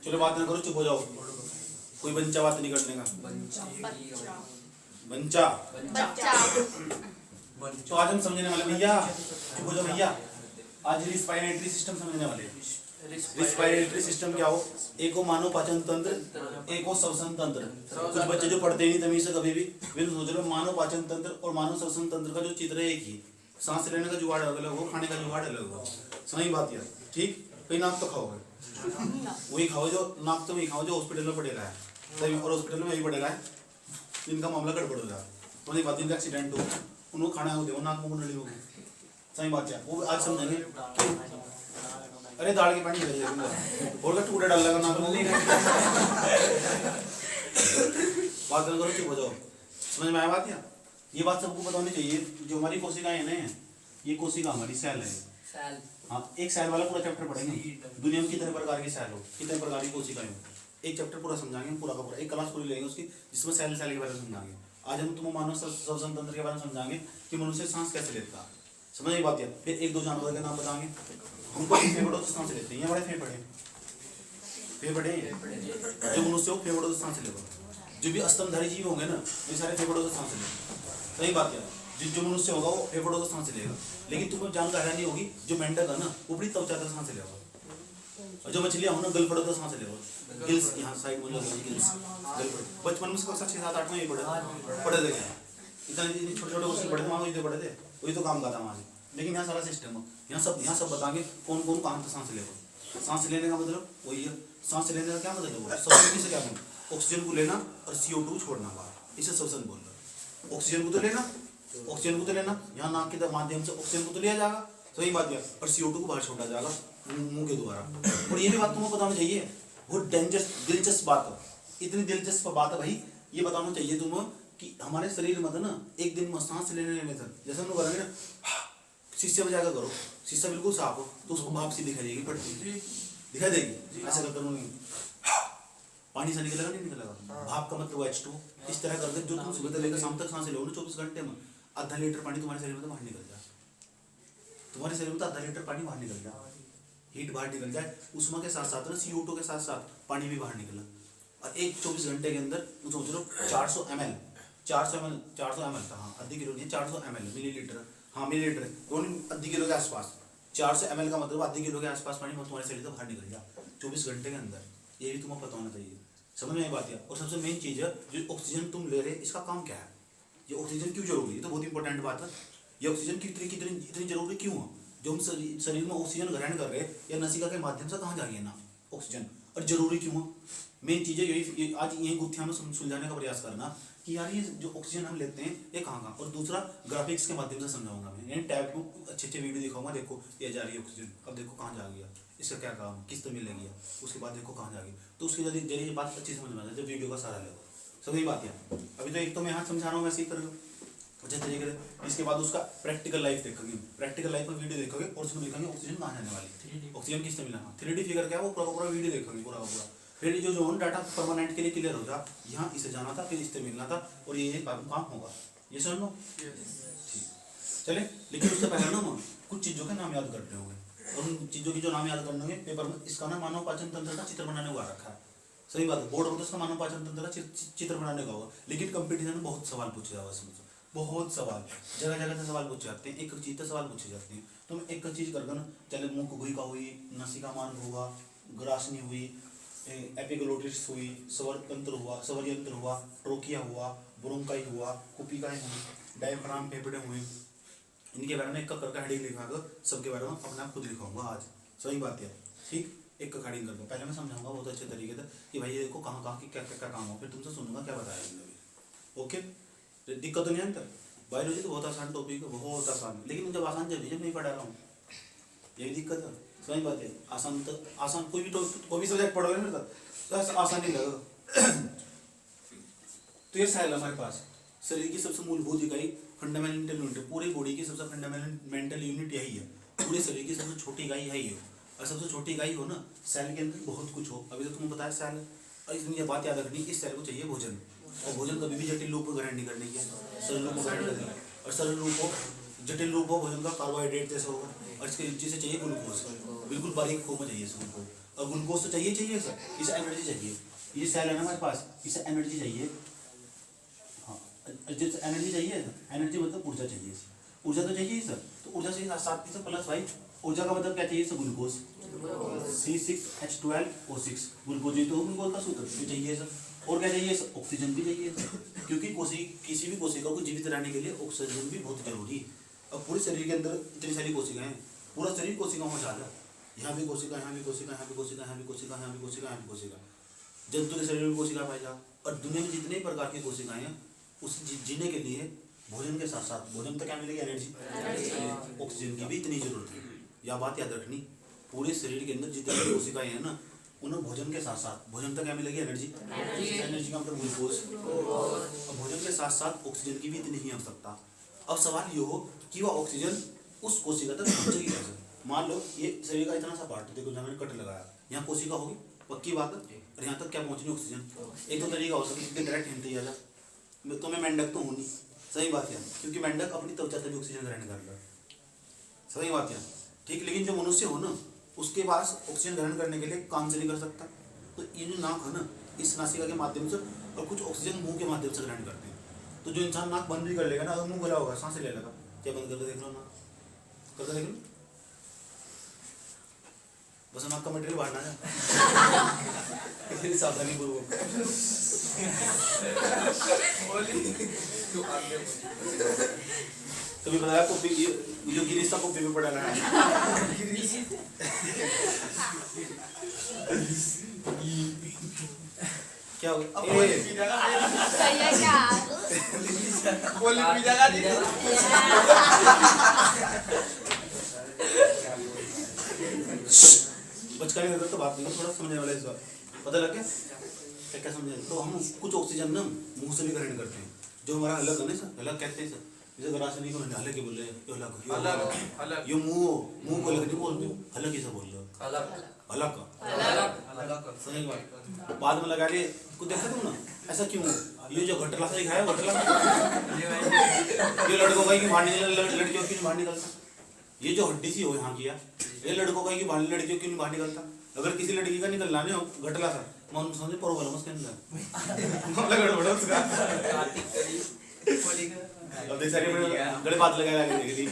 चलो बात ना करो, चुप हो जाओ, कोई बंचा बात नहीं करने का। बंचा तो आज हम समझने वाले भैया, चुप हो जाओ भैया, आज रिस्पायरेटरी सिस्टम समझने वाले हैं। रिस्पायरेटरी सिस्टम क्या हो? एक हो मानव पाचन तंत्र, एक हो श्वसन तंत्र। कुछ बच्चे जो पढ़ते ही नहीं तमीज से कभी भी, वे सोच रहे मानव पाचन तंत्र और मानव श्वसन तंत्र का जो चित्र है एक ही। सांस लेने का जुगाड़ अलग हो, खाने का जुगाड़ अलग हो, सही बात यार। ठीक, कहीं नाक तो खाओगे, वही खाओ जो नाक, तो वही खाओ जो हॉस्पिटल में पड़ेगा है, सही, और हॉस्पिटल में वही पड़ेगा है जिनका मामला गड़बड़ हो जाए, तो बात इनका एक्सीडेंट हो, उनको खाना हो दे नाक मुंह नली होगी, सही बात है। वो आज समझेंगे। अरे दाल के पानी और का टूटा डाल लगा नाक में बात करो, चुप हो जाओ। समझ में आया बात? या ये बात सबको पता होनी चाहिए, जो हमारी कोशिकाएं है ना, ये कोशिका हमारी सेल है। हाँ, एक सेल वाला पूरा चैप्टर पढ़ेंगे। दुनिया में कितने प्रकार की सेल हो, कितने प्रकार की कोशिकाएं हो, एक चैप्टर पूरा समझाएंगे, पूरा का पूरा एक क्लास पूरी लेंगे उसकी, जिसमें सेल के बारे में समझाएंगे। आज हम तुम्हें मानव श्वसन तंत्र के बारे में समझाएंगे कि मनुष्य सांस कैसे लेता है, समझ ये बात है। फिर एक दो जानवर के नाम बताएंगे, हमको फेफड़ों से सांस लेते हैं, ये बड़े फेफड़े जो मनुष्य हो फेफड़ों से सांस लेगा। जो भी स्तनधारी जीव होंगे ना, ये सारे फेफड़ों से सांस लेंगे, सही बात है। जो मनुष्य होगा वो फेफड़ों से सांस लेगा। लेकिन तुम्हें जानकर हैरानी होगी, जो मेंढक है ना वो बड़ी त्वचा से सांस लेगा, और जो मछलियां हो ना गलफड़ों से सांस लेगा। गिल्स यहाँ साइड में लगा गिल्स, गलफड़। बचपन में कक्षा 6-7-8 में ही पढ़े थे, इतने छोटे-छोटे उससे पढ़े थे, वहाँ वही तो पढ़े थे, वही तो काम का था वहाँ से। लेकिन यहाँ सारा सिस्टम है, यहाँ सब बताएंगे कौन कौन कहाँ से सांस लेगा। सांस लेने का मतलब वही है, सांस लेने का क्या मतलब है? श्वसन से क्या बोल, ऑक्सीजन को लेना और CO2 छोड़ना बाहर, इसे श्वसन बोल रहा है। ऑक्सीजन को तो लेना, यहाँ नाक के माध्यम से ऑक्सीजन को तो लिया जाएगा, सही बात है, और CO2 को बाहर छोड़ा जाएगा मुंह के द्वारा। और ये भी बात तुम्हें बताना चाहिए, बहुत दिलचस्प बात है, इतनी दिलचस्प बात है भाई, ये बताना चाहिए तुम्हें कि हमारे शरीर में ना एक दिन में सांस लेने तक, जैसे हम लोग करेंगे ना, शीशे में जाकर करो, शीशा बिल्कुल साफ हो तो उसको भाप सी दिखाई देगी, पड़ती दिखाई देगी, ऐसे करते रहोगे, पानी से निकलेगा नहीं निकलेगा, भाप का मतलब H2। इस तरह करके जो तुम सुबह से लेकर शाम तक सांस लो ना 24 घंटे में, आधा लीटर पानी तुम्हारे शरीर में तो बाहर निकल जाए, तुम्हारे शरीर में तो आधा लीटर पानी बाहर निकल जाए, हीट बाहर निकल जाए, उष्मा के साथ साथ ना CO2 के साथ साथ पानी भी बाहर निकला। और एक 24 घंटे के अंदर सोच लो 400 ml था, हाँ आधी किलो नहीं, 400 ml मिलीलीटर, हाँ मिलीलीटर, दोनों आधी किलो के आसपास, 400 ml का मतलब आधी किलो के आसपास पानी तुम्हारे शरीर से बाहर निकल जाए 24 घंटे के अंदर। ये भी तुम्हें पता होना चाहिए, समझ में आई बात है। और सबसे मेन चीज़ है, जो ऑक्सीजन तुम ले रहे, इसका काम क्या है, ये ऑक्सीजन क्यों जरूरी है, ये तो बहुत इंपॉर्टेंट बात है। ये ऑक्सीजन कितनी जरूरी क्यों है? जो हम शरीर में ऑक्सीजन ग्रहण कर रहे हैं या नसिका के माध्यम से कहाँ जाएगी ना ऑक्सीजन, और जरूरी क्यों है? मेन चीज़ है यही, आज यही गुत्थियां में सुलझाने का प्रयास करना कि यार ये जो ऑक्सीजन हम लेते हैं ये कहाँ। और दूसरा ग्राफिक्स के माध्यम से समझाऊंगा मैं, यानी टैब को अच्छे वीडियो दिखाऊंगा, देखो ये जा रही है ऑक्सीजन, अब देखो कहाँ जा गया, इसका क्या काम, किस तरह मिलेगी, उसके बाद देखो कहाँ जाएगी, तो उसकी जरिए बात अच्छी समझ में आ जाए जब वीडियो का सारा लगो, सही बात है। अभी तो एक तो मैं यहाँ समझा रहा हूँ, वैसे ही कर लो अच्छे तरीके से। इसके बाद उसका प्रैक्टिकल लाइफ देखोगे, प्रैक्टिकल लाइफ में वीडियो देखोगे और उसमें देखेंगे ऑक्सीजन कहाँ जाने वाली, ऑक्सीजन किससे मिला, 3D फिगर क्या है वो पूरा वीडियो देखोगे पूरा। फिर जो डाटा परमानेंट के लिए क्लियर हो जाए, यहाँ इसे जाना था फिर इससे मिलना था और ये काम होगा, ये समझ लो ठीक चले। लेकिन उससे पहले ना कुछ चीज़ों के नाम याद करते होंगे, और उन चीज़ों की जो नाम याद करने होंगे पेपर में, इसका ना मानव पाचन तंत्र का चित्र बनाने को आ रखा है, सही बात है। बोर्ड होता है उसका मानव पाचन तंत्र का चित्र बनाने का होगा, लेकिन कंपटीशन में बहुत सवाल पूछे जाएगा इसमें, बहुत सवाल, जगह जगह से सवाल पूछे जाते हैं, एक चीज़ से सवाल पूछे जाते हैं। तो मैं एक चीज़ करके ना, चले मुख गुहिका हुई, नासिका मार्ग हुआ, ग्रासनी हुई, एपिग्लोटिस हुई, स्वर यंत्र हुआ, ट्रोकिया हुआ, ब्रोंकाई हुआ, कुपिकाएं हुई, डायफ्राम फेफड़े हुए, इनके बारे में एक करके हेडिंग लिखाकर सबके बारे में अपने आप खुद लिखाऊंगा आज, सही बात है ठीक। एक का हेडिंग करके पहले मैं समझाऊंगा बहुत अच्छे तरीके से कि भाई ये देखो कहाँ कहाँ की क्या क्या काम हो, फिर तुमसे सुनूंगा क्या बताया इन्होंने, ओके। दिक्कत तो नहीं अंतर, बायोलॉजी तो बहुत आसान टॉपिक है, बहुत आसान, लेकिन जब आसान जब नहीं पढ़ा रहा हूँ, यही दिक्कत है, सही बात है। आसान कोई भी सब्जेक्ट पढ़ोगे ना तो आसान नहीं लगेगा। तो ये सेल हमारे पास शरीर की सबसे मूलभूत इकाई, फंडामेंटल यूनिट, पूरी बॉडी की सबसे फंडामेंटल यूनिट यही है, पूरे शरीर की सबसे छोटी इकाई यही है। और सबसे छोटी इकाई हो ना, सेल के अंदर बहुत कुछ हो, अभी तो तुम्हें बताया सेल, और इतनी ये बात याद रखनी, इस सेल को चाहिए भोजन, और भोजन कभी भी जटिल रूप में ग्रहण नहीं करने की, सरल रूप में ग्रहण करना है। और सरल रूप हो, जटिल रूप हो भोजन का कार्बोहाइड्रेट जैसे होगा, और इसके नीचे से चाहिए ग्लूकोज, बिल्कुल बारीक फॉर्म में चाहिए इसको, और ग्लूकोज तो चाहिए चाहिए सर, इसे एनर्जी चाहिए। ये सेल है ना हमारे पास, इसे एनर्जी चाहिए। हाँ, जिस एनर्जी चाहिए, एनर्जी मतलब ऊर्जा चाहिए। ऊर्जा तो चाहिए सर, तो ऊर्जा चाहिए 7 प्लस भाई, ऊर्जा का मतलब क्या चाहिए सर? ग्लूकोज। C6H12O6 ग्लूकोज, ये तो ग्लूकोज का सूत्र ये चाहिए सर। और क्या चाहिए सर? ऑक्सीजन भी चाहिए सर, क्योंकि किसी भी कोशिका को जीवित रहने के लिए ऑक्सीजन भी बहुत जरूरी है। अब पूरे शरीर के अंदर इतनी सारी कोशिकाएं हैं, पूरा शरीर कोशिकाओं में ज्यादा, यहाँ भी कोशिका, यहाँ भी कोशिका, यहाँ भी कोशिका, यहाँ भी कोशिका, यहाँ भी कोशिका, यहाँ भी कोशिका। जंतु के शरीर में कोशिका पाई जा, और दुनिया में जितने प्रकार की कोशिकाएं हैं, उस जीने के लिए भोजन के साथ साथ, भोजन तो क्या मिलेगी? एनर्जी, ऑक्सीजन की भी इतनी जरूरत है। यह बात याद रखनी, पूरे शरीर के अंदर जितनी भी कोशिकाएं हैं ना, उन्हें भोजन के साथ साथ, भोजन तो क्या मिलेगी? एनर्जी, एनर्जी का मतलब ग्लूकोज, और भोजन के साथ साथ ऑक्सीजन की भी इतनी ही आवश्यकता। अब सवाल ये हो कि वह ऑक्सीजन उस कोशिका तक पहुंचेगी कैसे? मान लो ये शरीर का इतना सा पार्ट, देखो जहाँ मैंने कट लगाया, यहाँ कोशिका होगी, पक्की बात है, और यहाँ तक क्या पहुंचनी ऑक्सीजन? एक दो तरीका हो सकता है, डायरेक्ट हिंट दिया जाए, तो मैं मेंढक तो हूँ नहीं, सही बात है, क्योंकि मेंढक अपनी त्वचा से भी ऑक्सीजन ग्रहण कर रहा है, सही बात है, ठीक। लेकिन जो मनुष्य हो ना, उसके पास ऑक्सीजन ग्रहण करने के लिए कान से नहीं कर सकता, तो ये जो नाक है ना, इस नासिका के माध्यम से, और कुछ ऑक्सीजन मुंह के माध्यम से ग्रहण करते हैं। तो जो इंसान नाक बंद भी कर लेगा ना, अगर मुंह खुला होगा, सांस ले लेगा, क्या बंद करके देख लो नाक, करके देख लो, बस नाक का मटेरियल बाहर ना जाए, सावधानी पूर्वक। कभी बताया कॉपी, जो गिरीश था कॉपी में पढ़ा है क्या हो बचकाने में तो बात नहीं, थोड़ा समझने वाला इस बात पता लग गया क्या क्या समझे। तो हम कुछ ऑक्सीजन ना मुंह से भी ग्रहण करते हैं, जो हमारा अलग है ना सर, अलग कहते हैं सर, जैसे गरासनी को अलग ही बोल रहे हैं, अलग, ये मुंह को अलग नहीं बोलते, अलग ही सब बोल रहे हो, अलग का सही बात। बाद में लगा ले कुछ देखा तुम ना, ऐसा क्यों? ये जो घटला से दिखाया, घटला ये लड़कों का ही बाहर निकल, लड़कियों की बाहर निकलता, ये जो हड्डी सी हो यहाँ की, ये लड़कों का ही बाहर, लड़कियों की बाहर निकलता। अगर किसी लड़की का निकलना नहीं हो घटला सा, मैं उनको समझे परो वाला उसके अंदर गड़बड़ उसका, अब देख सारे गड़े बात लगा लगे।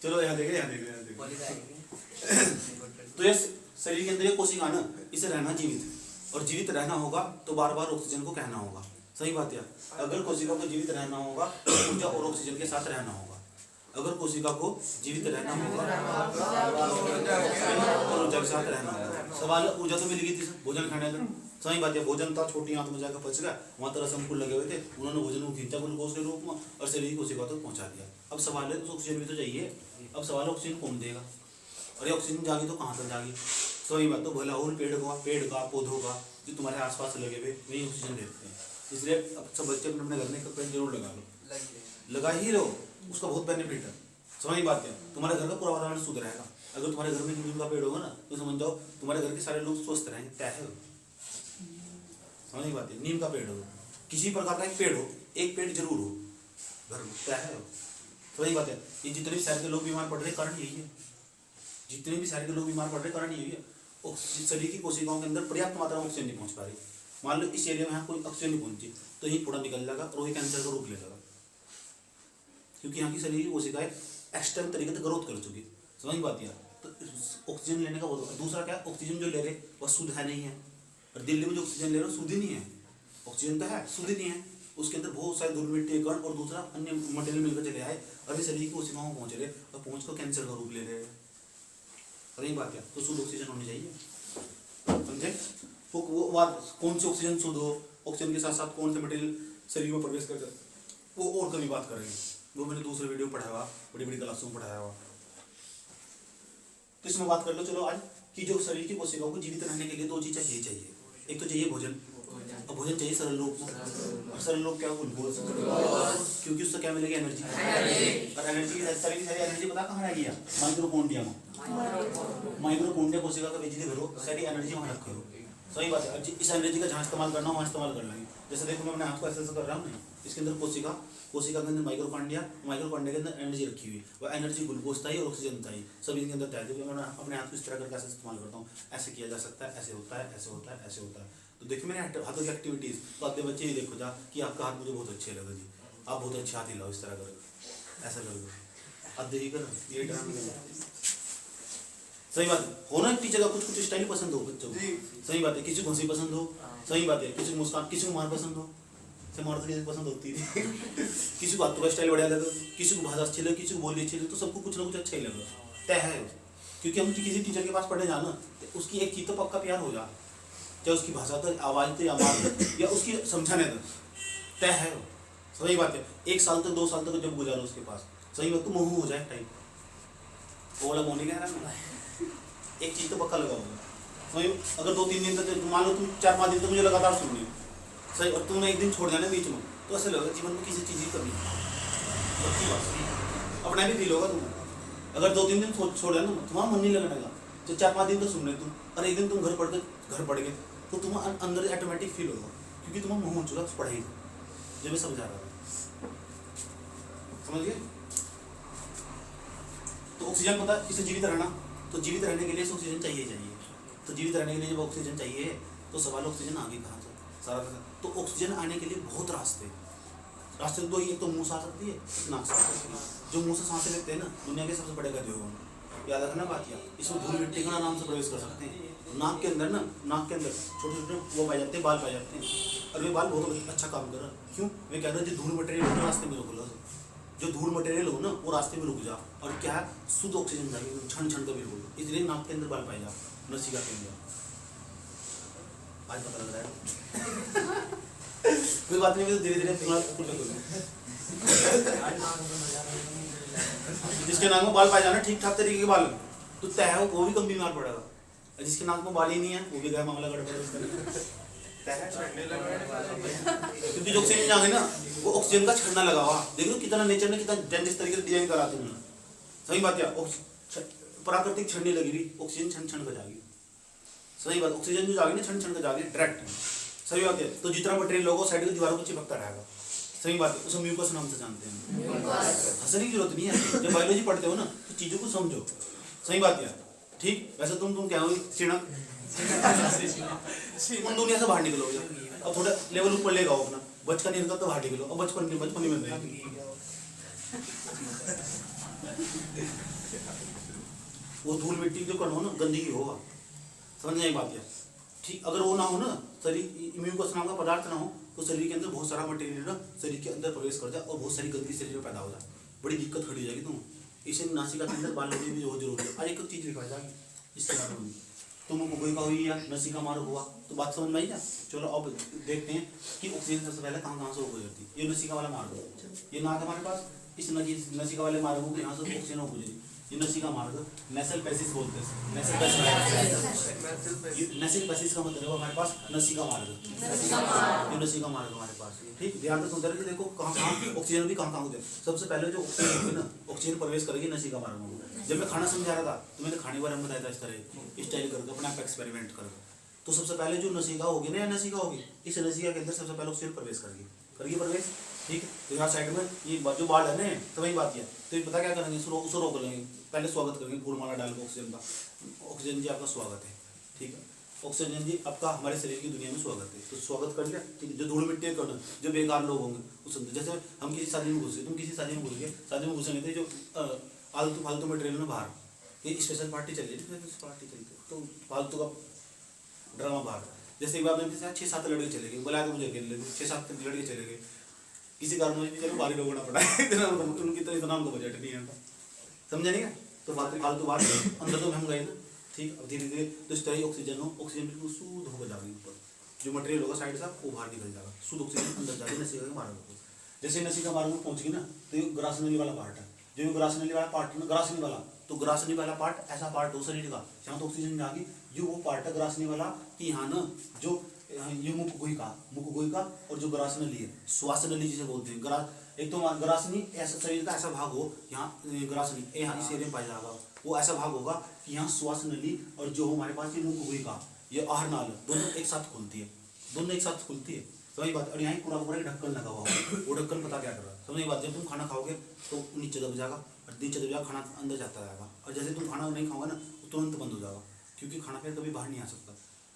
चलो यहाँ देखे तो ये शरीर के अंदर ये कोशिका ना, इसे रहना जीवित, और जीवित रहना होगा तो बार बार ऑक्सीजन को कहना होगा, सही बात है। अगर कोशिका को जीवित रहना होगा तो ऊर्जा और ऑक्सीजन के साथ रहना होगा, अगर कोशिका को जीवित रहना होगा और ऊर्जा के साथ रहना होगा। सवाल ऊर्जा तो मिल गई थी भोजन खाने का, सही बात है, भोजन था छोटी आंत में जाकर पच गया, वहाँ तरह संकुल लगे हुए थे, उन्होंने भोजन को खींचा ग्लूकोज के रूप में और शरीर की कोशिका तक पहुँचा दिया। अब सवाल है ऑक्सीजन भी तो चाहिए, अब सवाल ऑक्सीजन कौन देगा? अरे ऑक्सीजन जागी तो कहाँ तक जागी? सही बात, तो भला और पेड़ का पौधों का जो तुम्हारे आसपास लगे हुए वही ऑक्सीजन देते हैं। इसलिए अब सब बच्चे अपने घर में एक पेड़ जरूर लगा लो, लगा ही लो, उसका बहुत बेनिफिट है, समझ बात है। तुम्हारे घर का पूरा वातावरण शुद्ध रहेगा। अगर तुम्हारे घर में नीम का पेड़ होगा ना, तो समझ जाओ तुम्हारे घर के सारे लोग स्वस्थ रहेंगे। क्या है समझ बात है, नीम का पेड़ हो, किसी प्रकार का एक पेड़ हो, एक पेड़ जरूर हो घर में, क्या है समझ बात है। ये जितने भी शहर के लोग बीमार पड़ रहे कारण यही है, जितने भी शहर के लोग बीमार पड़ रहे कारण यही है, शरीर की कोशिकाओं के अंदर पर्याप्त मात्रा में ऑक्सीजन नहीं पहुंच पा रही। मान लो इस एरिया में यहाँ कोई ऑक्सीजन नहीं पहुंची तो यही थोड़ा निकल जाएगा और वही कैंसर का रूप ले लेगा, क्योंकि यहाँ की शरीर की कोशिकाएं एक्सटर्नल तरीके से ग्रोथ कर चुकी, समझ बात है। तो ऑक्सीजन लेने का बहुत, दूसरा क्या, ऑक्सीजन जो ले रहे वह शुद्ध है नहीं है, और दिल्ली में जो ऑक्सीजन ले रहे हो शुद्ध ही नहीं है, ऑक्सीजन तो है शुद्ध नहीं है, उसके अंदर बहुत सारे धूल मिट्टी कण और दूसरा अन्य मटेरियल मिलकर चले आए, अभी शरीर की कोशिकाओं पहुंच रहे और पहुंच कर कैंसर का रूप ले रहे हैं, सही बात है। तो शुद्ध ऑक्सीजन होनी चाहिए, समझे। तो वो बात कौन सी ऑक्सीजन शुद्ध हो, ऑक्सीजन के साथ साथ कौन से मटेरियल शरीर में प्रवेश कर जाए, वो और कभी बात करेंगे, वो मैंने दूसरे वीडियो पढ़ाया हुआ, बड़ी बड़ी क्लासों में पढ़ाया हुआ। तो इसमें बात कर लो चलो आज कि जो शरीर की कोशिकाओं को जीवित रहने के लिए दो चीजें चाहिए, एक तो चाहिए भोजन, और भोजन चाहिए सरल रूप में, और सरल रूप क्या ग्लूकोज, क्योंकि उससे क्या मिलेगी एनर्जी, और एनर्जी सारी एनर्जी पता कहाँ रहेगी, माइक्रोकोंडिया में, माइक्रोकोंडिया कोशिका का भेज दे करो, सारी एनर्जी वहाँ रखे हो, सही बात है। इस एनर्जी का जहाँ इस्तेमाल करना हो वहाँ इस्तेमाल कर लेंगे। जैसे देखो मैं अपने हाथ को ऐसे कर रहा हूँ, इसके अंदर कोशिका के अंदर माइक्रोकांडिया के अंदर एनर्जी रखी हुई है। वह एनर्जी ग्लूकोज था और ऑक्सीजन था, सभी के अंदर तैयार। मैं अपने हाथ को इस तरह करके ऐसे इस्तेमाल करता हूँ। ऐसे किया जा सकता है, ऐसे होता है, ऐसे होता है, ऐसे होता है। तो देखिए मेरे हाथों की एक्टिविटीज़, तो आपके बच्चे ही देखो जा कि आपका हाथ मुझे बहुत अच्छे लगा जी, आप बहुत अच्छे हाथ हिलाओ इस तरह कर, ऐसा करो, अब देखिए कर ये ड्रामा। सही बात है, होना टीचर का कुछ स्टाइल पसंद हो बच्चों को, सही बात है। किसी को हंसी पसंद हो, सही बात है। किसी को मुस्कान, किसी को मार पसंद हो, से मार तो पसंद होती है किसी को हाथों का स्टाइल बढ़िया लगे, किसी को भाषा अच्छी लगे, किसी को बोली अच्छी लगे, तो सबको कुछ ना कुछ अच्छा ही लगे, तय है। क्योंकि हम किसी टीचर के पास पढ़ने जाना तो उसकी एक चीज़ तो पक्का प्यार हो जा, चाहे उसकी भाषा तो, आवाज़ तो, आवाज़ या उसकी समझाने तो, तय है। सही बात है। 1 साल तक 2 साल तक जब गुजारो उसके पास, सही बात, तो मोह हो जाए टाइम, वो वाला मोह नहीं कह रहा, एक चीज़ तो पक्का लगा होगा। सही, अगर 2-3 दिन तक, मान लो तुम 4-5 दिन तक मुझे लगातार सुन रही हो, सही, और तुमने एक दिन छोड़ देना बीच में, तो ऐसे लगेगा जीवन में किसी चीज़ की कमी है, सच्ची बात, अपना भी फील होगा तुम्हें। अगर 2-3 दिन छोड़ देना तुम्हारा मन नहीं लगने लगा, तो 4-5 दिन तक सुन रहे तुम, और एक दिन तुम घर पढ़ गए, तो तुम अंदर ऑटोमेटिक फील होगा, क्योंकि तुम्हें मोह हो चुका उस पढ़ाई से, जब मैं समझा रहा था, समझ गए। तो ऑक्सीजन पता है, इसे जीवित रहना, तो जीवित रहने के लिए ऑक्सीजन चाहिए। तो जीवित रहने के लिए जब ऑक्सीजन चाहिए, तो सवाल ऑक्सीजन आगे कहाँ से, सारा का। तो ऑक्सीजन आने के लिए बहुत रास्ते तो ये तो मुंह से आ सकती है, नाक से आ सकती है। जो मुंह से सांसें लेते हैं ना, दुनिया के सबसे बड़े गधे हो, याद रखना बात। या इसमें धूल मिट्टी का नाम से प्रवेश कर सकते हैं। नाक के अंदर छोटे छोटे वो पाए जाते हैं, बाल पाए जाते हैं, और वे बाल बहुत अच्छा काम कर रहा है। क्यों? वे कह रहे हैं जो धूल मटेरियल रास्ते में रोक लो, जो धूल मटेरियल हो ना वो रास्ते में रुक जा, और क्या है, शुद्ध ऑक्सीजन जाएगी क्षण क्षण का बिल्कुल। इसलिए नाक के अंदर बाल पाए जा, नसिका के अंदर। आज पता लग रहा है कोई बात नहीं, धीरे धीरे जिसके नाक में बाल पाए जाना ठीक ठाक तरीके के बाल, तो तय है वो भी कम बीमार पड़ेगा। जिसके नाक में बाल ही नहीं है वो भी गया मामला गड़बड़। क्योंकि जो ऑक्सीजन जाएंगे ना, वो ऑक्सीजन का छड़ना लगा हुआ, देख लो कितना नेचर ने कितना जिस तरीके से डिजाइन करा तुमने, सही बात है। प्राकृतिक छड़ने लगी रही, ऑक्सीजन छन छन का जाएगी, सही बात। ऑक्सीजन जो जाएगी ना छन छन का जाएगी डायरेक्ट, सही बात है। तो जितना मटेरियल होगा साइड की दीवारों को चिपकता रहेगा, सही बात है। उसे म्यूकस नाम से जानते हैं। हंसने की जरूरत नहीं है, जब बायोलॉजी पढ़ते हो ना तो चीजों को समझो, सही बात है। ठीक, वैसे तुम क्या हो चिड़क उन दुनिया से बाहर निकलोगे, और थोड़ा लेवल ऊपर ले गाओ अपना, बचपन नहीं तो बाहर निकलो, और बचपन ही बन जाएगी। वो धूल मिट्टी जो कण हो ना, गंदगी होगा, समझ नहीं बात है। ठीक, अगर वो ना हो ना, शरीर म्यूकस नाम का पदार्थ ना हो, तो शरीर के अंदर बहुत सारा मटेरियल ना शरीर के अंदर प्रवेश कर जाए, और बहुत सारी गंदगी शरीर में पैदा हो जाए, बड़ी दिक्कत खड़ी हो जाएगी तुम। इसे नासिका के अंदर बाल भी बहुत जरूरी है। आज एक चीज लिखा जाएगी इसके बारे में, तुम कोई का हुई या नसिका मार्ग हुआ, तो बात समझ में आई ना। चलो अब देखते हैं कि ऑक्सीजन सबसे पहले कहाँ से होकर जाती है। ये नसिका वाला मार्ग, ये नाक हमारे पास, इस नसिका वाले मार्ग को यहाँ से ऑक्सीजन हो जाएगी। ये नसिका मार्ग नेसल पैसेज बोलते हैं, नेसल पैसेज का मतलब हमारे पास नसिका मार्ग, ये नसिका मार्ग हमारे पास। ठीक, ध्यान से सुनते रहिए, देखो कहाँ ऑक्सीजन भी कहाँ होते हैं। सबसे पहले जो ऑक्सीजन होगी ना, ऑक्सीजन प्रवेश करेगी नसिका मार्ग में। जब मैं खाना समझा रहा था तो मैंने खाने के बारे में बताया था, इस तरह स्टाइल करके अपना एक्सपेरिमेंट करके। तो सबसे पहले जो नसिका होगी ना, नसिका होगी, इस नसिका के अंदर सबसे पहले ऑक्सीजन प्रवेश करेगी प्रवेश। ठीक है, तो यहाँ साइड में ये जो बाल है ना, तो वही बात है। तो ये पता क्या करेंगे, उसे रोक लेंगे, पहले स्वागत करेंगे फूलमाला डाल के ऑक्सीजन का। ऑक्सीजन जी आपका स्वागत है, ठीक है, ऑक्सीजन जी आपका हमारे शरीर की दुनिया में स्वागत है। तो स्वागत कर लिया, ठीक है। जो धूल मिट्टी करना, जो बेकार लोग होंगे उस, जैसे हम किसी शादी में घुसे, तुम किसी शादी में घुस गए, शादी में घुसे नहीं थे, जो फालतू मटेरियल में बाहर, ये स्पेशल पार्टी चल रही है, पार्टी चलती है, तो फालतू का ड्रामा बाहर। जैसे एक बार मेरे साथ 6-7 लड़के चले गए, बुलाया तो मुझे अकेले, 6-7 लड़के चले गए, किसी कारण मुझे चलो बाहर रोकना पड़ा इतना उनकी तो इतना उनको बजट नहीं है, समझे नहीं क्या। तो फालतू बात, अंदर तो हम गए ना, ठीक। अब धीरे धीरे तो इस तरह ऑक्सीजन बिल्कुल शुद्ध होकर जाएगी ऊपर, जो मटेरियल होगा साइड से वो बाहर निकल जाएगा, शुद्ध ऑक्सीजन अंदर जाएगी नसिका के मार्ग को। जैसे नसिका मार्ग में पहुंच गई ना, तो ये ग्रासनली वाला पार्ट है, जो ग्रासनली वाला पार्ट है ना, ग्रासनी वाला, तो ग्रासनी वाला पार्ट ऐसा पार्ट हो शरीर का जहाँ तो ऑक्सीजन जाएगी, जो वो पार्ट है ग्रासनी वाला, कि यहाँ ना जो ये मुख गुहिका और जो ग्रासनली है, श्वास नली जिसे बोलते हैं। एक तो ग्रासनी ऐसा शरीर का ऐसा भाग हो, यहाँ ग्रासनी यहाँ इस एरिया में पाया जाएगा, वो ऐसा भाग होगा कि यहाँ श्वास नली और जो हमारे पास ये मुख गुहिका, ये आहार नाल दोनों एक साथ खुलती है, दोनों एक साथ खुलती है। समझ बात। और यहाँ पूरा पूरा एक ढक्कन लगा हुआ है, वो ढक्कन पता क्या कर रहा है, समझ बात। जब तुम खाना खाओगे तो नीचे दब जाएगा, और नीचे दब जाएगा, खाना अंदर जाता रहेगा, और जैसे तुम खाना नहीं खाओगे ना तो तुरंत बंद हो जाएगा, क्योंकि खाना फिर कभी बाहर नहीं आ सकता।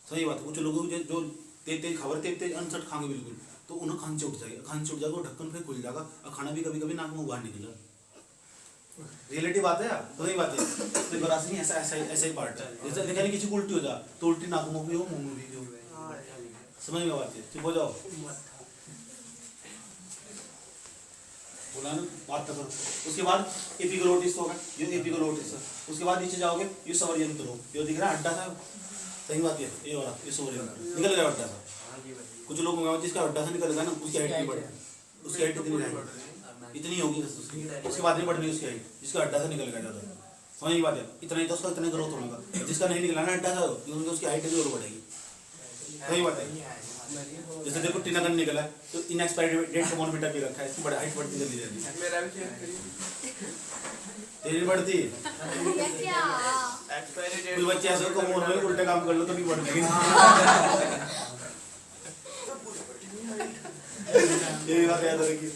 सही बात है। कुछ लोगों जो तेज तेज खबर तेज तेज अनसट खाएंगे बिल्कुल, तो उन्हें खान से उठ जाएगी, खान से उठ जाएगा, वो ढक्कन फिर खुल जाएगा, और खाना भी कभी कभी नाक मुंह बाहर निकलेगा। रियलिटी बात है यार, तो नहीं बात है। तो ग्रासनी ऐसा ऐसा ऐसा ही पार्ट है। जैसे देखा नहीं किसी को उल्टी हो जा तो उल्टी नाक मुंह भी हो, मुंह में भी हो। समझ में बात है। चुप हो जाओ, बोला ना बात करो। उसके बाद एपिग्लोटिस होगा, ये एपिग्लोटिस है। उसके बाद नीचे जाओगे, ये सवरयंत्र हो, ये दिख रहा है अड्डा सा, सही बात है। ये वाला ये सवरयंत्र निकल गया अड्डा सा। कुछ लोग होंगे जिसका अड्डा सा निकलेगा ना, उसकी हाइट नहीं बढ़ेगी, उसकी हाइट इतनी रहेगी, इतनी होगी बस उसकी, उसके बाद नहीं बढ़नी उसकी हाइट, जिसका अड्डा से निकल गया ज़्यादा। समझ नहीं बात है। इतना ही तो उसका इतना ग्रोथ होगा, जिसका नहीं निकला ना अड्डा से, उसकी हाइट भी और बढ़ेगी। सही बात है। जैसे देखो टीनागन निकला है तो इन एक्सपायरी डेट का बॉर्नविटा भी रखा है, इसकी बड़ी हाइट बढ़ती चली जाती है। मेरा भी चेक करिए, तेरी बढ़ती है। कोई बच्चे ऐसे को मोड़ में उल्टे काम कर लो तो भी बढ़ जाएगी। ये बात याद रखिए।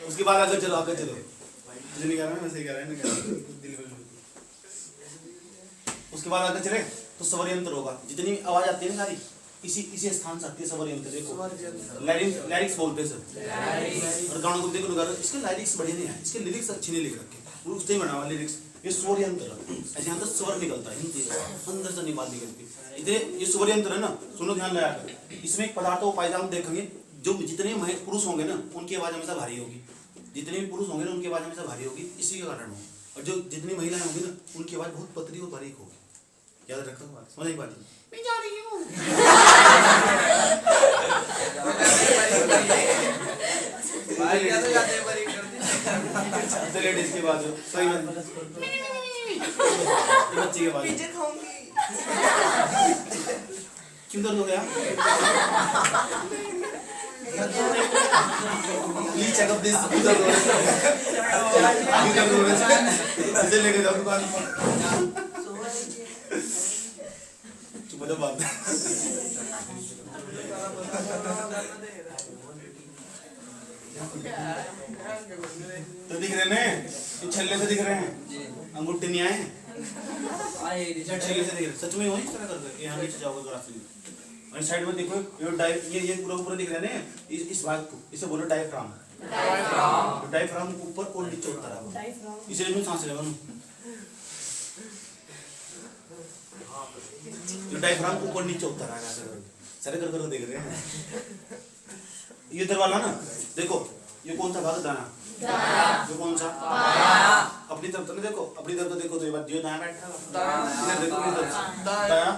उसके बाद आगे चलो, आगे चलो। मुझे नहीं कह रहा है, वैसे ही कह रहा है। उसके बाद आगे चले तो सवरयंत्र होगा। जितनी आवाज आती है ना सारी इसी स्थान से आती है सवरयंत्र। देखो लैरिक्स बोलते हैं सब। और गानों को देखो ना, इसके लैरिक्स बढ़िया नहीं है, इसके लिरिक्स अच्छे नहीं लिख रखे, उससे ही बना हुआ लिरिक्स। ये स्वरयंत्र ऐसे यहाँ तो स्वर निकलता है हिंदी अंदर से निकाल दी करके। इधर ये स्वरयंत्र है ना, सुनो ध्यान लगा कर। इसमें एक पदार्थ को पायदान हम देखेंगे, जो जितने पुरुष होंगे ना उनकी आवाज हमेशा भारी होगी, जितने भी पुरुष होंगे ना उनकी आवाज हमेशा भारी होगी, इसी के कारण हो। और जो जितनी महिलाएं होंगी ना उनकी आवाज बहुत पतली और बारीक होगी। याद रखो बात, समझ आई बात। मैं जा रही हूँ। लेडीज के बाद सही बच्ची के बाद क्यों दर्द हो गया? Please checkup this. इसे लेके जाओ दुकान पर। मतलब बात तो दिख रहे हैं, छल्ले से दिख रहे हैं, अंगूठे नहीं आए, छल्ले से दिख रहे। सच में वही इस तरह करके यहाँ नीचे जाओगे तो रास्ते में, और साइड में देखो ये पूरा ऊपर दिख रहे हैं। इस भाग को इसे बोलो डायफ्राम। डायफ्राम ऊपर और नीचे उतर रहा है, इसे में सांस लेगा। जो डायफ्राम ऊपर नीचे उतर रहा है, सारे कर देख रहे हैं। ये इधर वाला ना देखो, ये कौन सा भाग? दाना। जो कौन सा? अपनी तरफ तो नहीं देखो, अपनी तरफ तो देखो। तो ये बात जो दाया बैठा इधर देखो, इधर दाया।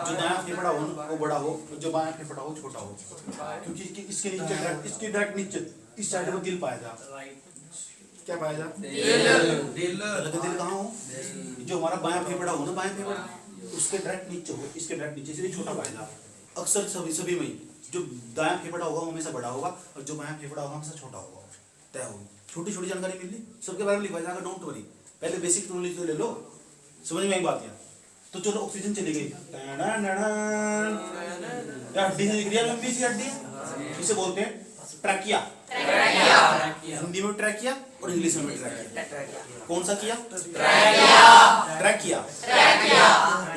जो दाया फेफड़ा हो ना वो बड़ा हो, जो बाया फेफड़ा हो छोटा हो, क्योंकि इसके नीचे इसके डायरेक्ट नीचे इस साइड में दिल पाएगा। क्या पाएगा? दिल। दिल कहाँ हो? जो हमारा बाया फेफड़ा हो ना, बाया फेफड़ा उसके डायरेक्ट नीचे हो, इसके डायरेक्ट नीचे से छोटा पाएगा। अक्सर सभी में जो दाया फेफड़ा होगा वो हमेशा बड़ा होगा, और जो बाया फेफड़ा होगा हमेशा छोटा होगा। तय होगी। छोटी छोटी जानकारी मिली, सबके बारे में लिखा जाएगा, डोंट वरी। पहले बेसिक नॉलेज तो ले लो, समझ में एक बात यार। तो चलो ऑक्सीजन चली गई, हड्डी से दिख रही है, लंबी सी हड्डी, इसे बोलते हैं ट्रैकिया। हिंदी में ट्रैकिया और इंग्लिश में ट्रैकिया। कौन सा किया? ट्रैकिया।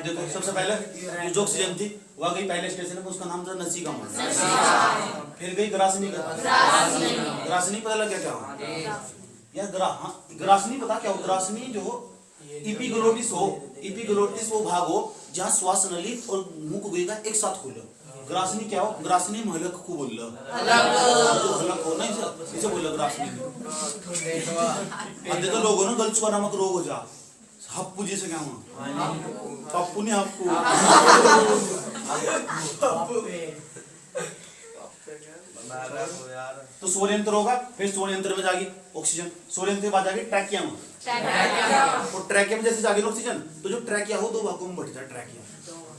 देखो सबसे पहले जो ऑक्सीजन थी वह गई पहले स्टेशन में, उसका नाम था नसिका मार्ग। फिर गई ग्रासनी का। ग्रासनी पता लग गया क्या हो यार? ग्रासनी पता क्या हो? ग्रासनी जो एपिग्लोटिस हो, एपिग्लोटिस वो भाग हो जहाँ श्वास नली और मुख गुहिका एक साथ खोलो। ग्रासनी क्या हो? ग्रासनी महलक को बोल लो, जो हलक हो ना इसे बोल लो ग्रासनी। देखो लोगों ना गलचुआ नामक रोग हो जा, हप्पू जैसे क्या हुआ? पप्पू नहीं हप्पू। तो स्वरयंत्र होगा, फिर स्वरयंत्र में जागी ऑक्सीजन, स्वरयंत्र के बाद जागी ट्रैकिया में। और ट्रैकिया में जैसे जागी ऑक्सीजन, तो जो ट्रैकिया हो दो भागों में बढ़ जाए।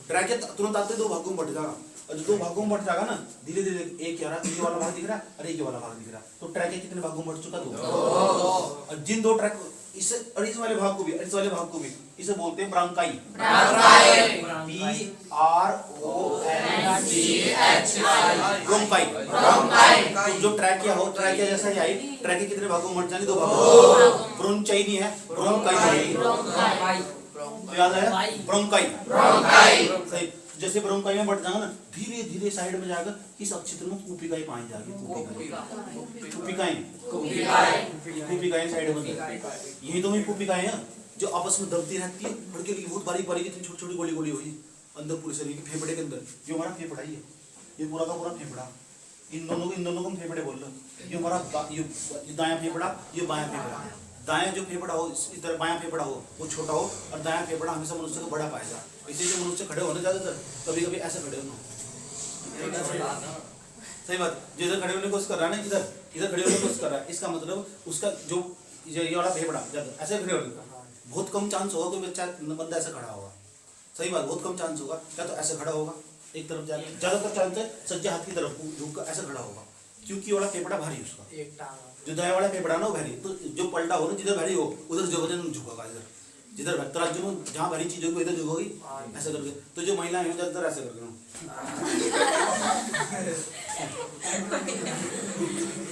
ट्रैकिया तुरंत आते दो भागों में बढ़ जाएगा, और जो दो भागों में बढ़ जाएगा ना धीरे धीरे, एक ये वाला भाग दिख रहा है और एक ये वाला भाग दिख रहा है, तो ट्रैकिया कितने भागों में बढ़ चुका? दो। और जिन दो ट्रैक इसे और इस वाले भाग को भी इसे बोलते हैं ब्रोंकाई। ब्रोंकाई। जो ट्रैकिया हो, ट्रैकिया जैसा ही आई। ट्रैकिया कितने भागों में बंट जाएंगे? 2 भागों। ब्रोंकाई नहीं है, ब्रोंकाई। याद है? ब्रोंकाई। सही। जैसे ब्रोंकाई में बढ़ जाएगा ना, धीरे धीरे साइड में जाकर इस अक्षेत्र में कूपिकाएं पाई जाएगी। कूपिकाएं साइड में, यही तो कूपिकाएं हैं जो आपस में दबती रहती है। हड़के लिए बहुत बारीक बारीक इतनी छोटी छोटी गोली गोली हुई अंदर पूरे शरीर के फेफड़े के अंदर। जो हमारा फेफड़ा ही है, ये पूरा का पूरा फेफड़ा। इन दोनों को हम फेफड़े बोल रहे हैं। ये हमारा ये दायां फेफड़ा, ये बायां फेफड़ा। दायां जो फेफड़ा हो, इस तरह बायां फेफड़ा हो वो छोटा हो, और दायां फेफड़ा हमेशा मनुष्य को बड़ा पाएगा। इसलिए जो मनुष्य खड़े होने ज्यादातर कभी कभी ऐसे खड़े होना। सही बात। जो इधर खड़े होने की कोशिश कर रहा है ना, इधर खड़े होने की कोशिश कर रहा है, इसका मतलब उसका जो ये वाला फेफड़ा ऐसे खड़े होने का बहुत कम चांस होगा कोई बंदा ऐसे खड़ा होगा। सही बात, बहुत कम चांस होगा। या तो ऐसे खड़ा होगा एक तरफ जाके, ज्यादातर चांस है सज्जे हाथ की तरफ झुककर ऐसे खड़ा होगा, क्योंकि वाला फेफड़ा भारी उसका। जो दाएं वाला फेफड़ा ना वो भारी, तो जो पलटा हो ना, जिधर भारी हो उधर जो वजन झुकेगा। इधर जिधर तराजू में जहाँ भारी चीज होगी इधर झुकेगी ऐसे करके। तो जो महिलाएं हैं ज्यादातर ऐसे करके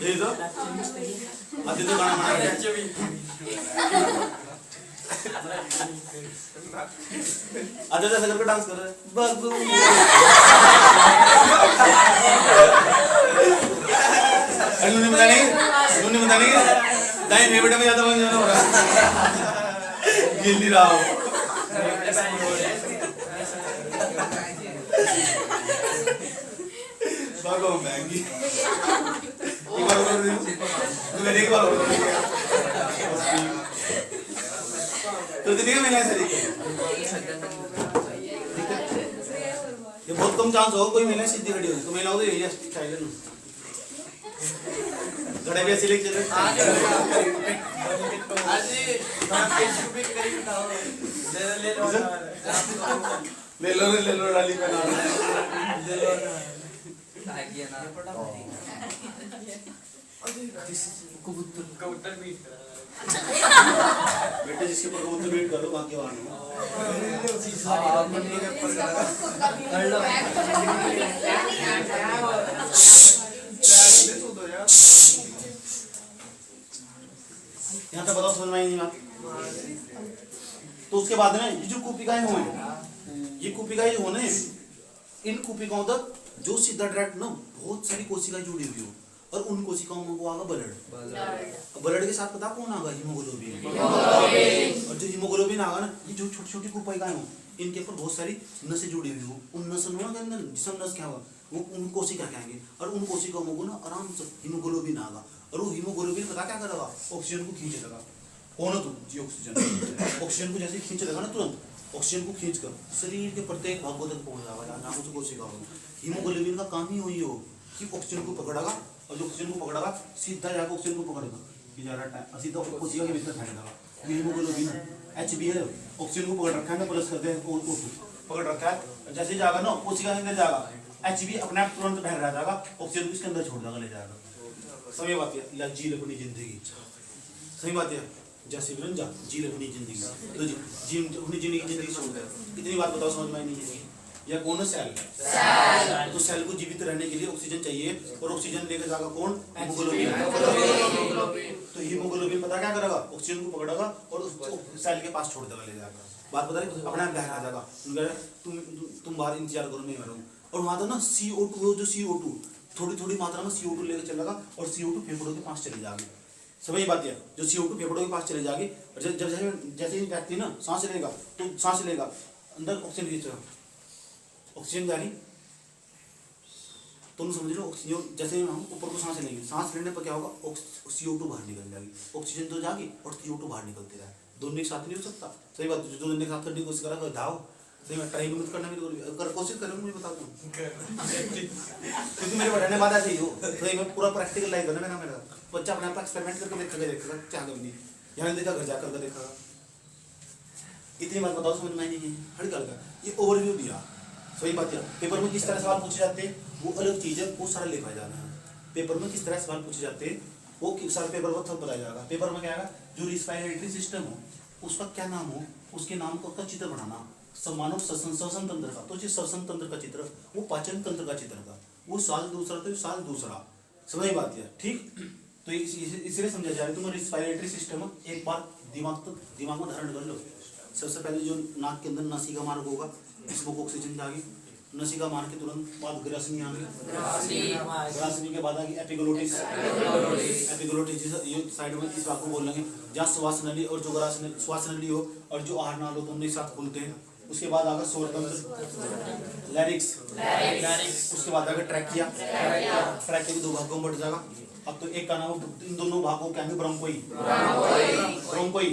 यही तो आधे तो गाना बना रहे आधे ऐसे करके डांस कर रहे हैं। दाएं फेफड़े में ज्यादा वजन हो रहा है, गिल नहीं रहा हो। भागो महंगी एक बार तो देखिए महिला ऐसे ये बहुत कम चांस होगा कोई महिला सीधी खड़ी होगी। तो महिला हो तो यही स्टाइल है ना, घड़े भी ऐसे लेके चले। ले लो डाली पे ना कबूतर बीट बेटे, जिसके ऊपर कबूतर बीट कर लो बाकी वाले यहाँ तक बताओ, समझ में नहीं बात? तो उसके बाद में ये जो कूपिकाएं हुए, ये कूपिकाएं जो होने, इन कूपिकाओं तक जो सीधा डायरेक्ट ना बहुत सारी कोशिकाएं जुड़ी हुई हो, और उन कोशिकाओं को आगा ब्लड। ब्लड के साथ पता कौन आगा? हीमोग्लोबिन। और जो हीमोग्लोबिन आगा ना, ये जो छोटी छोटी कोशिकाएं हो, इनके ऊपर बहुत सारी नसें जुड़ी हुई हो। उन नसों के अंदर जिसम नस क्या होगा वो उन कोशिका कहेंगे, और उन कोशिकाओं को ना आराम से हीमोग्लोबिन आगा, और वो हीमोग्लोबिन पता क्या करेगा? ऑक्सीजन को खींच लेगा। कौन हो तुम जी? ऑक्सीजन को जैसे खींच लेगा ना, तुरंत ऑक्सीजन को खींचकर शरीर के प्रत्येक भागों तक पहुंच जाएगा जहाँ कुछ कोशिका हो। हीमोग्लोबिन का काम ही वही हो कि ऑक्सीजन को पकड़ेगा, और जो ऑक्सीजन को पकड़ेगा सीधा जाकर ऑक्सीजन को पकड़ेगा कि जा रहा टाइम सीधा कोशिका के भीतर फैलेगा। ये हीमोग्लोबिन HbA ऑक्सीजन को पकड़ रखा है, प्लस करते हैं O2 पकड़ रखा है। जैसे जाएगा ना कोशिका के अंदर जाएगा, HbA अपने आप तुरंत बाहर रह जाएगा, ऑक्सीजन को इसके अंदर छोड़ देगा, ले जाएगा। सही बात है, जी अपनी जिंदगी। सही बात है, जैसे जा जी अपनी जिंदगी, तो जी अपनी जिंदगी छोड़ दे। इतनी बात बताओ, समझ में नहीं है? या कौन है? सेल। तो सेल को जीवित रहने के लिए ऑक्सीजन चाहिए, और ऑक्सीजन लेकर जाएगा कौन? हीमोग्लोबिन। तो हीमोग्लोबिन पता क्या करेगा? ऑक्सीजन को पकड़ेगा और उसको सेल के पास छोड़ देगा, ले जाएगा। बात बता रही, अपने आप बाहर आ जाएगा। तुम बाहर इंतजार करो, मैं रहूँ। और वहां तो ना CO2, जो CO2 थोड़ी थोड़ी मात्रा में CO2 लेकर चलेगा, और CO2 फेफड़ों के पास चली जाएगी। समझ बात है? जो CO2 फेफड़ों के पास चले जाएगी, और जैसे ही व्यक्ति ना सांस लेगा, तो सांस लेगा अंदर ऑक्सीजन खींचेगा, ऑक्सीजन जा रही, तुम समझ लो। ऑक्सीजन जैसे हम ऊपर को सांस लेंगे, सांस लेने पर क्या होगा? CO2 बाहर निकल जाएगी, ऑक्सीजन तो जाएगी और CO2 बाहर निकलते रहे। दोनों एक साथ नहीं हो सकता। सही बात। जो दोनों एक साथ करने की कोशिश करा धाव, सही में ट्राई मत करना, मेरी कोशिश करूँगा, मुझे बता दूँ क्योंकि मेरे बढ़ाने बाद ऐसे ही हो। सही में पूरा प्रैक्टिकल लाइफ करना मेरा बच्चा अपने आप एक्सपेरिमेंट करके देखेगा क्या कभी यहाँ देखा, घर जाकर के देखा। इतनी बात बताओ, समझ में नहीं है? हल्का हल्का ये ओवरव्यू दिया। सही बात है। पेपर में किस तरह सवाल पूछे जाते हैं वो अलग चीज़ है, वो सारा लिखा जाना है। पेपर में किस तरह सवाल पूछे जाते हैं वो सारा पेपर में सब बताया जाएगा। पेपर में क्या आएगा? जो रिस्पायरेटरी सिस्टम हो उसका क्या नाम हो, उसके नाम का चित्र बनाना, मानव श्वसन तंत्र का, तो जो श्वसन तंत्र का चित्र, वो पाचन तंत्र का चित्र का, वो साल दूसरा तो साल दूसरा, समझ बात है ठीक। तो इसलिए समझा जा रहा है तुम्हारा रिस्पायरेटरी सिस्टम एक बार दिमाग में धारण कर लो। सबसे पहले जो नाक के अंदर नासिका मार्ग होगा, इसको ऑक्सीजन जाएगी, नसिका मार्ग के तुरंत बाद ग्रासनी आ गई, ग्रासनी के बाद आ गई एपिग्लोटिस, एपिग्लोटिस ये साइड में इस भाग को बोल लेंगे जहाँ श्वास नली और जो श्वास नली हो और जो आहार नाल हो दोनों एक साथ खुलते हैं। उसके बाद आगा स्वर तंत्र लैरिक्स, उसके बाद आगे ट्रैकिया, ट्रैकिया के दो भागों में बढ़ जाएगा। अब तो एक का नाम इन दोनों भागों क्या है ब्रोंकोई, ब्रोंकोई,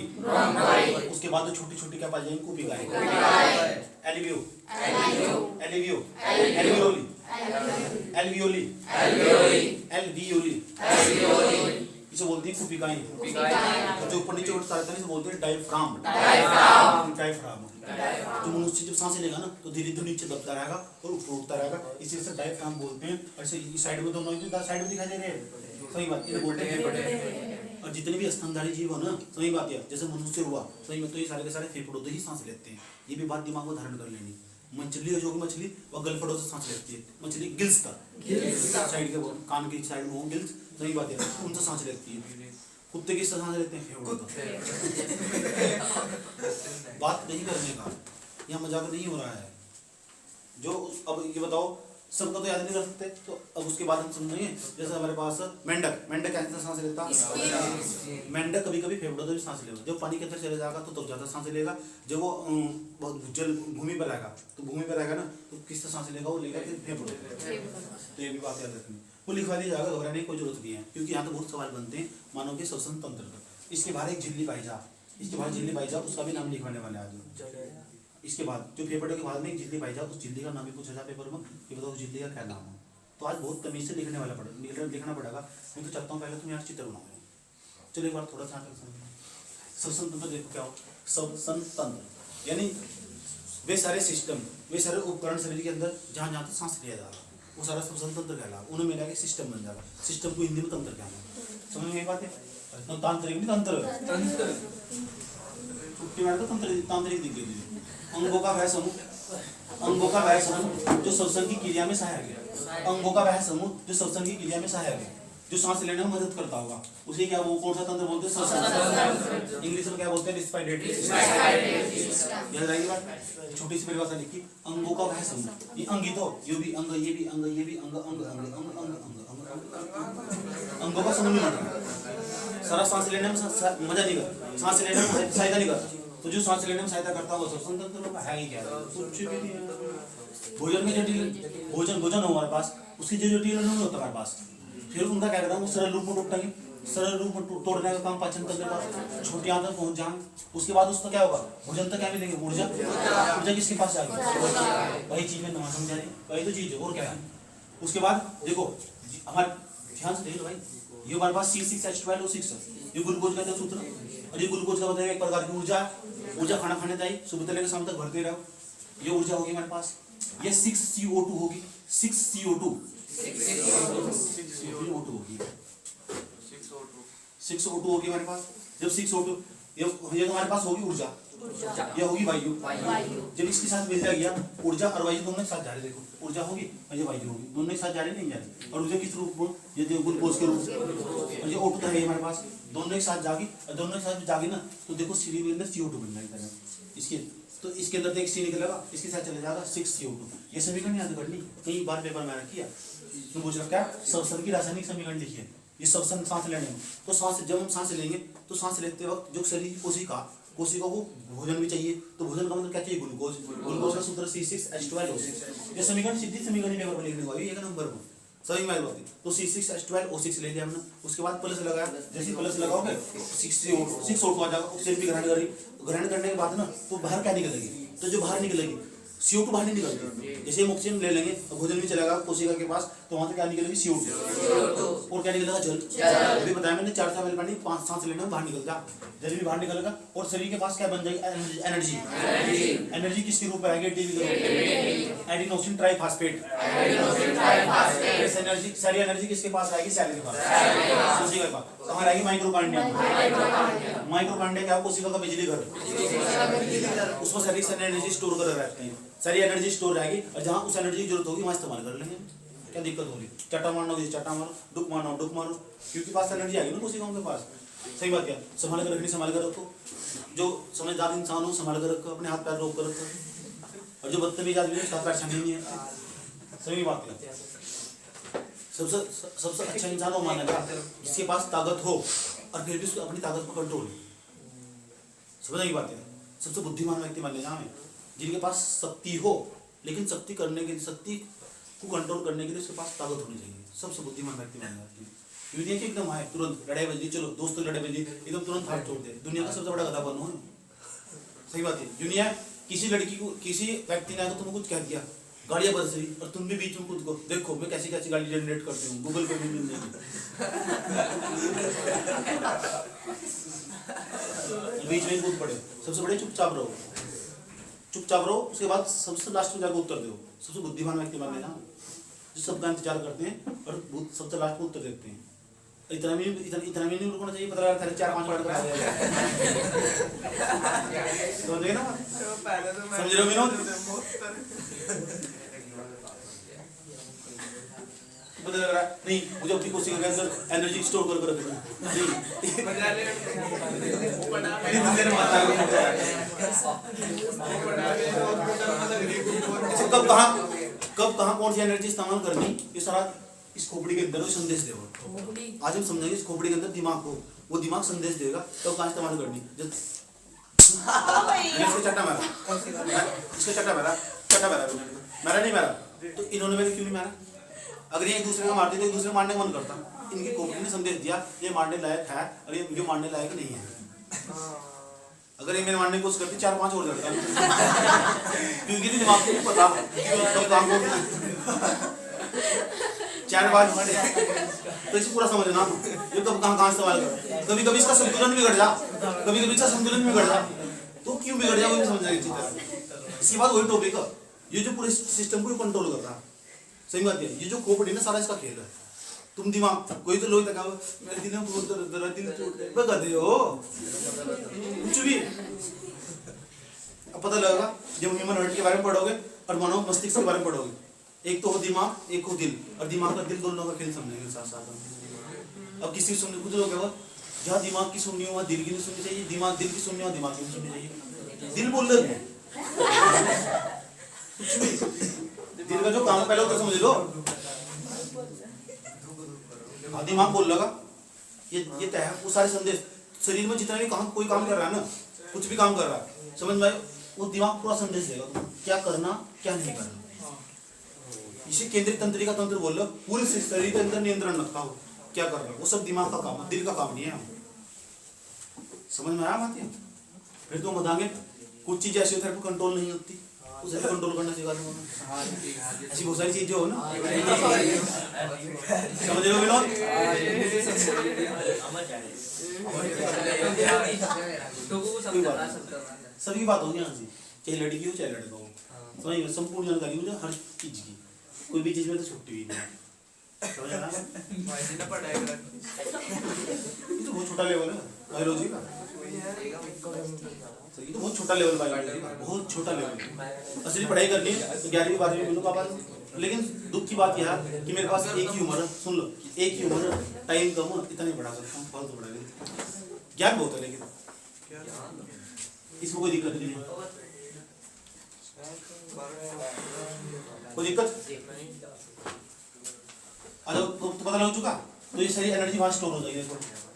उसके बाद तो छोटी छोटी क्या पाई जाएंगी कुपिकाएं, एल्वियो, एल्वियो, एल्वियोली, एल्वियोली, एल्वियोली, इसे बोलते हैं कुपिकाएं, जो ऊपर नीचे उठता रहता है इसे बोलते हैं डायफ्राम, डायफ्राम। तो मनुष्य जब सांसें लेगा ना तो धीरे धीरे नीचे दबता रहेगा और ऊपर उठता रहेगा, इसी से डायफ्राम बोलते हैं। ऐसे इस साइड में दोनों साइड में दिखाई दे रहे हैं, सही बात ये बोलते हैं। और जितने भी स्तनधारी जीव हो ना, सही बात है, जैसे मनुष्य हुआ सही में, तो ये सारे के सारे फेफड़ों से ही सांस लेते हैं। ये भी बात दिमाग में धारण कर लेनी। मछली जो मछली वह गलफड़ों से सांस लेती है, मछली गिल्स का साइड के कान की साइड में गिल्स, सही बात है, उनसे सांस लेती है। कुत्ते की सांस लेते हैं फेफड़ों का। बात नहीं करने का, यहाँ मजाक नहीं हो रहा है। जो अब ये बताओ सबका तो याद नहीं कर सकते, तो अब उसके बाद हम समझेंगे। जैसे हमारे पास मेंढक, मेंढक कैसे सांस लेता, मेंढक कभी कभी फेफड़ों से भी सांस लेगा। जब पानी के अंदर चले जाएगा तो ज्यादा सांस लेगा, जब वो बहुत जल भूमि पर आएगा तो भूमि पर आएगा ना तो किससे सांस लेगा, वो लेगा फेफड़ों। तो ये भी बात याद रखनी, वो लिखवा दी जाएगा, घबराने की कोई जरूरत नहीं है, क्योंकि यहाँ तो बहुत सवाल बनते हैं मानव के श्वसन तंत्र पर। इसके बाद एक झिल्ली पाइजा, इसके बाद झिल्ली पाइजा, उसका भी नाम लिखवाने वाले आज। इसके बाद जो फेफड़े के बाद में एक झिल्ली पाई जाए, उस झिल्ली का नाम भी पूछा जाए पेपर में, ये बताओ उस झिल्ली का क्या नाम है। तो आज बहुत तमीज से लिखना पड़ेगा। मैं तो चाहता हूँ पहले तुम यहाँ चित्र बनाओ। चलो एक बार थोड़ा सा श्वसन तंत्र देखो क्या हो। श्वसन तंत्र यानी वे सारे सिस्टम, वे सारे उपकरण शरीर के अंदर जहाँ जहाँ तक सांस लिया जाएगा वो सारा श्वसन तंत्र कहलाएगा। उन्हें मिला के सिस्टम बन जाएगा। सिस्टम को हिंदी में तंत्र कहना, समझ में बात है। तांत्रिक नहीं तंत्र, छुट्टी मार तो तांत्रिक दिख गई। अंगों का वह समूह, अंगों का वह समूह जो श्वसन की क्रिया में सहायक है, अंगों का वह समूह जो श्वसन की क्रिया में सहायक है, जो सांस लेने में मदद करता होगा, उसे क्या वो कौन सा तंत्र बोलते हैं, श्वसन। इंग्लिश में क्या बोलते हैं, रिस्पायरेटरी सिस्टम। याद आएगी बात, छोटी सी परिभाषा लिखी, अंगों का वह समूह। ये अंग ही तो, ये भी अंग, ये भी अंग, ये भी अंग, अंग अंग अंग अंग अंग अंगों का समूह नहीं। सारा सांस लेने में मजा नहीं करता, सांस लेने में सहायता नहीं करता। तो जो सांस लेने में सहायता करता है श्वसन तंत्र है ही क्या, कुछ भी नहीं है। भोजन में जटिल भोजन हो हमारे पास, उसकी जो जटिल नहीं होता हमारे पास, फिर उनका क्या करता है वो सरल रूप में टूटेंगे। सरल रूप में तोड़ने का काम पाचन तंत्र का, छोटी आंत तक पहुंच जाएंगे। उसके बाद उसका क्या होगा, भोजन तक क्या मिलेंगे, ऊर्जा। ऊर्जा किसके पास जाएगी, वही चीज में नवा समझा रही, वही तो चीज है और क्या है। उसके बाद देखो हमारे ध्यान से देख लो भाई, ये हमारे पास C6H12O6 ये ग्लूकोज का सूत्र, और ये ग्लूकोज का बताया एक प्रकार की ऊर्जा खाना खाने चाहिए, सुबह से लेकर शाम तक भरते रहो। ये ऊर्जा होगी हमारे पास। ये 6CO2 होगी, 6CO2 होगी, 6O2 होगी हमारे पास। जब 6O2 ये हमारे पास होगी ऊर्जा, ये होगी वायु। जब इसके साथ मिल गया ऊर्जा और वायु दोनों एक साथ जा रहे, देखो ऊर्जा होगी और ये वायु होगी, दोनों एक साथ जा रहे नहीं जा रहे। और ऊर्जा किस रूप में, ये ग्लूकोज के रूप में, और ये O2 तो है हमारे पास, दोनों एक साथ जागी। और दोनों एक साथ जागी ना तो देखो शरीर के अंदर CO2 बन जाएगा इसके, तो इसके अंदर एक C निकलेगा, इसके साथ चले जाएगा 6CO2। ये समीकरण याद करनी, कई बार पेपर में किया तो पूछ रखा है श्वसन की रासायनिक समीकरण लिखिए। ये श्वसन सांस लेने में, तो सांस जब हम सांस लेंगे तो सांस लेते वक्त जो शरीर की कोशिका को भोजन भी चाहिए, तो भोजन का मतलब क्या चाहिए, ग्लूकोज। ग्लूकोज का सूत्र C6H12O6। ये समीकरण सीधी समीकरण पेपर में लिखने को एक नंबर को सही में बात। तो C6H12O6 ले लिया हमने, उसके बाद प्लस लगाया, जैसे प्लस लगाओगे 6O2 आ जाएगा, ऑक्सीजन भी ग्रहण करने के बाद ना तो बाहर क्या निकलेगी, तो जो बाहर निकलेगी CO2 बाहर नहीं निकलती। जैसे हम ऑक्सीजन ले लेंगे तो भोजन भी चलेगा कोशिका के पास, तो वहां से क्या निकलेगी, CO2 और क्या निकलेगा, जल। अभी बताया मैंने 4 ml पानी 5 सांस लेने में बाहर निकल जा, जल भी बाहर निकलेगा। और शरीर के पास क्या बन जाएगी, एनर्जी। एनर्जी किसके रूप में आएगी, एडिनोसिन ट्राइफॉस्फेट। एनर्जी सारी एनर्जी किसके पास आएगी, सेल के पास, कोशिका के पास। कहाँ आएगी, माइक्रोकांडियम। माइटोकॉन्ड्रिया क्या कोशिका का बिजली घर, उसमें सारी एनर्जी स्टोर कर रखते हैं, सारी एनर्जी स्टोर रहेगी और जहाँ उस एनर्जी की जरूरत होगी वहाँ इस्तेमाल कर लेंगे। क्या दिक्कत होगी? चटा मारना होगी चटा मारो, डुक मारना हो डुक मारो, क्योंकि पास एनर्जी आएगी ना कोशिकाओं के पास। सही बात क्या? संभाल कर रखनी, संभाल कर रखो। जो समझदार इंसान हो संभाल कर रखो, अपने हाथ पैर रोक कर रखो, और जो बदतमीज आदमी है हाथ पैर छाने नहीं है। सही बात क्या? सबसे अच्छा इंसान वो मानेगा जिसके पास ताकत हो और फिर भी उसको अपनी ताकत को कंट्रोल। समझ की बात है? सबसे बुद्धिमान व्यक्ति मान लेना हमें जिनके पास शक्ति हो, लेकिन शक्ति को कंट्रोल करने के लिए उसके पास ताकत होनी चाहिए। सबसे बुद्धिमान व्यक्ति मान लेना। यूनियन के एकदम आए तुरंत लड़ाई बज, चलो दोस्तों लड़ाई बज, एकदम तुरंत हाथ छोड़ दे, दुनिया का सबसे बड़ा गधा बनो है। सही बात है? दुनिया किसी लड़की को, किसी व्यक्ति ने आकर तुम्हें कुछ कह दिया, गाड़ियां बरस रही और तुम भी बीच में खुद को देखो मैं कैसी कैसी गाड़ी जनरेट करती हूँ, गूगल पे भी मिल जाएगी। बीच में कूद पड़े, सबसे बड़े चुपचाप रहो, उसके बाद सबसे लास्ट में जाकर उत्तर दो। सबसे बुद्धिमान व्यक्ति मान लेना जो सबका इंतजार करते हैं और सबसे लास्ट में उत्तर देते हैं। इतना भी नहीं रुकना चाहिए, पता लगा 4-5 मिनट का समझ ना, समझ रहे हो विनोद? पता लग रहा है नहीं मुझे अपनी कोशिश के अंदर एनर्जी स्टोर कर रखना कब कहाँ कौन सी एनर्जी इस्तेमाल करनी, ये सारा इस खोपड़ी के अंदर वो संदेश देगा। आज हम समझेंगे इस खोपड़ी के अंदर दिमाग को, वो दिमाग संदेश देगा तो कहाँ इस्तेमाल करनी। इसको चट्टा मारा, मेरा नहीं मारा तो इन्होंने मेरे क्यों नहीं मारा? अगर ये एक दूसरे को मारते तो एक दूसरे को मारने का मन करता। इनकी खोपड़ी ने संदेश दिया ये मारने लायक है और ये मारने लायक नहीं है। अगर ये मेरे मारने की कोशिश करती 4-5 और लड़ता क्योंकि दिमाग को पता काम को 4 बार तो इसे पूरा समझना ये कब कहाँ इस्तेमाल कर। कभी इसका संतुलन बिगड़ जा, कभी इसका संतुलन बिगड़ जा, तो क्यों बिगड़ जा वो भी समझना अच्छी तरह। इसके बाद वही टॉपिक है, ये जो पूरे सिस्टम को कंट्रोल कर रहा है। सही बात है? ये जो खोपड़ी ना सारा इसका खेल है। तुम दिमाग कोई तो लोग तक मेरे दिल में बहुत दर्द दिल टूट गए हो कुछ भी। अब पता लगेगा जब ह्यूमन हार्ट के बारे में पढ़ोगे और मानव मस्तिष्क के बारे में पढ़ोगे, एक तो हो दिमाग एक हो दिल, और दिमाग का दिल दोनों का खेल समझेंगे साथ साथ। अब किसी सुनने कुछ लोग क्या जहाँ दिमाग की सुननी हो वहाँ दिल की नहीं सुननी चाहिए, दिल की सुननी हो दिमाग की नहीं सुननी चाहिए। दिल बोल रहे कुछ भी, दिल का जो काम पहले होता समझ लो। दिमाग बोल लगा ये तय है, वो सारे संदेश शरीर में जितना भी कोई काम कर रहा है ना, कुछ भी काम कर रहा है समझ में, वो दिमाग पूरा संदेश देगा तुम क्या करना क्या नहीं करना। इसे केंद्रीय तंत्रिका तंत्र बोल लो, पूरे शरीर के अंदर नियंत्रण रखता हो क्या कर रहा है, वो सब दिमाग का काम है, दिल का काम नहीं है। समझ में आया बात? फिर तुम बताएंगे कुछ चीजें ऐसी होती है कंट्रोल नहीं होती, उसे कंट्रोल करना सिखा दूंगा। ऐसी बहुत सारी चीजें हो ना, समझ रहे हो विनोद? सभी बात होगी यहाँ से, चाहे लड़की हो चाहे लड़का हो। समझ में संपूर्ण जानकारी मुझे हर चीज की, कोई भी चीज में तो छुट्टी हुई नहीं। समझ रहा है? ये तो बहुत छोटा लेवल है बायोलॉजी का, ये तो बहुत छोटा लेवल बायोलॉजी का, बहुत छोटा लेवल। असली पढ़ाई करनी है तो 11वीं 12वीं में मिलूंगा पास। लेकिन दुख की बात यह है कि मेरे पास एक ही उम्र है, सुन लो एक ही उम्र, टाइम कम है, इतना नहीं पढ़ा सकता हूँ, फालतू पढ़ा लेकिन ज्ञान बहुत है, लेकिन इसमें कोई दिक्कत नहीं है। कोई दिक्कत? अच्छा तो पता लग चुका, तो ये सारी एनर्जी वहाँ स्टोर हो जाएगी।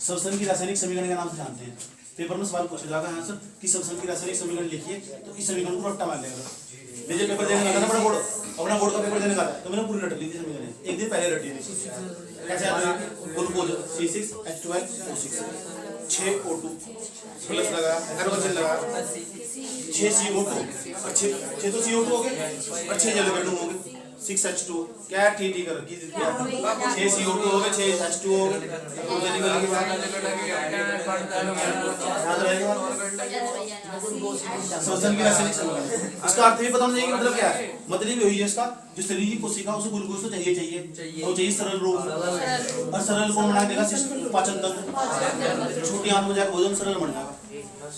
श्वसन की रासायनिक समीकरण के नाम से जानते हैं, पेपर में सवाल पूछा जाएगा आंसर कि श्वसन की रासायनिक समीकरण लिखिए, तो इस समीकरण को रट्टा मार लेगा। मुझे पेपर देने का था अपना बोर्ड का पेपर देने का था, तो मैंने पूरी रट ली थी समीकरण, एक दिन पहले रटी थी। कैसे आते हैं ग्लूकोज C6H12O6 6O2 प्लस लगा हाइड्रोजन लगा 6 CO2 और 6 तो CO2 हो गए और 6 जल बेडू हो गए 6H2 क्या ठीक कर रखी 6 CO2 हो गए 6 H2 हो गए। याद रहेगा श्वसन की रासायनिक संरचना। इसका अर्थ भी पता होना चाहिए कि मतलब क्या है। मतलब यही है इसका, जो शरीर की कोशिका उसे ग्लूकोज तो चाहिए तो चाहिए सरल रूप में। और सरल कौन बना देगा? पाचन तंत्र। छोटी आंत में जाकर भोजन सरल बन जाएगा।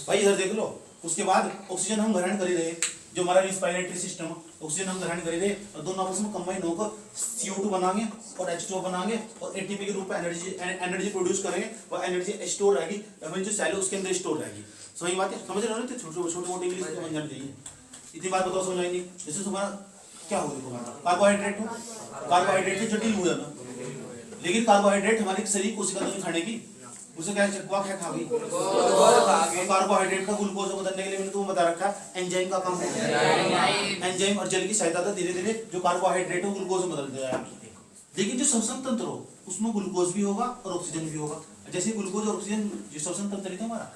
भाई इधर देख लो, उसके बाद ऑक्सीजन हम ग्रहण कर ही रहे, जो हमारा रिस्पायरेटरी सिस्टम ऑक्सीजन हम ग्रहण कर ही रहे, और दोनों आपस में कंबाइन होकर CO2 बनाएंगे और H2O बनाएंगे और ATP के रूप में एनर्जी प्रोड्यूस करेंगे, और एनर्जी स्टोर रहेगी हमारी जो सेल है उसके अंदर स्टोर रहेगी। समझ बात है? समझ रहे हो ना? छोटे मोटे इंग्लिश समझ जानी चाहिए, इतनी बात बताओ समझ आएगी। जैसे तुम्हारा क्या हो, देखो कार्बोहाइड्रेट हो, कार्बोहाइड्रेट तो जटिल भोजन है, लेकिन कार्बोहाइड्रेट हमारे शरीर कोशिका में खाने की उसे क्या चकवा क्या खा गई, कार्बोहाइड्रेट का ग्लूकोज बदलने के लिए मैंने तुम्हें बता रखा है एंजाइम का काम है। एंजाइम और जल की सहायता से धीरे धीरे जो कार्बोहाइड्रेट को ग्लूकोज में बदल देगा। लेकिन जो श्वसन तंत्र हो उसमें ग्लूकोज भी होगा और ऑक्सीजन भी होगा। जैसे ग्लूकोज और ऑक्सीजन जो श्वसन तंत्र है हमारा,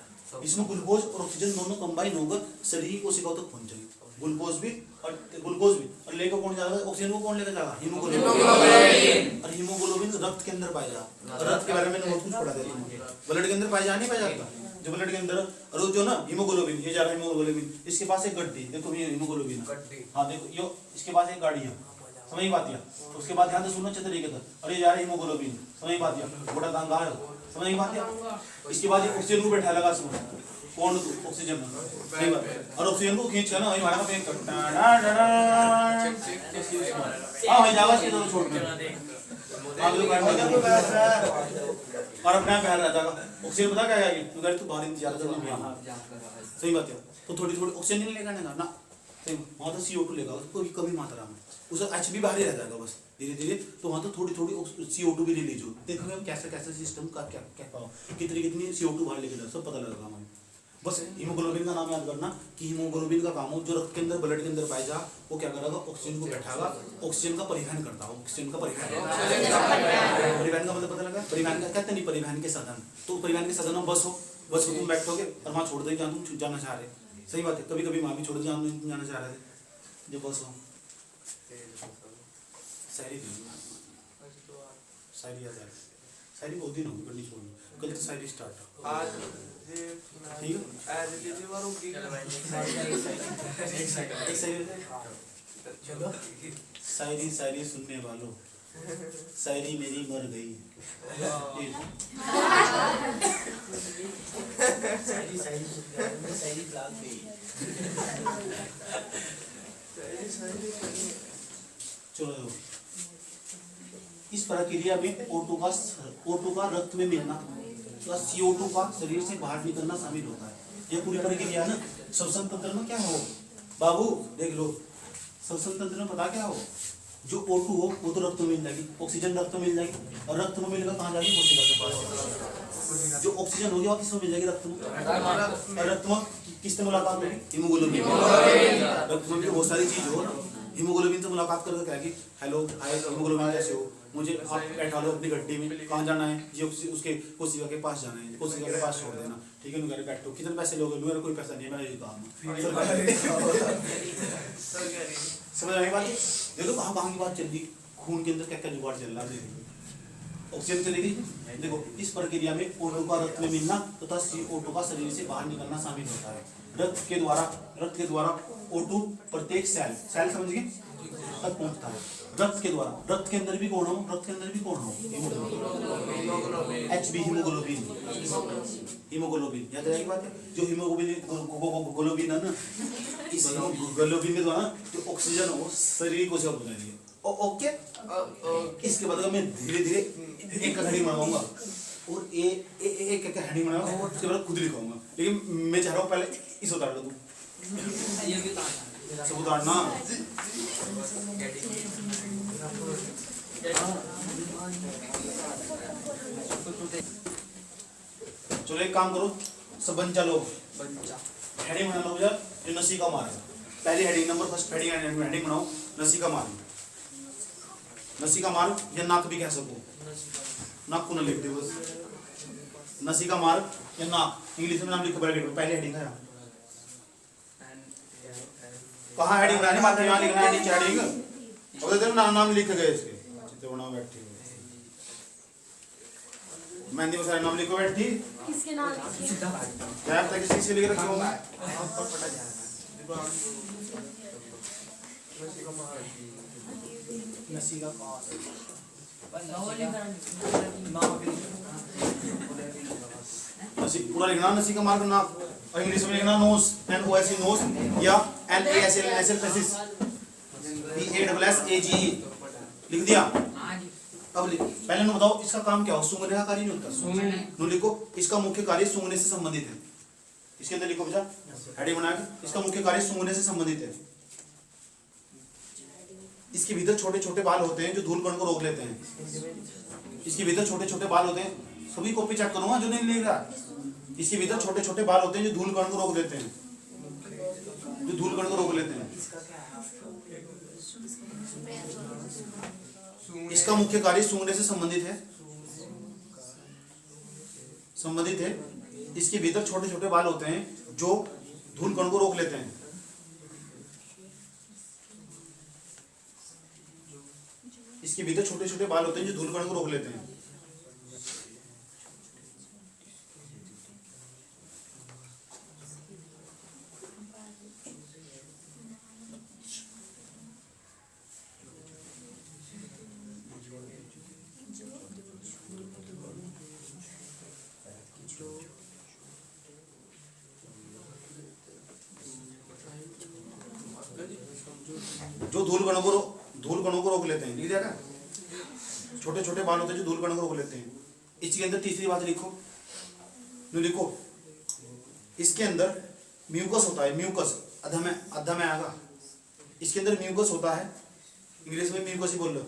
इसमें ग्लूकोज और ऑक्सीजन दोनों कंबाइन होकर शरीर की कोशिकाओं तक पहुंच जाएंगे। ग्लूकोज भी और लेकर कौन जाएगा? ऑक्सीजन को कौन लेकर जाएगा? हीमोग्लोबिन। और हीमोग्लोबिन रक्त के अंदर पाया जाता। रक्त के बारे में बहुत कुछ पढ़ा दिया। ब्लड के अंदर पाया जा नहीं पाया जाता, जो ब्लड के अंदर और जो ना हीमोग्लोबिन, ये जा रहा है हीमोग्लोबिन, इसके पास एक गड्डी, देखो ये हीमोग्लोबिन, हाँ देखो ये इसके पास एक गाड़ी है, समझ बात है। उसके बाद ध्यान से सुनना अच्छे तरीके से, और ये जा रहा है हीमोग्लोबिन, समझ बात है। गोटा दांगा है, समझ बात है। इसके बाद ऑक्सीजन को बैठा लगा सुन कौन ऑक्सीजन सही बात। और ऑक्सीजन को खींच कर ना वही हमारा पेन करता हां वही जावा से तो छोड़ दे आगे बैठ और अपना पैर रहता है। ऑक्सीजन पता क्या है कि अगर तू बाहर इंतजार करने में सही बात है तो थोड़ी थोड़ी ऑक्सीजन नहीं लेगा ना सही वहां तो CO2 लेगा उसको भी कमी मात्रा में, उसका H भी बाहर ही रह जाएगा बस धीरे धीरे। तो वहां तो थोड़ी थोड़ी CO2 भी रिलीज हो। देखोगे कैसे कैसे सिस्टम का क्या क्या कितनी CO2 बाहर लेके जाए सब पता लगेगा हमें। बस हीमोग्लोबिन का नाम याद करना कि हीमोग्लोबिन का काम हो जो रक्त के अंदर ब्लड के अंदर पाया जा वो क्या करेगा? ऑक्सीजन को बैठाएगा, ऑक्सीजन का परिवहन करता है। ऑक्सीजन का परिवहन का मतलब पता लगा? परिवहन का कहते नहीं, परिवहन के साधन। तो परिवहन के साधन में बस हो, बस में तुम बैठोगे और वहाँ छोड़ देगी जहाँ तुम जाना चाह रहे। सही बात है। कभी कभी वहाँ भी छोड़ दी जहाँ तुम जाना चाह रहे थे जो बस हो। शायरी शायरी याद आ रही, शायरी बहुत दिन होगी पढ़नी छोड़नी, कल से शायरी स्टार्ट आज ठीक है। शायरी शायरी सुनने वालों, शायरी मेरी मर गई। चलो इस प्रक्रिया में O2 का रक्त में मिलना, CO2 का शरीर से बाहर निकलना शामिल होता है। ये पूरी प्रक्रिया ना श्वसन तंत्र में क्या हो बाबू देख लो, श्वसन तंत्र में पता क्या हो? जो O2 हो वो तो रक्त में मिल जाएगी, ऑक्सीजन रक्त में मिल जाएगी, और रक्त में मिलकर कहाँ जाएगी? कोशिका के पास। जो ऑक्सीजन होगी वो किसमें मिल जाएगी? रक्त में। और रक्त में किससे मुलाकात होगी? हीमोग्लोबिन। रक्त में भी बहुत सारी चीज हो ना, हीमोग्लोबिन से मुलाकात करके क्या कि हेलो हाय हीमोग्लोबिन कैसे हो, मुझे आप बैठा लो अपनी गड्डी में, कहाँ जाना है? ये उसके कोशिका के पास जाना है, कोशिका के पास छोड़ देना, ठीक है। मेरे बैठो, कितने पैसे लोगे? मेरा कोई पैसा नहीं है, मेरा ये काम समझ आई बात? देखो कहाँ की बात चल रही, खून के अंदर क्या क्या जुगाड़ चल रहा है। ऑक्सीजन चलेगी देखो। इस प्रक्रिया में O2 का रक्त में मिलना तथा CO2 का शरीर से बाहर निकलना शामिल होता है। रक्त के द्वारा O2 प्रत्येक सेल समझ गए तक पहुंचता है। रक्त के द्वारा, रक्त के अंदर भी कौन हो? HB हीमोग्लोबिन याद रहेगी बात है। जो हीमोग्लोबिन है ना, इस हीमोग्लोबिन के द्वारा जो ऑक्सीजन हो शरीर को सब बनाएगी। ओके इसके बाद मैं धीरे धीरे एक कहानी बनाऊंगा और एक कहानी बनाऊंगा और उसके बाद खुद लिखूंगा, लेकिन मैं चाह रहा हूँ पहले इस उतार दो सब उतारना। चलो एक काम करो सब बंचा लोग, हेडिंग बना लो यार। जो नसी का मार्ग, पहली हेडिंग नंबर फर्स्ट हेडिंग बनाओ नसी का मार्ग। नसी का मार्ग या नाक भी कह सको, नाक को ना लिख दे बस। नसी का मार्ग या नाक, इंग्लिश में नाम लिखो ब्रैकेट में। पहली हेडिंग है कहाँ हेडिंग बनानी, मात्र यहाँ लिखना है नीचे हेडिंग, और देखो नाम लिख गए इसके चित्र बनाओ बैठे मेहंदी मसाला नाम लिखो बैठी। किसके नाम लिखिए? क्या तक किसी से लिख रखे होंगे? नसी पूरा लिखना, नसी का मार्ग ना, और इंग्लिश में लिखना नोस, NOSE नोस, या NASL पेसिस, PASSAGE लिख दिया। अब लिख, पहले नु बताओ इसका काम क्या हो? सूंघने का कार्य नहीं होता। नु लिखो इसका मुख्य कार्य सूंघने से संबंधित है। इसके अंदर लिखो बेटा, हेडिंग बना के, इसका मुख्य कार्य सूंघने से संबंधित है। इसके भीतर छोटे छोटे बाल होते हैं जो धूल कण को रोक लेते हैं। इसके भीतर छोटे छोटे बाल होते हैं, सभी कॉपी चेक करूंगा जो नहीं लिख रहा। इसके भीतर छोटे छोटे बाल होते हैं जो धूल कण को रोक देते हैं, जो धूल कण को रोक लेते हैं। इसका मुख्य कार्य सूंघने से संबंधित है। इसके भीतर छोटे छोटे बाल होते हैं जो धूल कण को रोक लेते हैं। इसके भीतर छोटे छोटे बाल होते हैं जो धूल कण को रोक लेते हैं। जो धूल कणों को रोक लेते हैं, लिख दिया क्या? छोटे छोटे बाल होते हैं जो धूल कणों को रोक लेते हैं। इसके अंदर तीसरी बात लिखो, लिखो इसके अंदर म्यूकस होता है। म्यूकस अधा में आएगा। इसके अंदर म्यूकस होता है, इंग्लिश में म्यूकस ही बोल लो।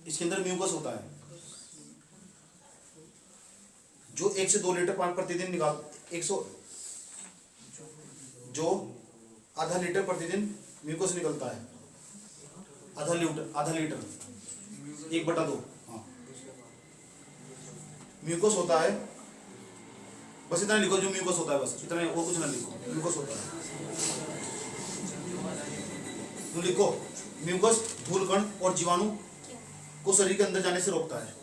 इसके अंदर म्यूकस होता है जो 1 से 2 लीटर पानी प्रतिदिन निकाल, 100 जो आधा लीटर प्रतिदिन म्यूकस निकलता है। आधा लीटर 1/2। हाँ, म्यूकस होता है, बस इतना लिखो जो म्यूकस होता है, बस इतना, और कुछ ना लिखो। म्यूकस होता है तो लिखो, म्यूकस धूल कण और जीवाणु को शरीर के अंदर जाने से रोकता है।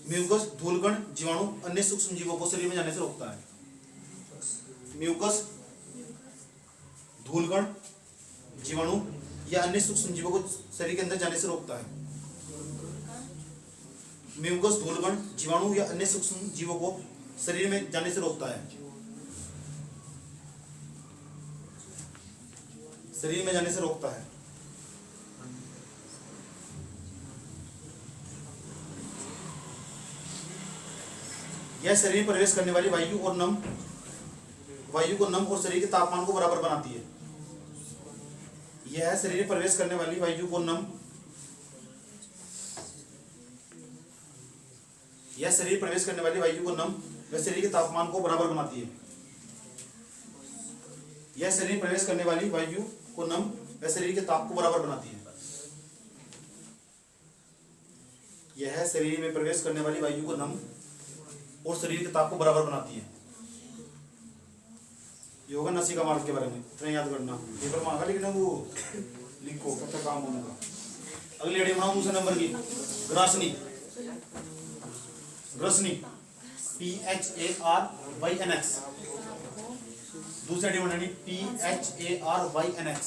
म्यूकस धूल कण जीवाणु अन्य सूक्ष्म जीवों को शरीर में जाने से रोकता है। म्यूकस धूलकण जीवाणु या अन्य सूक्ष्म जीवों को शरीर के अंदर जाने से रोकता है। म्यूकस धूलकण जीवाणु या अन्य सूक्ष्म जीवों को शरीर में जाने से रोकता है। शरीर में जाने से रोकता है। यह शरीर में प्रवेश करने वाली वायु को नम और शरीर के तापमान को बराबर बनाती है। यह शरीर में प्रवेश करने वाली वायु को नम, यह शरीर प्रवेश करने वाली वायु को नम व शरीर के तापमान को बराबर बनाती है। यह शरीर प्रवेश करने वाली वायु को नम व शरीर के ताप को बराबर बनाती है। यह शरीर में प्रवेश करने वाली वायु को नम और शरीर के ताप को बराबर बनाती है। ये होगा नसिका मार्ग के बारे में, इतना याद करना। पेपर मांगा लिखना, वो लिखो कब तक काम होगा। अगली हेडिंग बनाओ दूसरे नंबर की, ग्रासनी। PHARYNX। दूसरी हेडिंग बनानी PHARYNX।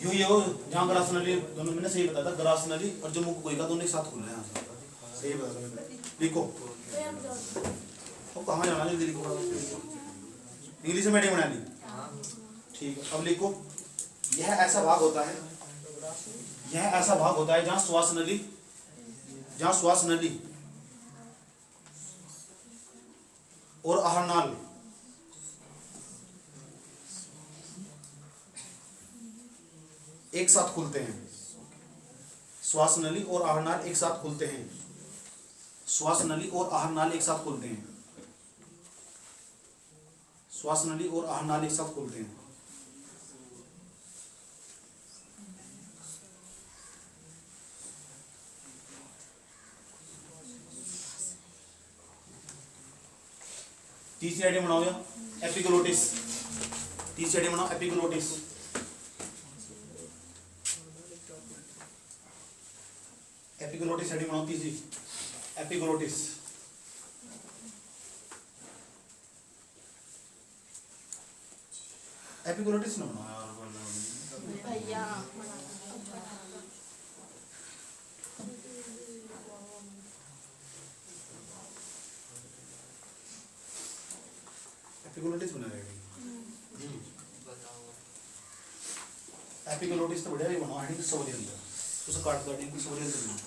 यूं ये हो जहाँ ग्रास नली, दोनों मैंने सही बताया था, ग्रास नली और जम्मू कोई का दोनों एक साथ खुल रहे हैं। सही बताया, लिखो। तो कहाँ जाना है, लिखो। इंग्लिश में हेडिंग बना ली, ठीक है। अब लिखो, यह ऐसा भाग होता है जहाँ श्वास नली और आहार नाल एक साथ खुलते हैं। श्वास नली और आहार नाल एक साथ खुलते हैं। श्वास नली और आहार नाल एक साथ खुलते हैं। श्वास नली और आहार नाल एक साथ खुलते हैं। तीसरी आइडिया बनाओ या एपिग्लोटिस, तीसरी आइडिया बनाओ एपिग्लोटिस। एपिग्लोटिस आइडिया बनाओ तीसरी, एपिग्लोटिस। एपिग्लोटिस ना बनाओ यार भैया एपिग्लोटिस बना रहेगी। एपिग्लोटिस तो बढ़िया भी बनाओ, हेडिंग सौर्यंत्र, उसे काट दो, हेडिंग सौर्यंत्र बनाओ।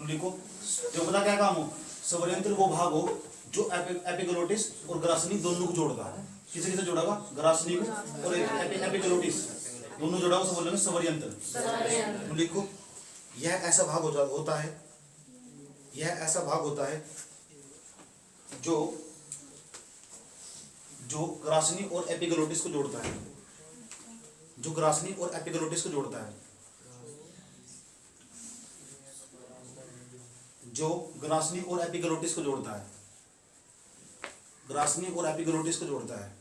लिखो, जो पता क्या काम हो, सौर्यंत्र वो भाग हो जो एपिग्लोटिस और ग्रासनी दोनों को जोड़ता है। किसे किसे जोड़ेगा? ग्रासनी को और एपिग्लोटिस दोनों जोड़ा, उसे बोलेंगे सौर्यंत्र। लिखो, यह ऐसा भाग होता है, यह ऐसा भाग होता है जो ग्रासनी और एपिग्लोटिस को जोड़ता है, जो ग्रासनी और एपिग्लोटिस को जोड़ता है, जो ग्रासनी और एपिग्लोटिस को जोड़ता है, ग्रासनी और एपिग्लोटिस को जोड़ता है।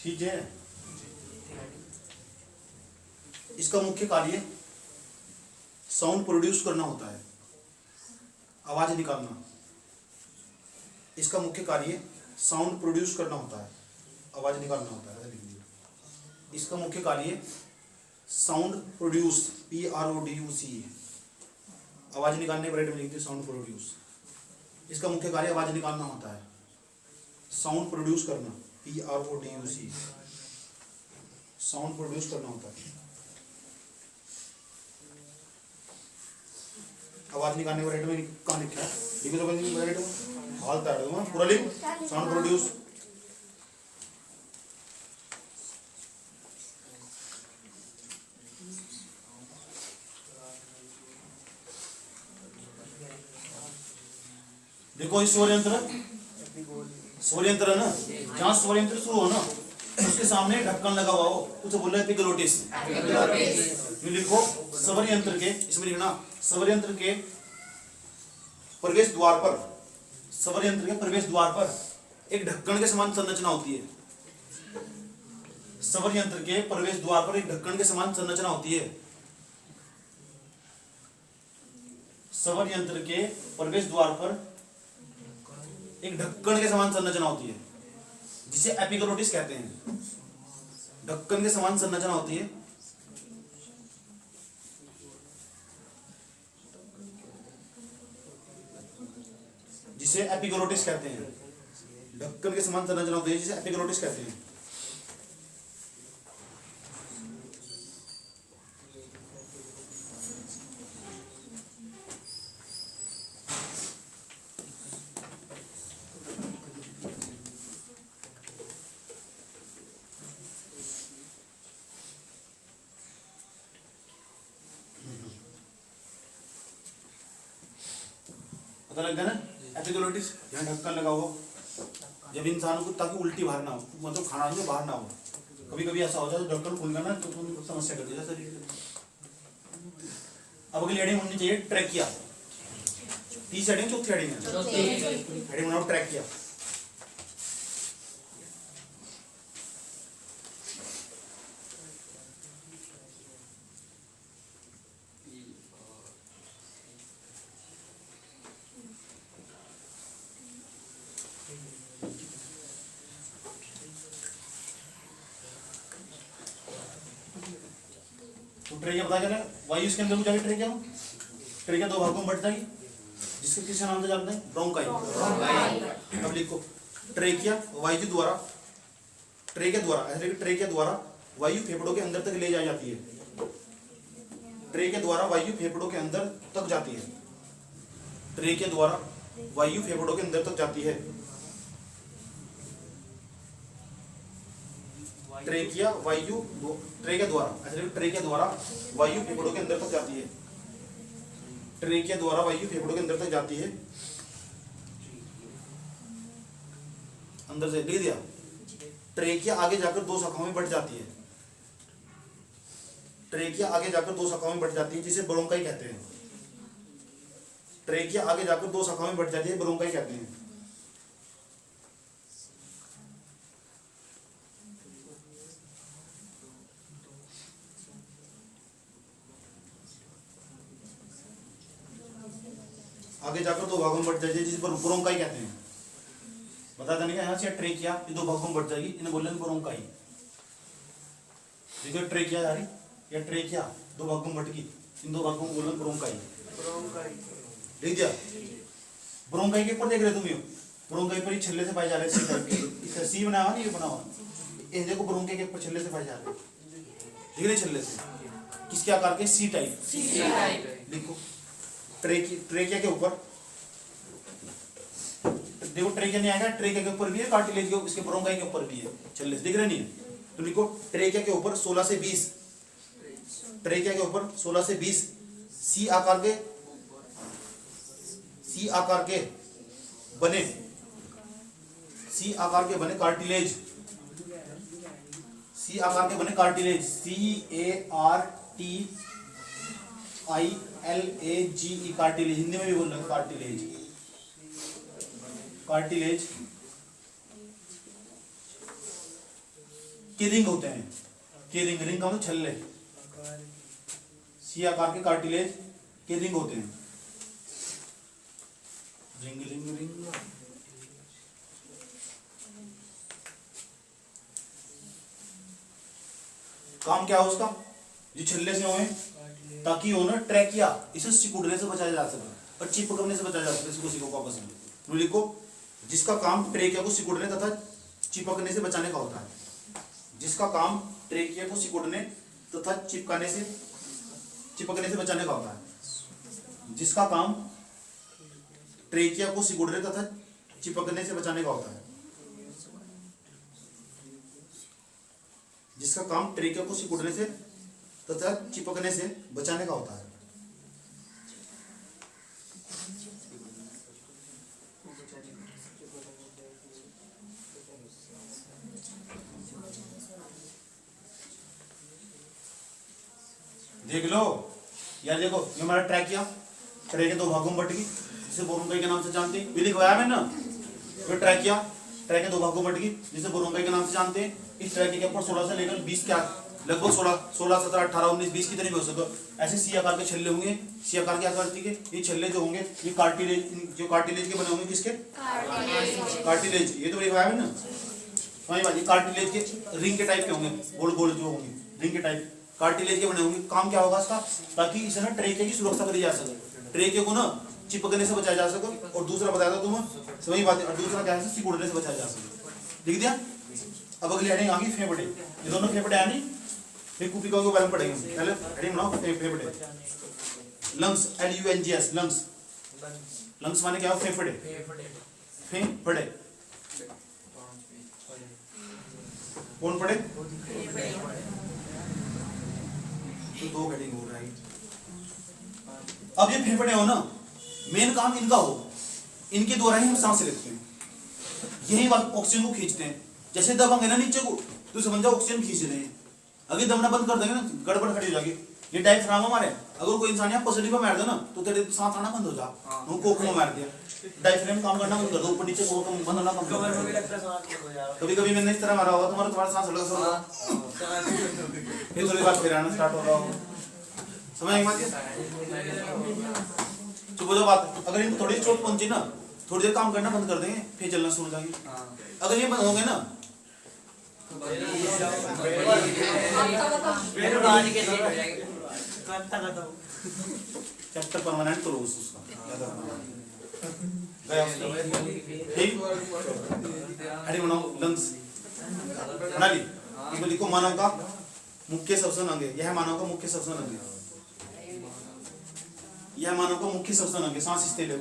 ठीक है, इसका मुख्य कार्य साउंड प्रोड्यूस करना होता है, आवाज निकालना। इसका मुख्य कार्य साउंड प्रोड्यूस करना होता है, आवाज निकालना होता है। इसका मुख्य कार्य साउंड प्रोड्यूस, PRODUCE, आवाज निकालने पर लिखते हैं साउंड प्रोड्यूस। इसका मुख्य कार्य आवाज निकालना होता है, साउंड प्रोड्यूस करना, PRODUCE, साउंड प्रोड्यूस करना होता है। आवाज निकालने पर में कहाँ लिखा है? लिखो तो ब्रैकेट में हाल ताड़ दूंगा, पूरा लिख, साउंड प्रोड्यूस। देखो इस स्वरयंत्र है ना, जहाँ स्वरयंत्र शुरू हो ना उसके सामने ढक्कन लगा हुआ हो, उसे बोल रहे हैं एपिग्लोटिस। लिखो, स्वरयंत्र के, इसमें लिखना, स्वरयंत्र के प्रवेश द्वार पर, स्वरयंत्र के प्रवेश द्वार पर एक ढक्कन के समान संरचना होती है। स्वरयंत्र के प्रवेश द्वार पर एक ढक्कन के समान संरचना होती है। स्वरयंत्र के प्रवेश द्वार पर एक ढक्कन के समान संरचना होती है, जिसे एपिग्लोटिस कहते हैं। ढक्कन के समान संरचना होती है, जिसे एपिग्लोटिस कहते हैं। ढक्कन के समान संरचना होती है, जिसे एपिग्लोटिस कहते हैं। पता लग गया ना? एपिग्लोटिस, यहाँ ढक्कन लगा हो जब इंसान को, ताकि उल्टी बाहर ना हो, मतलब खाना में बाहर ना हो। कभी कभी ऐसा होता है तो ढक्कन खुल गया ना तो समस्या कर देगा शरीर। अब अगली हेडिंग होनी चाहिए ट्रैकिया। तीसरी हेडिंग, चौथी हेडिंग है, हेडिंग बनाओ ट्रैकिया। ट्रेकिया पता चला, वायु इसके अंदर जाएगी। ट्रेकिया दो भागों में बढ़ जाएगी, जिसके किसी नाम से जानते हैं, ब्रोंकाई। अब लिखो, ट्रेकिया वायु द्वारा, ट्रेकिया द्वारा, ऐसे ट्रेकिया द्वारा वायु फेफड़ों के अंदर तक ले जाई जाती है। ट्रेकिया द्वारा वायु फेफड़ों के अंदर तक जाती है। ट्रेकिया द्वारा वायु फेफड़ों के अंदर तक जाती है। ट्रेकिया द्वारा, ट्रेकिया द्वारा वायु फेफड़ों के अंदर तक जाती है। ट्रेकिया द्वारा वायु फेफड़ों के अंदर तक जाती है। अंदर से लिख दिया। ट्रेकिया आगे जाकर दो शाखाओं में बढ़ जाती है। ट्रेकिया आगे जाकर दो शाखाओं में बढ़ जाती है, जिसे ब्रोंकाई कहते हैं। ट्रेकिया आगे जाकर दो शाखाओं में बढ़ जाती है, ब्रोंकाई कहते हैं। आगे जाकर दो भागों में बढ़ जाती है, जिसे ब्रोंकाई कहते हैं। बता देने का यहाँ से ट्रेकिया ये दो भागों में बढ़ जाएगी, इन्हें बोलेंगे ब्रोंकाई। देखो ट्रेकिया जा रही या ट्रेकिया दो भागों में बढ़ गई, इन दो भागों को बोलेंगे ब्रोंकाई। लिख दिया। ब्रोंकाई के ऊपर देख रहे तुम ये, ब्रोंकाई पर छल्ले से पाए जा रहे हैं। सी बना हुआ, ये बना हुआ, ये देखो ब्रोंकाई के ऊपर छल्ले से पाए जा रहे हैं। ठीक है, छल्ले से किसके आकार के? सी टाइप। लिखो ट्रेकिया के ऊपर देखो, ट्रेकिया नहीं आएगा, ट्रेकिया के ऊपर भी है, कार्टिलेज के इसके ब्रोंकाई के ऊपर भी है, छल्ले दिख रहे नहीं है। तो लिखो ट्रेकिया के ऊपर 16 से 20, ट्रेकिया के ऊपर 16 से 20 सी आकार के बने, सी आकार के बने कार्टिलेज, सी आकार के बने कार्टिलेज, CARTILAGE, कार्टिलेज, हिंदी में भी बोल रहे हैं कार्टिलेज। कार्टिलेज के रिंग होते हैं, के रिंग का मतलब छल्ले। सी आकार के कार्टिलेज के रिंग होते हैं। रिंग रिंग रिंग काम क्या है उसका? जो छल्ले से होए ताकि हो ना ट्रैकिया, इसे सिकुड़ने से बचाया जा सके और चिपकने से बचाया जा सके। इसको सीखो वापस में लिखो, जिसका काम ट्रेकिया को सिकुड़ने तथा चिपकने से बचाने का होता है। जिसका काम ट्रेकिया को सिकुड़ने तथा चिपकने से बचाने का होता है। जिसका काम ट्रेकिया को सिकुड़ने तथा चिपकने से बचाने का होता है। जिसका काम ट्रेकिया को सिकुड़ने से तथा चिपकने से बचाने का होता है। देख लो यार, देखो ये हमारा ट्रैकिया, ट्रैकिया दो भागों में बट गई, जिसे ब्रोंकाई के नाम से जानते हैं। लिखवाया मैंने ना, तो ट्रैकिया दो भागों में बट गई, जिसे ब्रोंकाई के नाम से जानते हैं। इस ट्रैकिया के ऊपर 16 से लेकर 20 क्या लगभग 16, 17, 18, 19, 20 कितने भी हो सके ऐसे सी आकार के छल्ले होंगे। सी आकार के आकार के ये छल्ले जो होंगे ये कार्टिलेज, जो कार्टिलेज के बने होंगे, किसके? कार्टिलेज। ये तो लिखवाया मैंने ना, समझ बात। ये कार्टिलेज के रिंग के टाइप के होंगे, गोल गोल जो होंगे रिंग के टाइप, कार्टिलेज के बने होंगे। काम क्या होगा इसका? ताकि इसे ना ट्रेकिया की सुरक्षा करी जा सके, ट्रेकिया को ना चिपकने से बचाया जा सके। और दूसरा बताया था तुम्हें, समझ बात है। और दूसरा क्या है? सिकुड़ने से बचाया जा सके। लिख दिया। अब अगली हेडिंग आ गई फेफड़े। ये दोनों फेफड़े आए नहीं, फिर कुपिका के बारे में पढ़ेंगे। पहले हेडिंग बनाओ फेफड़े। Lungs, LUNGS, lungs. लंग्स माने क्या हो? फेफड़े। फेफड़े कौन पढ़े? तो दो हेडिंग हो रहा है। अब ये फेफड़े हो ना, मेन काम इनका हो, इनके द्वारा ही हम सांस लेते हैं। यही बात ऑक्सीजन को खींचते हैं। जैसे दबाएंगे ना नीचे को, तो समझ जाओ ऑक्सीजन खींच रहे हैं। अगर दबना बंद कर देंगे ना, गड़बड़ खड़ी हो जाएगी। ये डायफ्राम हमारे, अगर कोई इंसान यहाँ पसली पर मार दे ना, तो तेरे सांस आना बंद हो जा। वो कोक में मार दिया, डायफ्राम काम करना बंद कर दो, ऊपर नीचे कोक बंद होना बंद कर दो। कभी कभी मैंने इस तरह मारा होगा, तुम्हारा सांस अलग होगा, फिर थोड़ी बात फिर आना स्टार्ट होगा। समझ में बात? चुप हो जाओ बात। अगर इनको थोड़ी चोट पहुंची ना, थोड़ी देर काम करना बंद कर देंगे, फिर चलना शुरू हो जाएंगे। अगर ये बंद हो गए ना, चैप्टर परमानेंट तो रोज उसका गया। ठीक, अरे बनाओ लंग्स बना ली। इसको लिखो मानव का मुख्य श्वसन अंग है। यह मानव का मुख्य श्वसन अंग है। यह मानव का मुख्य श्वसन अंग है। सांस इससे लो,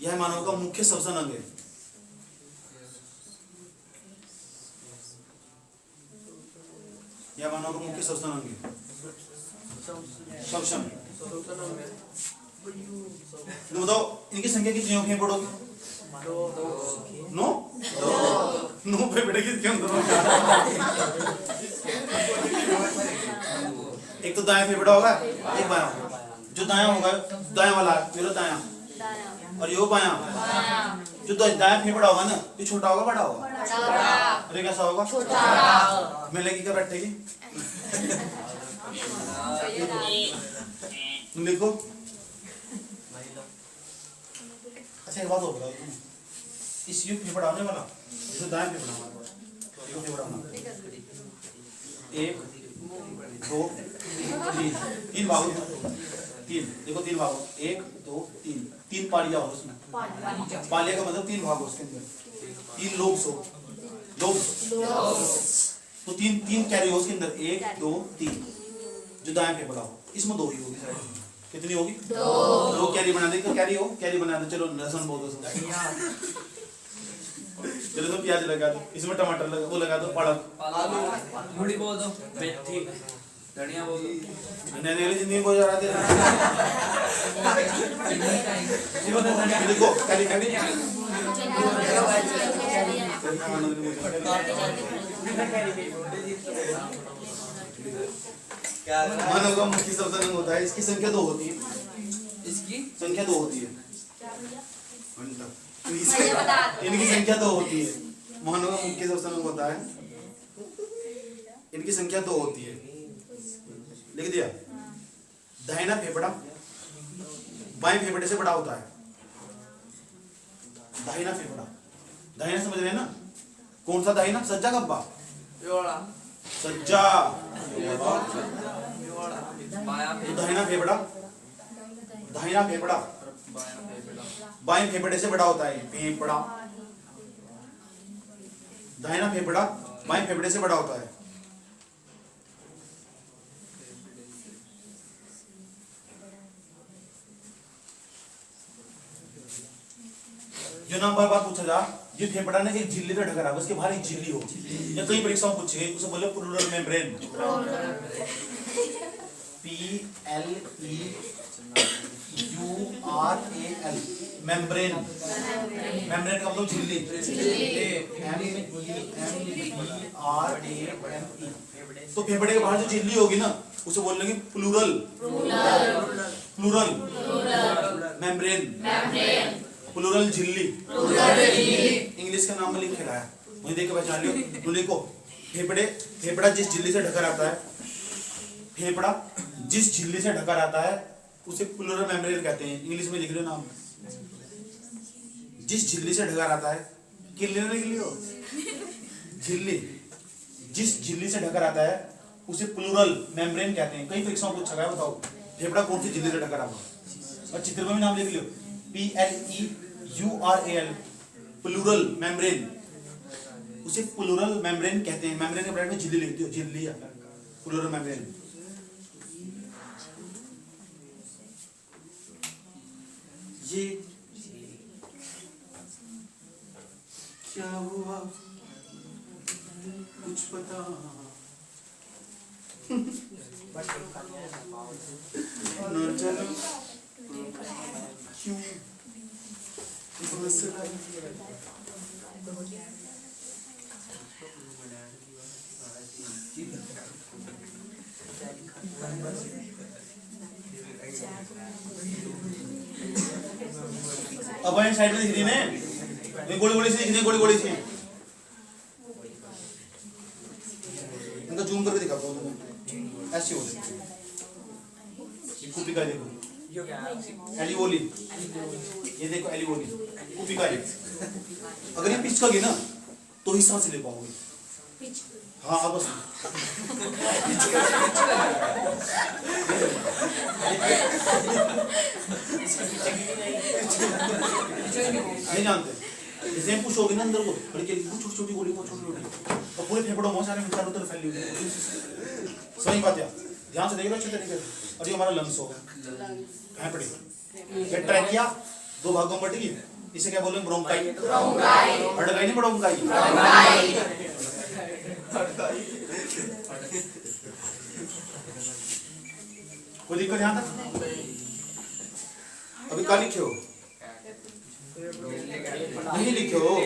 यह मानव का मुख्य श्वसन अंग है। यह मानव का मुख्य श्वसन अंग है। श्वसन तो बताओ इनकी संख्या कितनी होगी फेफड़ों की? नो नो फेफड़े कितने होंगे? एक तो दायां फेफड़ा होगा, एक बायां होगा। जो दायां होगा दायां वाला मेरा दायां, और यो बायां। जो दायां फेफड़ा होगा ना, ये छोटा होगा बड़ा होगा? अरे कैसा होगा? छोटा। मैं लगी क्या बैठेगी? देखो अच्छा एक बात हो रहा है, इस युग फेफड़ा होने वाला, जैसे दायां फेफड़ा हमारे पास, यो फेफड़ा होना 1 2 3 तीन भाग, तीन देखो, तीन भाग 1 2 3 तीन पालियां हो उसमें। पालिया का मतलब तीन भाग हो उसके अंदर, तीन लोब्स हो, लोब्स तो तीन तीन कैरी हो उसके अंदर, 1 2 3। जो दायां फेफड़ा हो इसमें 2 ही होगी शायद। कितनी होगी? 2 कैरी बना दे, कैरी हो, कैरी बना दे। चलो लहसुन बोल दो, चलो तो प्याज लगा दो, इसमें टमाटर लगा, वो लगा दो, पालक, मूली बोल दो, मेथी, धनिया बोल दो। नैने जिंदगी बोल जा रहा था। देखो कैरी कैरी मानव का मुख्य श्वसन अंग होता है। इसकी संख्या 2 होती है। इसकी संख्या 2 होती है। इनकी संख्या 2 होती है। मानव का मुख्य श्वसन अंग होता है, इनकी संख्या 2 होती है। लिख दिया? दाहिना फेफड़ा बाएं फेफड़े से बड़ा होता है। दाहिना फेफड़ा, दाहिना समझ रहे हैं ना? कौन सा दाहिना? सज्जा गब्बा? सज्जा। तो दाहिना फेफड़ा, दाहिना फेफड़ा बाएं फेफड़े से बड़ा होता है। फेफड़ा, दाहिना फेफड़ा बाएं फेफड़े से बड़ा होता है। जो ना बार बार पूछा जा, ये फेफड़ा ने एक झिल्ली से ढका रहा है, उसके बाहर एक झिल्ली हो, या कई परीक्षाओं पूछी गई, उसे बोले pleural membrane. PLEURAL membrane. Membrane का मतलब झिल्ली। MEMBRANE। तो फेफड़े के बाहर जो झिल्ली होगी ना, उसे बोल लेंगे प्लूरल, प्लूरल मेम्ब्रेन, प्लूरल झिल्ली। इंग्लिश का नाम में लिख के लाया, मुझे देख के पहचान लियो। तो देखो फेफड़े, फेफड़ा जिस झिल्ली से ढका रहता है, फेफड़ा जिस झिल्ली से ढका रहता है उसे प्लूरल मेम्ब्रेन कहते हैं। इंग्लिश में लिख लो नाम, जिस झिल्ली से ढका रहता है, किल्ली ना लिख लियो, झिल्ली जिस झिल्ली से ढका रहता है उसे प्लूरल मेम्ब्रेन कहते हैं। कई परीक्षाओं पूछा गया, बताओ फेफड़ा कौन सी झिल्ली से ढका रहता है, और चित्र में भी नाम लिख लियो, PLEURAL प्लूरल मेम्ब्रेन, उसे प्लूरल मेम्ब्रेन कहते हैं। मेम्ब्रेन के ब्रैकेट में झिल्ली लिखती हो, झिल्ली या प्लूरल मेम्ब्रेन। ये क्या हुआ कुछ पता न चलो क्यों मसला। अब आए साइड में दिख रही है, गोली गोली से दिख रही है, गोली गोली से। इनका जूम करके दिखाता हूँ तुम्हें, ऐसे हो जाए। कुपिका देखो, एलिवोली, ये देखो एलिवोली, कुपिका है। अगर ये पिच करोगे ना तो ही सांस ले पाओगे। हाँ अब बस नहीं जानते, जैसे पुश होगी ना अंदर को, छोटी छोटी गोली, वो छोटी छोटी, और पूरे फेफड़ों में सारे चारों तरफ फैली हुई है। सही बात है, ध्यान से देखिए अच्छे तरीके से। और ये हमारा लंग्स होगा, फेफड़े, ट्रैकिया 2 भागों में बट गई, इसे क्या बोलेंगे? ब्रोंकाई। अड़काई नहीं, ब्रोंकाई। कोई दिक्कत यहाँ तक? अभी क्या लिखे हो? नहीं लिखे हो,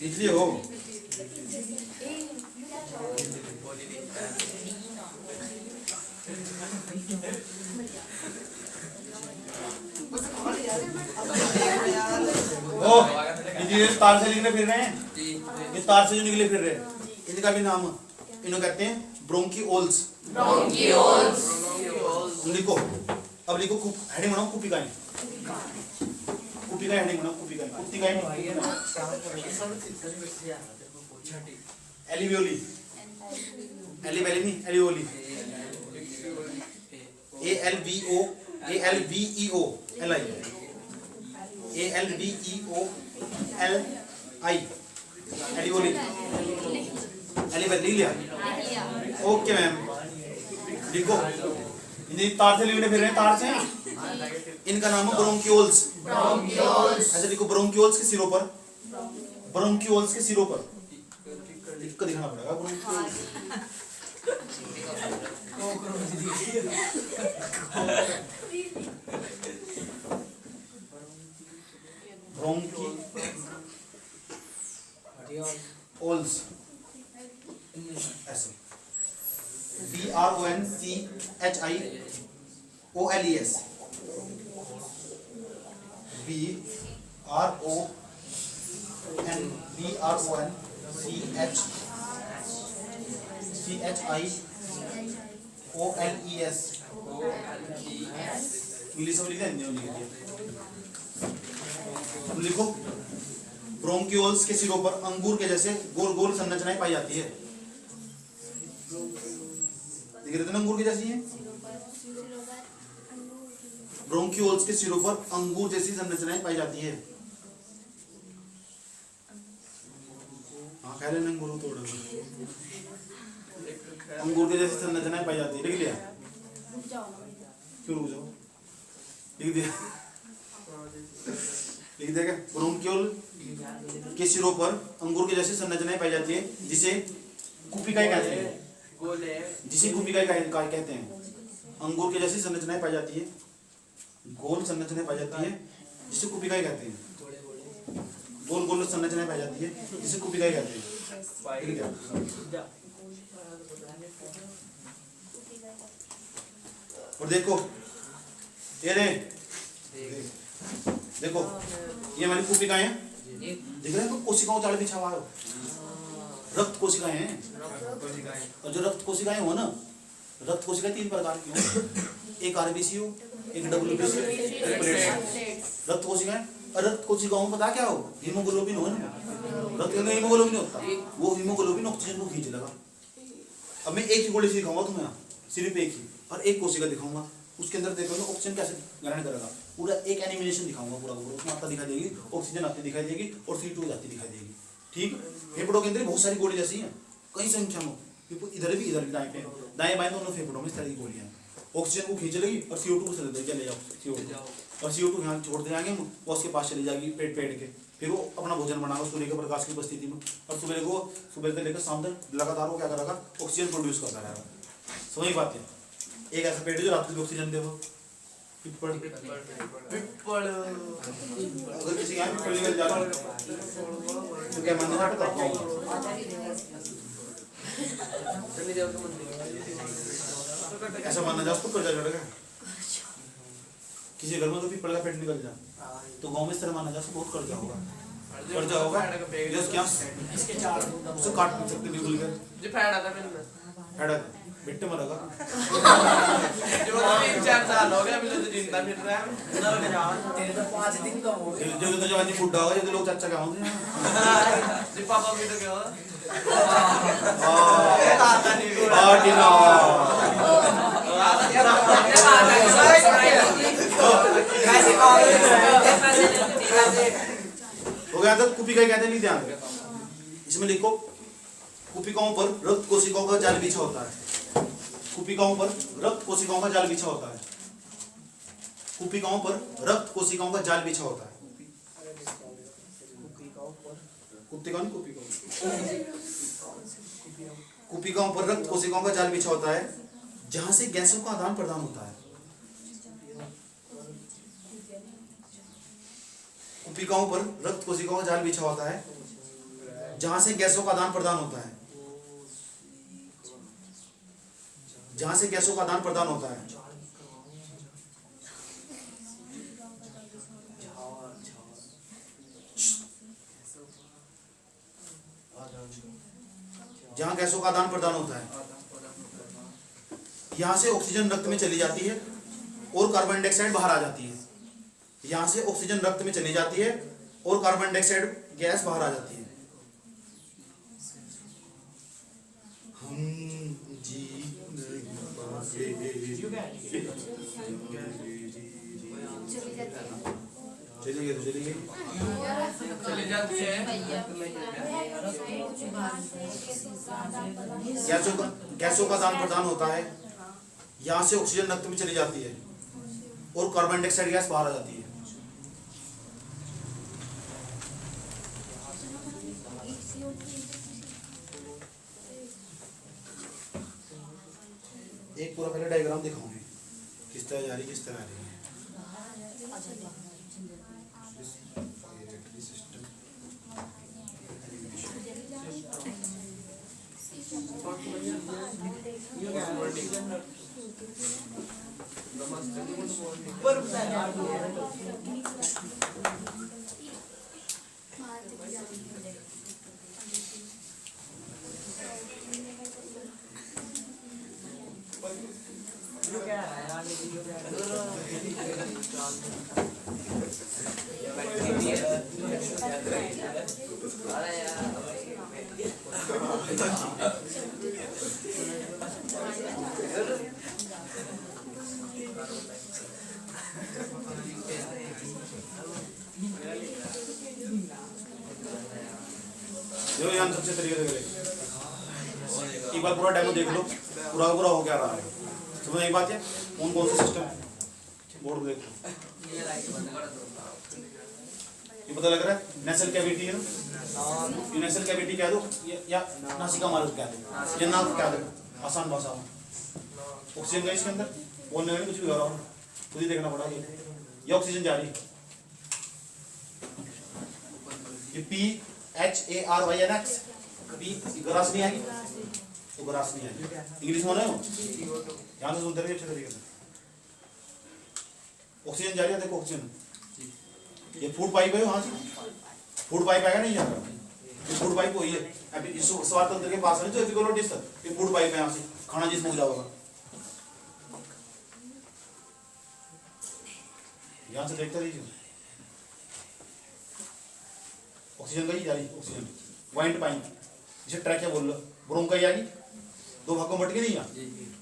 इसलिए हो। ओ, ये तार से निकले फिर रहे हैं, ये तार से जो निकले फिर रहे हैं, इनका भी नाम इन्हों कहते हैं ब्रोंकियोल्स। लिखो, अब लिखो हेडिंग बनाओ कुपिकाएं। कुपिकाएं हेडिंग बनाओ, कुपिकाएं, कुपिकाएं। एलिवियोली, एलिवेली नहीं, एलिवियोली। ALVO, ALVEO, LI, ALVEO, LI, एलिवियोली, एलिवेली लिया। ओके मैम, लिखो। ये तार से लिखने फिर रहे हैं, तार से। इनका नाम है ब्रोंकियोल्स। ऐसे लिखो, ब्रोंकियोल्स के सिरों पर, ब्रोंकियोल्स के सिरों पर लिख कर दिखाना पड़ेगा। ब्रोंकियोल्स ऐसे BRONCHIOLES, BRONCHIOLES। इंग्लिश में लिखा है, हिंदी में लिख दिया। लिखो, ब्रोंकियोल्स के सिरों पर अंगूर के जैसे गोल गोल संरचनाएं पाई जाती है। दिख रहे थे ना, अंगूर के जैसी है। ब्रोंकियोल्स के सिरों पर अंगूर जैसी संरचनाएं पाई जाती है। हाँ, कह रहे अंगूर तोड़, अंगूर के जैसी संरचनाएं पाई जाती है। लिख लिया? क्यों रुक जाओ, लिख दिया, लिख देगा। ब्रोंकियोल के सिरों पर अंगूर के जैसी संरचनाएं पाई जाती है, जिसे कुपिकाएं कहते हैं। जिसे कुपिकाएं कहते हैं। अंगूर के जैसी संरचनाएं पाई जाती है, गोल संरचनाएं पाई जाती है, जिसे कुपिकाएं कहते हैं। गोल गोल संरचनाएं पाई जाती है, जिसे कुपिकाएं कहते हैं। और देखो, ये देखो, ये हमारी कुपिकाएं हैं। दिख रहे हैं? तो कोशिकाओं जाल बिछा हुआ है, रक्त कोशिकाएं हैं। और जो रक्त कोशिकाएं हो ना, रक्त कोशिकाएं 3 प्रकार की हो, एक RBC हो, एक WBC, एक प्लेटलेट्स। रक्त कोशिकाएं, और रक्त कोशिकाओं में पता क्या हो? हीमोग्लोबिन हो ना। रक्त के अंदर हीमोग्लोबिन होता है, वो हीमोग्लोबिन ऑक्सीजन को खींच लेगा। अब मैं एक ही गोली से दिखाऊंगा तुम्हें, सिर्फ एक ही, और एक कोशिका दिखाऊंगा, उसके अंदर देखोगे ऑक्सीजन कैसे ग्रहण करेगा। पूरा एक एनिमेशन दिखाऊंगा, पूरा उसमें आता दिखाई देगी, ऑक्सीजन आती दिखाई देगी, और CO2 जाती दिखाई देगी। ठीक, फेफड़ों के अंदर बहुत सारी गोली जैसी हैं, कई संख्या में, इधर भी दाएं बाएं दोनों फेफड़ों में इस तरह की गोलियां। ऑक्सीजन को खींच लेगी और CO2 को चले जाओ CO2, और CO2 यहाँ छोड़ देंगे, वो उसके पास चली जाएगी पेट के। फिर वो अपना भोजन बनाएगा सूर्य के प्रकाश की उपस्थिति में, और सुबह से लेकर शाम तक लगातार वो क्या करेगा? ऑक्सीजन प्रोड्यूस करता रहेगा। समझ बात है? एक ऐसा पेड़ है जो रात को ऑक्सीजन देगा। पिप्पल, अगर किसी का पिप्पल निकल जा रहा है तो क्या मानना है? ऐसा मानना जा, उसको कर्जा चढ़ेगा। किसी घर में तो पिप्पल का पेड़ निकल जा, तो गांव में इस तरह माना जा, उसको बहुत कर्जा होगा। क्या उसको काट नहीं सकते, बिल्कुल बिट्टे मरेगा। जो 3-4 साल हो गए, अभी तो जिंदा फिर रहा है। तेरे तो 5 दिन कम हो गए। जो तो जवानी बुढ़ा होगा, ये तो लोग चाचा क्या होंगे? जी पापा भी तो क्या हो? हो गया था। कुपिकाएं कहते नहीं, ध्यान रखो, इसमें लिखो, कुपिकाओं पर रक्त कोशिकाओं का जाल बिछा होता है। कुपिकाओं पर रक्त कोशिकाओं का जाल बिछा होता है। कुपिकाओं पर रक्त कोशिकाओं का जाल बिछा होता है। कुपिकाओं कुपिकाओं पर रक्त कोशिकाओं का जाल बिछा होता है जहां से गैसों का आदान प्रदान होता है। कुपिकाओं पर रक्त कोशिकाओं का जाल बिछा होता है जहां से गैसों का आदान प्रदान होता है। जहां से गैसों का आदान प्रदान होता है। जहां गैसों का आदान प्रदान होता है, यहां से ऑक्सीजन रक्त में चली जाती है और कार्बन डाइऑक्साइड बाहर आ जाती है। यहां से ऑक्सीजन रक्त में चली जाती है और कार्बन डाइऑक्साइड गैस बाहर आ जाती है। हम जी चलिए तो चलिए चली जाती है। गैसों का आदान प्रदान होता है, यहाँ से ऑक्सीजन रक्त में चली जाती है और कार्बन डाइऑक्साइड गैस बाहर आ जाती है। एक पूरा पहले डायग्राम दिखाऊंगी किस तरह जा रही किस तरह आ रही है। देखो यहाँ सबसे तरीके से करेंगे। एक बार पूरा डेमो देख लो, पूरा पूरा हो क्या रहा है। समझ एक बात है, कौन कौन सा सिस्टम है बोर्ड देख लो। ये पता लग रहा है नेसल कैविटी है ना, ये नेसल कैविटी कह दो या नासिका मार्ग कह दो या नाक कह दो, आसान भाषा में। ऑक्सीजन का इसके अंदर बोलने में कुछ भी हो रहा हो, खुद ही देखना पड़ा। ये ऑक्सीजन जा रही है, ये PHARYNX, ग्रास नहीं आएगी तो ग्रास नहीं आएगी। इंग्लिश में हो ध्यान से सुनते रहिए अच्छे तरीके से। ऑक्सीजन जा रही है, देखो ऑक्सीजन, ये फूड पाइप है वहां से, फूड पाइप आएगा नहीं जाएगा, ये फूड पाइप वही है। अभी इस स्वाद तंत्र के पास है जो एपिकोलोटिस तक, ये फूड पाइप है, यहाँ से खाना जिसमें जाएगा। यहाँ से देखते रहिए, ऑक्सीजन गई जा रही, ऑक्सीजन वाइंड पाइप, इसे ट्रैकिया बोल लो। ब्रोंकाई आएगी, दो भागों में बट के नहीं यहाँ,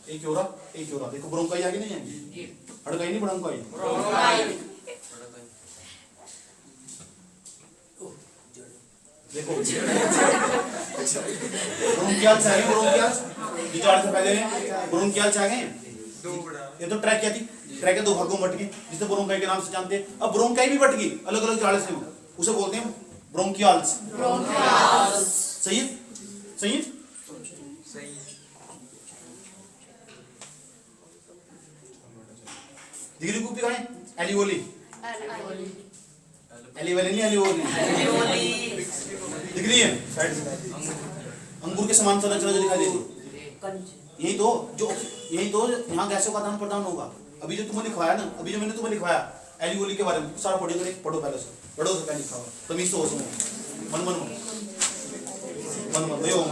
एक योरा एक योरा। देखो ब्रोंकाई आएगी नहीं आएगी, अड़काई नहीं ब्रोंकाई, देखो ब्रोंकियाल्स आ गए, ब्रोंकियाल्स ये जो से पहले ब्रोंकियाल्स आ गए। ये तो ट्रैकिया थी, ट्रैकिया दो भागों में बट गई, जिसे ब्रोंकाई के नाम से जानते हैं। अब ब्रोंकाई भी बट गई अलग अलग जाड़े से, उसे बोलते हैं ब्रोंकियाल्स। सही है, सही है, सही। दिखरी कूपी कहाँ है? एलिवोली, एलिवोली नहीं एलिवोली दिख रही है साइड से, अंगूर के समान संरचना जो दिखाई देती है। यही तो यहाँ गैसों का आदान प्रदान होगा। अभी जो तुम्हें लिखवाया ना, अभी जो मैंने तुम्हें लिखवाया एलिवोली के बारे में, सारा पढ़ोगे, पढ़ो पहले से, पढ़ो से पहले लिखा हुआ तमीज तो हो समझ मन मन मन मन यो मन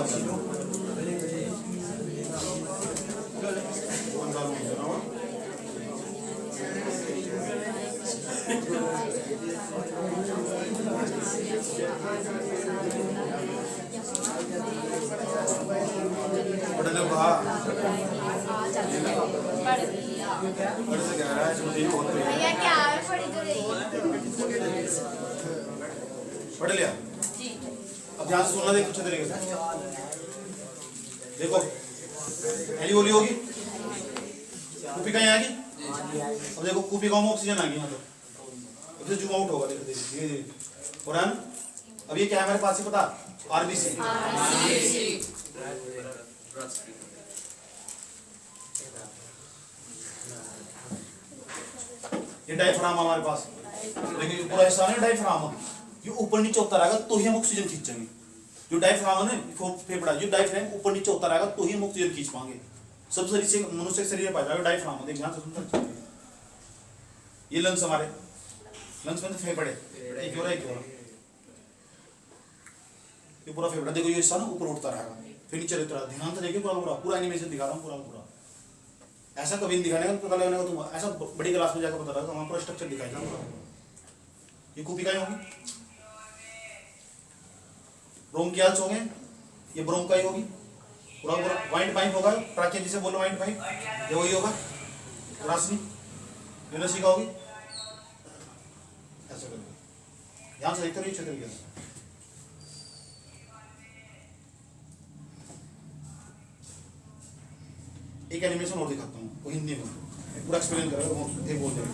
पढ़ने को कहा पढ़ से कह रहा है छोटी बहुत भैया क्या है पढ़ी तो रही पढ़ लिया। अब ध्यान से सुनना, देखो अच्छे तरीके से देखो। एलिवोली होगी, कूपी कहीं आएगी, अब देखो कूपिका में ऑक्सीजन आ गई यहाँ तो इसे जूम आउट होगा, देखो धीरे धीरे हो रहा है ना। अब ये क्या है हमारे पास ही पता, आरबीसी। ये डायफ्राम हमारे पास, देखिए पूरा हिस्सा है डायफ्राम, ये ऊपर नीचे होता रहेगा तो ही हम ऑक्सीजन खींचेंगे। जो डायफ्राम है ना फेफड़ा, जो डायफ्राम ऊपर नीचे होता रहेगा तो ही हम ऑक्सीजन खींच पाएंगे। सब शरीर से मनुष्य के शरीर में पाया जाएगा डायफ्राम, देख ध्यान से सुनना। ये लंग्स हमारे, लंग्स में तो फेफड़े एक और एक और, ये पूरा फेफड़ा देखो, ये हिस्सा ना ऊपर उठता रहेगा फिर नीचे रहता रहेगा। ध्यान से देखिए पूरा पूरा पूरा एनिमेशन दिखा रहा हूँ, पूरा पूरा ऐसा कभी नहीं दिखाने का, पता लगने का तुम ऐसा बड़ी क्लास में जाकर पता लगा, वहाँ पूरा स्ट्रक्चर दिखाएगा। ये कूपिकाएं होगी, ब्रोंकियल्स होंगे, ये ब्रोंकाई होगी, पूरा पूरा वाइंड पाइप होगा, ट्राकिया जिसे बोलो वाइंड पाइप, ये वही होगा। ग्रासनी यूनिसिका होगी, ऐसा करेंगे। ध्यान से देखते रहिए अच्छे तरीके से। एक एनिमेशन और दिखाता हूँ, वो हिंदी में पूरा एक्सप्लेन करेगा, वो एक बोल देगा।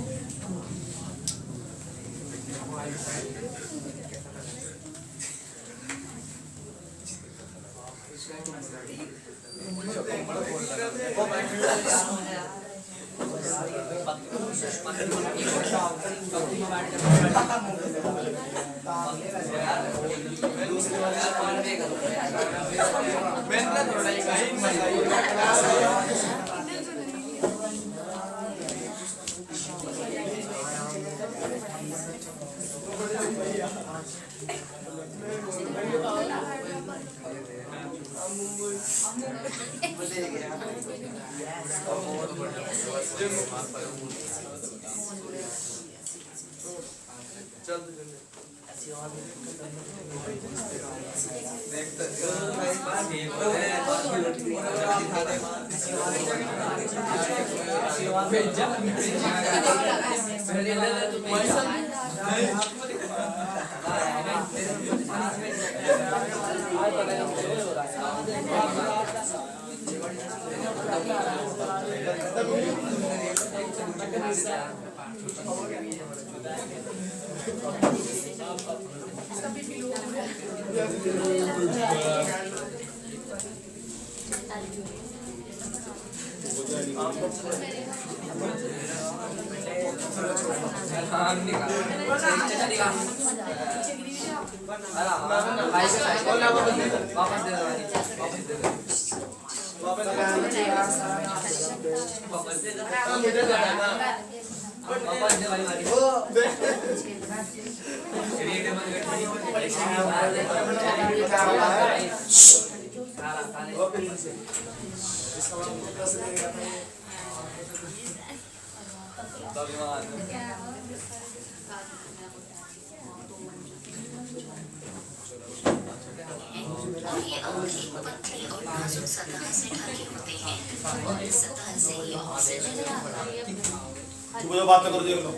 बात करो देख लो।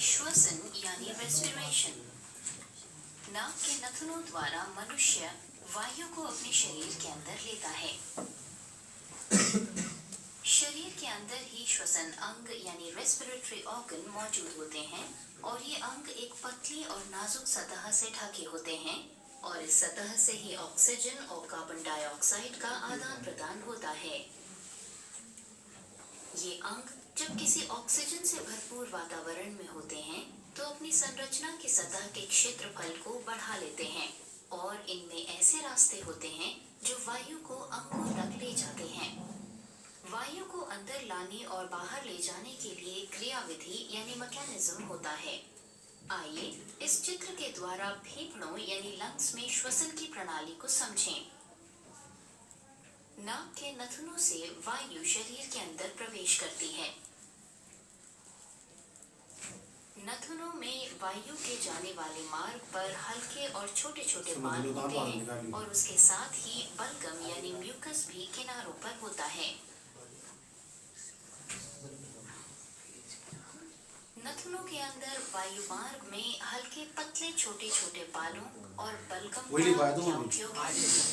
श्वसन यानी रेस्पिरेशन। नाक के नथुनों द्वारा मनुष्य वायु को अपने शरीर के अंदर लेता है। शरीर के अंदर ही श्वसन अंग यानी रेस्पिरेटरी ऑर्गन मौजूद होते हैं और ये अंग एक पतली और नाजुक सतह से ढके होते हैं और इस सतह से ही ऑक्सीजन और कार्बन डाइऑक्साइड का आदान प्रदान होता है। ये अंग जब किसी ऑक्सीजन से भरपूर वातावरण में होते हैं तो अपनी संरचना की सतह के क्षेत्रफल को बढ़ा लेते हैं और इनमें ऐसे रास्ते होते हैं जो वायु को अंगों तक ले जाते हैं। वायु को अंदर लाने और बाहर ले जाने के लिए क्रियाविधि यानी मैकेनिज्म होता है। आइए इस चित्र के द्वारा फेफड़ों यानी लंग्स में श्वसन की प्रणाली को समझें। नाक के नथुनों से वायु शरीर के अंदर प्रवेश करती है। नथुनों में वायु के जाने वाले मार्ग पर हल्के और छोटे छोटे बाल होते हैं और उसके साथ ही बलगम यानी म्यूकस भी किनारों पर होता है। नथुनों के अंदर वायु मार्ग में हल्के पतले छोटे छोटे बालों और बलगम वही लिखवाया का था क्या वो भी। उपयोग है?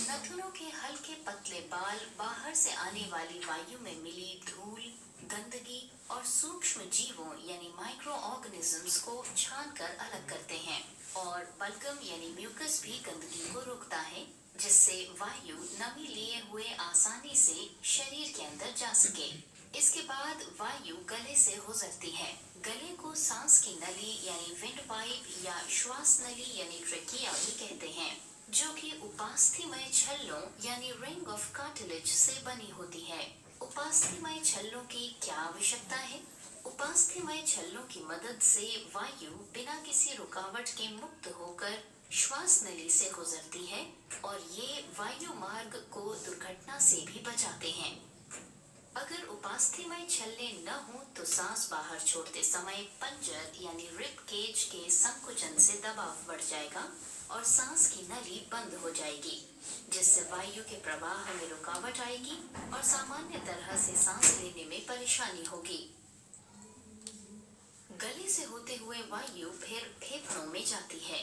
नथुनों के हल्के पतले बाल बाहर से आने वाली वायु में मिली धूल, गंदगी और सूक्ष्म जीवों यानी माइक्रो ऑर्गेनिजम्स को छानकर अलग करते हैं और बलगम यानी म्यूकस भी गंदगी को रोकता है, जिससे वायु नमी लिए हुए आसानी से शरीर के अंदर जा सके। इसके बाद वायु गले से गुजरती है। गले को सांस की नली यानी विंड पाइप या श्वास नली यानी ट्रेकिया भी कहते हैं, जो कि उपास्थीमय छल्लों यानी रिंग ऑफ कार्टिलेज से बनी होती है। उपास्थीमय छल्लों की क्या आवश्यकता है? उपास्थीमय छल्लों की मदद से वायु बिना किसी रुकावट के मुक्त होकर श्वास नली से गुजरती है और ये वायु मार्ग को दुर्घटना से भी बचाते हैं। अगर उपास्थीमय छल्ले न हो तो सांस बाहर छोड़ते समय पंजर यानी रिब केज के संकुचन से दबाव बढ़ जाएगा और सांस की नली बंद हो जाएगी, जिससे वायु के प्रवाह में रुकावट आएगी और सामान्य तरह से सांस लेने में परेशानी होगी। गले से होते हुए वायु फिर फेफड़ों में जाती है।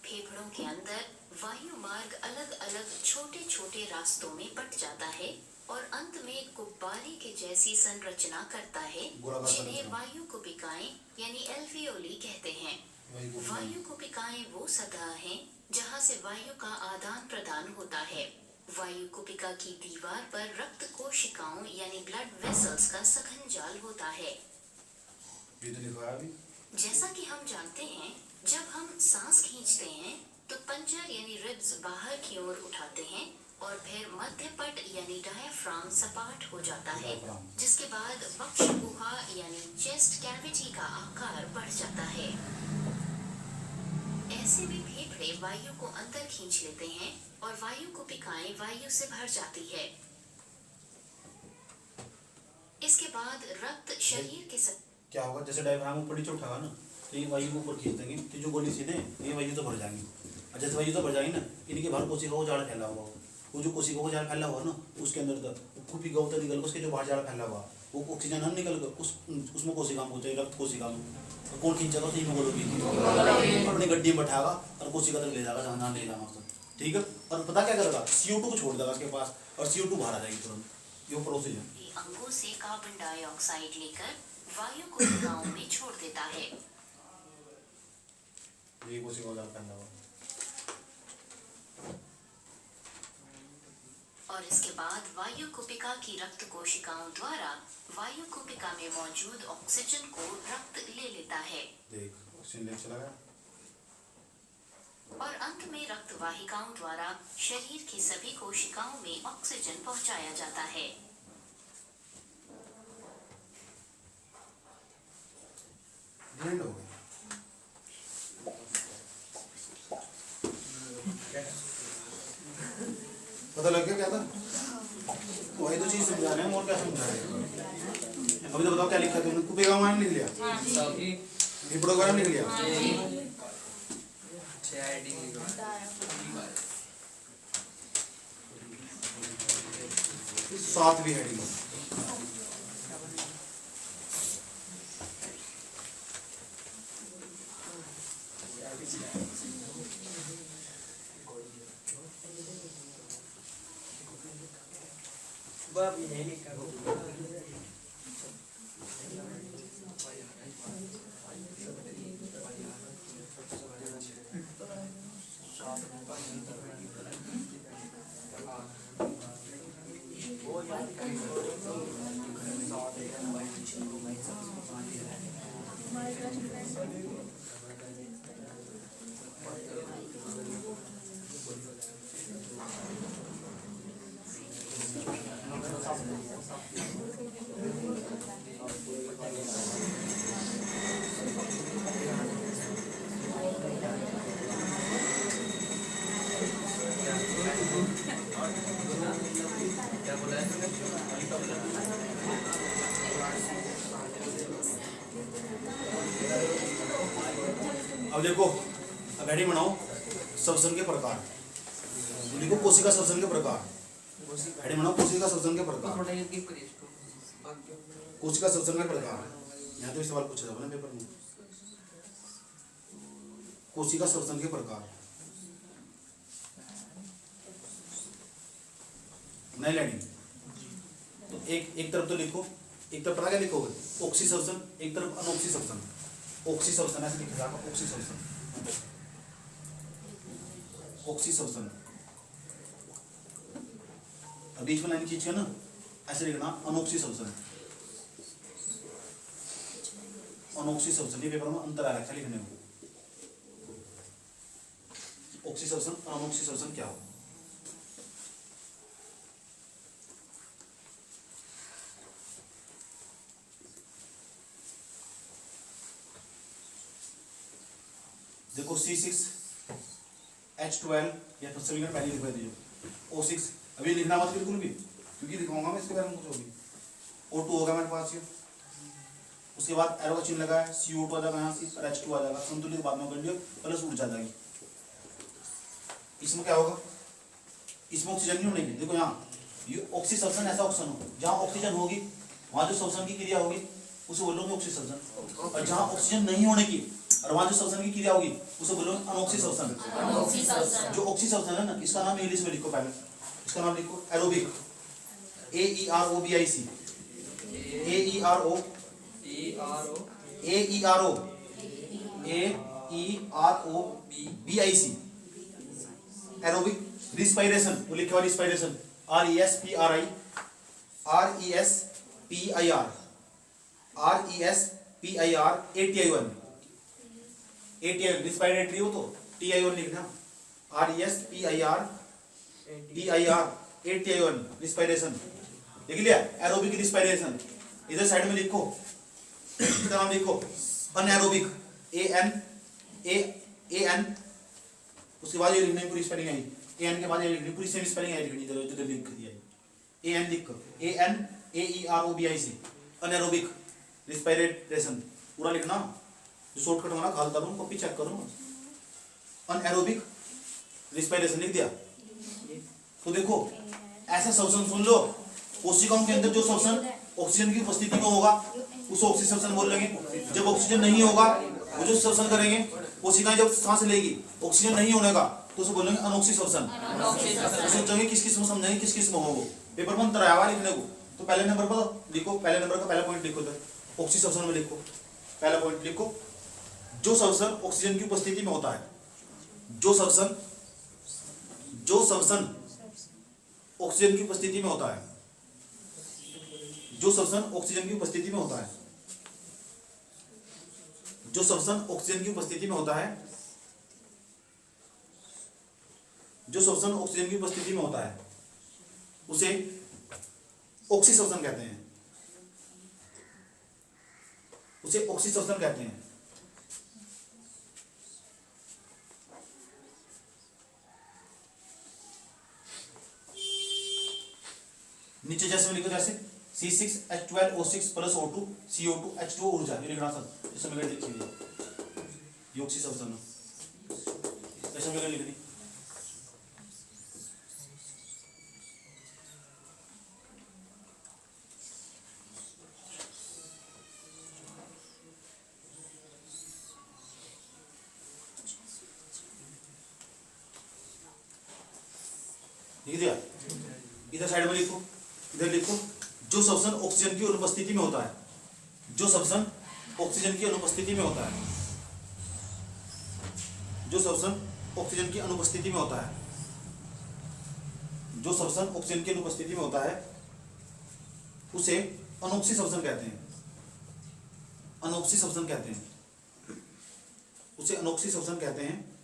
फेफड़ों के अंदर वायु मार्ग अलग अलग छोटे छोटे रास्तों में बट जाता है और अंत में गुब्बारे के जैसी संरचना करता है, जिन्हें वायु कुपिकाएं यानी एल्वियोली कहते हैं। वायु कुपिकाएं वो सतह हैं जहां से वायु का आदान प्रदान होता है। वायु कुपिका की दीवार पर रक्त कोशिकाओं यानी ब्लड वेसल्स का सघन जाल होता है। जैसा कि हम जानते हैं, जब हम सांस खींचते हैं तो पंजर यानी रिब्स बाहर की ओर उठाते हैं और फिर मध्यपट यानी डायफ्राम सपाट हो जाता है, जिसके बाद वक्ष गुहा यानी चेस्ट कैविटी का आकार बढ़ जाता है। ऐसे में फेफड़े वायु को अंदर खींच लेते हैं और वायु कुपिकाएं वायु से भर जाती है। इसके बाद रक्त शरीर के क्या होगा, जैसे डायफ्राम ऊपर नीचे उठागा ना तो ये वायु को ऊपर खींच देंगे, तो जो गोली सीधे ये वायु तो भर जाएंगी। और जैसे वायु तो भर जाएगी ना, इनके बाहर कोशिका को जाड़ फैला हुआ, वो जो कोशिका को जाड़ फैला हुआ ना उसके अंदर कुपिका होता निकल उसके जो बाहर जाड़ फैला हुआ वो ऑक्सीजन हम निकल कर उसमें कोशिका में पहुंचाएगी, रक्त कोशिका में। तो कौन खींचेगा? तो हीमोग्लोबिन अपनी गड्डी में बैठाएगा और कोशिका तक ले जाएगा जहाँ ले जाना उसको, ठीक है। और पता क्या करेगा? CO2 को छोड़ देगा उसके पास और CO2 बाहर आ जाएगी तुरंत। ये प्रोसेस है। अंगों से कार्बन डाइऑक्साइड लेकर वायु कोशिकाओं में छोड़ देता है। ये कोशिका को जाड़ फैला हुआ और इसके बाद वायु कुपिका की रक्त कोशिकाओं द्वारा वायु कुपिका में मौजूद ऑक्सीजन को रक्त ले लेता है। देख ऑक्सीजन ले चला गया और अंत में रक्त वाहिकाओं द्वारा शरीर की सभी कोशिकाओं में ऑक्सीजन पहुंचाया जाता है। ब्लेंड हो गया। पता लग गया क्या था? वही तो चीज समझा रहे हैं, और क्या समझा रहे हैं? अभी तो बताओ क्या लिखा तुमने? कुपिका का नाम लिख लिया, फेफड़ों का नाम लिख लिया, साथ भी हेडिंग। अब देखो, अब हेडिंग बनाओ श्वसन के प्रकार। देखो कोशिका श्वसन के प्रकार। हेडिंग बनाओ कोशिका श्वसन के प्रकार। कोशिका श्वसन के प्रकार। यहाँ तो सवाल पूछा था ना पेपर में। कोशिका श्वसन के प्रकार। नई लाइन तो एक तरफ तो लिखो, एक तरफ पता क्या लिखोगे, ऑक्सी श्वसन, एक तरफ अनऑक्सी श्वसन। ऑक्सी श्वसन ऐसे लिखा जाएगा, ऑक्सी श्वसन, ऑक्सी श्वसन। अब बीच में लाइन खींचिए ना, ऐसे लिखना अनऑक्सी श्वसन, अनऑक्सी श्वसन। ये पेपर में अंतर आ रहा है लिखने में, ऑक्सी श्वसन अनऑक्सी श्वसन क्या हो। देखो C6H12 या फिर सभी पहले लिखवा दीजिए O6। अभी लिखना मत बिल्कुल भी, क्योंकि दिखाऊंगा मैं इसके बारे में कुछ होगी। O2 होगा मेरे पास ये, उसके बाद एरो का चिन्ह लगा है, CO2 आ जाएगा यहाँ से, और H2 आ जाएगा। संतुलित बाद में कर लियो, प्लस उड़ जाएगी। इसमें क्या होगा, इसमें ऑक्सीजन नहीं होने की। देखो यहाँ ये ऑक्सी श्वसन, ऐसा ऑक्सीजन हो जहाँ ऑक्सीजन होगी वहाँ जो श्वसन की क्रिया होगी उसे बोलोगे ऑक्सी श्वसन, और जहाँ ऑक्सीजन नहीं होने की और वहाँ जो श्वसन की क्रिया होगी उसे बोलोगे अनऑक्सी श्वसन। जो ऑक्सी श्वसन है ना, इसका नाम इंग्लिश में लिखो, पहले इसका नाम लिखो aerobic, AEROBIC, AEROBIC, aerobic. Respiration, वो लिखे हुआ रिस्पायरेशन, RESPIR, ATI1 रिस्पायरेटरी हो तो TI1 लिखना, RESPIR रिस्पायरेशन लिख लिया। एरोबिक रिस्पायरेशन इधर साइड में लिखो, इसका नाम लिखो अनएरोबिक, AN, उसके बाद ये लिखने की पूरी स्पेलिंग आई, AN के बाद ये लिखनी पूरी सेम स्पेलिंग आई, लिखनी इधर इधर लिख दिया AN लिखो, ANAEROBIC अनएरोबिक रिस्पायरेशन पूरा लिखना। जो शॉर्टकट होना घालता रहूं, कॉपी चेक करूं। अनएरोबिक रिस्पायरेशन लिख दिया। तो देखो ऐसा श्वसन सुन लो, कोशिकाओं के अंदर जो श्वसन ऑक्सीजन की उपस्थिति में होगा उस ऑक्सी श्वसन बोल लेंगे। जब ऑक्सीजन नहीं होगा वो जो श्वसन करेंगे, कोशिकाएं जब सांस लेगी ऑक्सीजन नहीं होने का तो उसे बोलेंगे अनऑक्सी श्वसन। सोचेंगे किस किस में, समझेंगे किस किस में हो। वो पेपर में अंतर आया हुआ लिखने को। तो पहले नंबर पर लिखो, पहले नंबर का पहला पॉइंट लिखो, ऑक्सी श्वसन में लिखो, पहला पॉइंट लिखो, जो श्वसन ऑक्सीजन की उपस्थिति में होता है, जो श्वसन ऑक्सीजन की उपस्थिति में होता है, जो श्वसन ऑक्सीजन की उपस्थिति में होता है, जो श्वसन ऑक्सीजन की उपस्थिति में होता है, जो श्वसन ऑक्सीजन की उपस्थिति में होता है उसे ऑक्सी श्वसन कहते हैं, उसे ऑक्सी श्वसन कहते हैं। नीचे जैसे में लिखो, जैसे C6H12O6 plus O2 CO2 H2 ऊर्जा, ये लिखना सब इसमें लिखिए, ये ऑक्सी श्वसन ऐसे में लिखनी। लिख दिया। इधर साइड में लिखो, इधर लिखो, जो श्वसन ऑक्सीजन की अनुपस्थिति में होता है, जो श्वसन ऑक्सीजन की अनुपस्थिति में होता है, जो श्वसन ऑक्सीजन की अनुपस्थिति में होता है, जो श्वसन ऑक्सीजन की अनुपस्थिति में होता है उसे अनऑक्सी श्वसन कहते हैं, अनऑक्सी श्वसन कहते हैं, उसे अनऑक्सी श्वसन कहते हैं।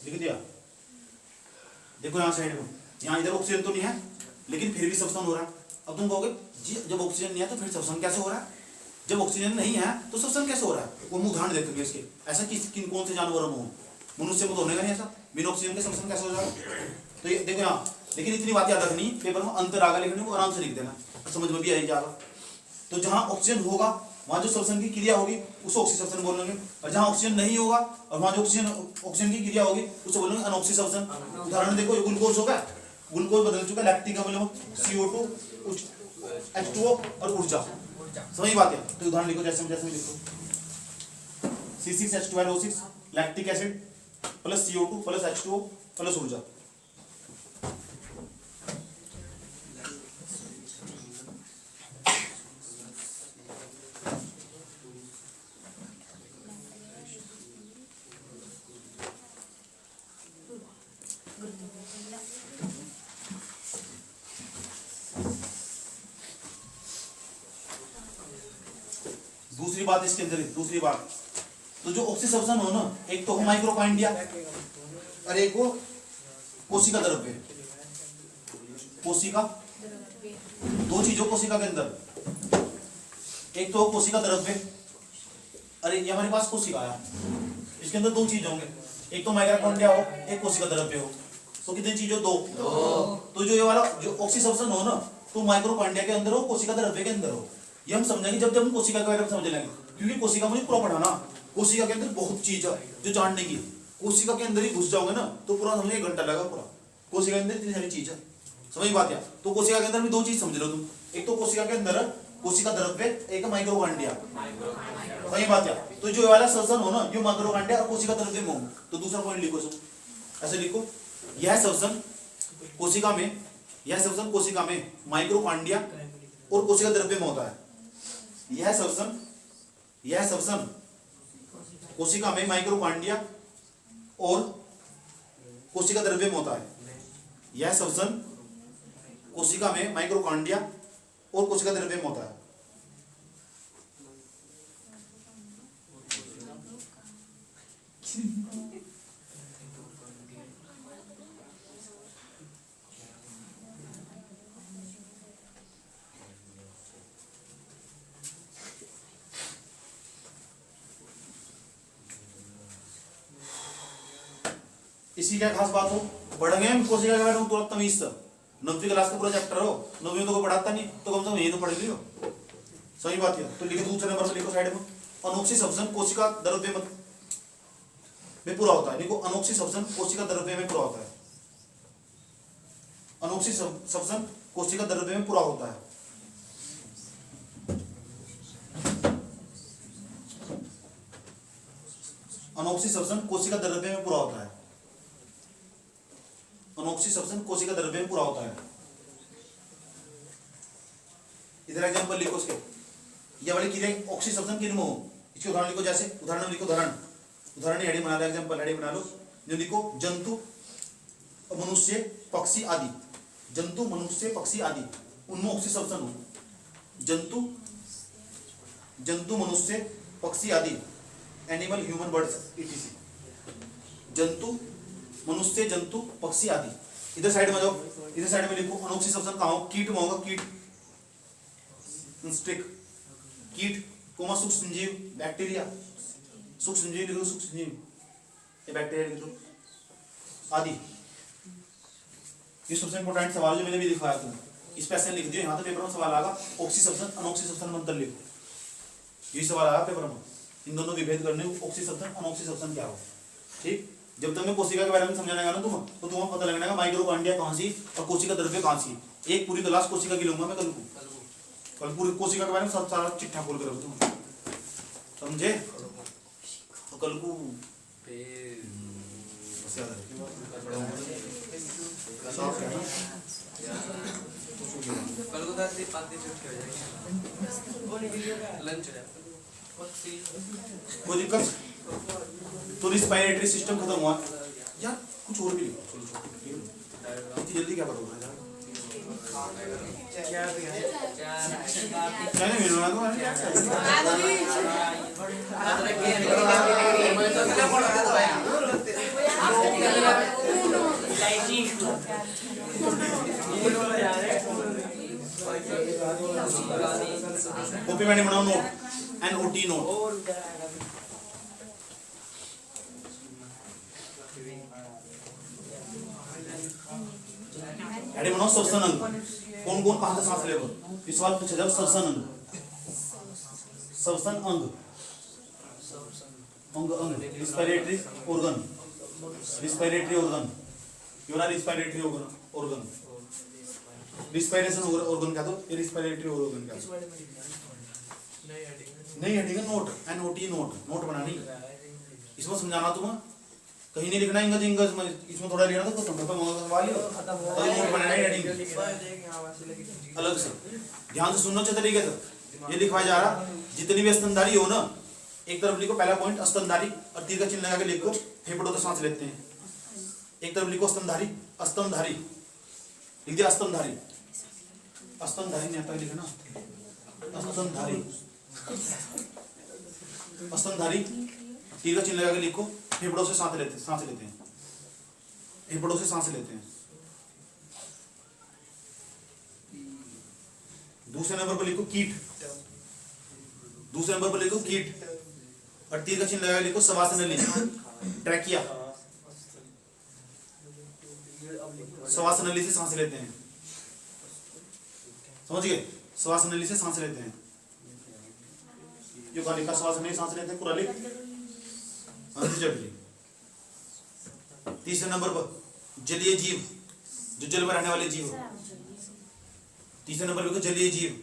लिख दिया। देखो यहाँ साइड में, यहाँ इधर ऑक्सीजन तो नहीं है लेकिन फिर भी श्वसन हो रहा है। अब तुम कहोगे जी जब ऑक्सीजन नहीं है तो फिर श्वसन कैसे हो रहा है, जब ऑक्सीजन नहीं है तो श्वसन कैसे हो रहा है। वो उदाहरण देखेंगे इसके, ऐसा किन कौन से जानवरों में हो, मनुष्य में तो होने का नहीं ऐसा, बिना ऑक्सीजन के श्वसन कैसे हो जाएगा। तो ये देखो यहाँ, लेकिन इतनी बात याद रखनी, पेपर में अंतर आगा लिखने को आराम से लिख देना, समझ में भी आ जाएगा। तो जहाँ ऑक्सीजन होगा वहां जो श्वसन की क्रिया होगी उसे ऑक्सीश्वसन बोलेंगे, और जहाँ ऑक्सीजन नहीं होगा और वहां जो ऑक्सीजन की क्रिया होगी उसे बोलेंगे अनऑक्सीश्वसन। उदाहरण देखो, ये ग्लूकोज होगा, ग्लूकोज बदल चुका, लैक्टिक अम्ल CO2 H2O और ऊर्जा, समझ बात है। तो उदाहरण लिखो, जैसे जैसे लिखो C6H12O6 lactic acid plus CO2 plus H2O plus ऊर्जा। दूसरी बात इसके अंदर, दूसरी बात, तो जो ऑक्सीश्वसन हो ना, एक तो हो माइक्रोकाइंडिया और एक हो कोशिका द्रव्य। कोशिका, दो चीजों कोशिका के अंदर, एक तो हो कोशिका द्रव्य, अरे ये हमारे पास कोशिका आया, इसके अंदर दो चीज होंगे, एक तो माइक्रोकाइंडिया हो, एक कोशिका द्रव्य हो। तो कितनी चीज हो? दो। तो जो ये वाला जो ऑक्सीश्वसन हो ना, तो माइक्रोकाइंडिया के अंदर हो, कोशिका द्रव्य के अंदर हो। ये हम समझेंगे जब जब हम कोशिका के बारे में समझ लेंगे, क्योंकि कोशिका मुझे पूरा पढ़ाना, कोशिका के अंदर बहुत चीज है जो जानने की। कोशिका के अंदर ही घुस जाओगे ना तो पूरा समझे 1 घंटा लगा पूरा। कोशिका के अंदर इतनी सारी चीज है, समझ बात है। तो कोशिका के अंदर भी दो चीज समझ लो तुम, एक तो कोशिका के अंदर कोशिका द्रव्य, एक माइक्रोकाइंडिया, सही बात है। तो जो वाला श्वसन हो ना, ये माइक्रोकाइंडिया और कोशिका द्रव्य में हो। तो दूसरा पॉइंट लिखो, ऐसे लिखो, यह श्वसन कोशिका में, यह श्वसन कोशिका में माइक्रोकाइंडिया और कोशिका द्रव्य में होता है। यह श्वसन कोशिका में माइक्रोकाइंडिया और कोशिका द्रव्य में होता है। यह श्वसन कोशिका में माइक्रोकाइंडिया और कोशिका द्रव्य में होता है। इसी क्या खास बात हो, पढ़ेंगे हम कोशिका के बारे में तुरंत तमीज से। 9वीं क्लास का पूरा चैप्टर हो, 9वीं में तो कोई पढ़ाता नहीं, तो कम से कम यही तो पढ़ लियो, सही बात है। तो लिखो, दूसरे नंबर पे लिखो साइड में, अनऑक्सीश्वसन कोशिका द्रव्य में पूरा होता है। लिखो, अनऑक्सीश्वसन कोशिका द्रव्य में पूरा होता है। अनऑक्सीश्वसन कोशिका द्रव्य में पूरा होता है। अनऑक्सीश्वसन कोशिका द्रव्य में पूरा होता है। अनऑक्सीश्वसन कोशिका द्रव्य में पूरा होता है। इधर एग्जांपल लिखो उसके, ये वाली क्रिया ऑक्सीश्वसन किन में हो, इसके उदाहरण लिखो। जैसे उदाहरण लिखो, उदाहरण हेडिंग बना लो, एग्जांपल हेडिंग बना लो। जो लिखो, जंतु, मनुष्य, पक्षी आदि। जंतु, मनुष्य, पक्षी आदि, उनमें ऑक्सीश्वसन हो। जंतु, मनुष्य, पक्षी आदि, एनिमल, ह्यूमन, बर्ड्स, etc। जंतु, मनुष्य, जंतु, पक्षी आदि। इधर साइड में जाओ, इधर साइड में लिखो, अनऑक्सीश्वसन कहाँ हो? कीट में होगा, कीट, इंसेक्ट, कीट, कोमा सूक्ष्मजीव, बैक्टीरिया, सूक्ष्मजीव लिखो, सूक्ष्मजीव, ये बैक्टीरिया लिखो, आदि। ये सबसे इंपॉर्टेंट सवाल जो मैंने भी दिखाया था, स्पेशल लिख दियो, यहाँ तो पेपर में सवाल आएगा, ऑक्सीश्वसन अनऑक्सीश्वसन में अंतर लिखो, यही सवाल आया पेपर में। इन दोनों विभेद करने, ऑक्सीश्वसन अनऑक्सीश्वसन क्या हो, ठीक। जब तक मैं कोशिका के बारे में समझाने का ना तुम, तो तुम्हें पता लगने का माइक्रोकाइंडिया कहाँ सी और कोशिका द्रव्य कहाँ सी। एक पूरी क्लास कोशिका की लूंगा मैं कल पूरी कोशिका के बारे में सब सारा चिट्ठा खोल कर रखो तुम, समझे। तो कल को कल को 10 से 5 दिन छुट्टी हो जाएगी, लंच हो जाएगा। कोई दिक्कत? तो रिस्पायरेटरी सिस्टम खत्म हुआ यार, कुछ और भी लिखो, इतनी जल्दी क्या करोगे क्या नहीं मिलना कॉपी मैंने बनाओ नोट, NOT नोट। हेडिंग बनाओ श्वसन अंग, कौन कौन कहाँ से सांस लेगा, इस सवाल पूछा जाए श्वसन अंग, श्वसन अंग, अंग अंग, रिस्पिरेटरी ऑर्गन, रिस्पिरेटरी ऑर्गन, योना रिस्पिरेटरी ऑर्गन, रिस्पिरेशन ऑर्गन क्या तो ये रिस्पिरेटरी ऑर्गन क्या, नहीं हेडिंग नोट, NOT नोट बनानी, इसमें समझाना तुम्हें, कहीं नहीं लिखना इंग्लिश इंग्लिश में, इसमें थोड़ा लेना तो कंप्यूटर पे मंगा करवा लियो, तो नोट बनाना है हेडिंग अलग से, ध्यान से सुनना अच्छे तरीके से, ये लिखवाया जा रहा, जितनी भी स्तनधारी हो ना, एक तरफ लिखो पहला पॉइंट स्तनधारी और तीर का चिन्ह लगा के लिखो, फेफड़ों से सांस लेते हैं, एक तरफ लिखो स्तनधारी, स्तनधारी लिख दिया, स्तनधारी, स्तनधारी नहीं आता लिखना, स्तनधारी, स्तनधारी तीर का चिन्ह लगा के लिखो, फेफड़ों से सांस लेते हैं, फेफड़ों से सांस लेते हैं। दूसरे नंबर पर लिखो कीट, दूसरे नंबर पर लिखो कीट और तीर का चिन्ह लगा के लिखो श्वास नली, ट्रैकिया, श्वास नली से सांस लेते हैं, समझ गए, श्वास नली से सांस लेते हैं, जो का लिखा श्वास नली सांस लेते हैं पूरा लिख, तीसरे नंबर पर जलीय जीव, जो जल में रहने वाले जीव, तीसरे नंबर पर जलीय जीव,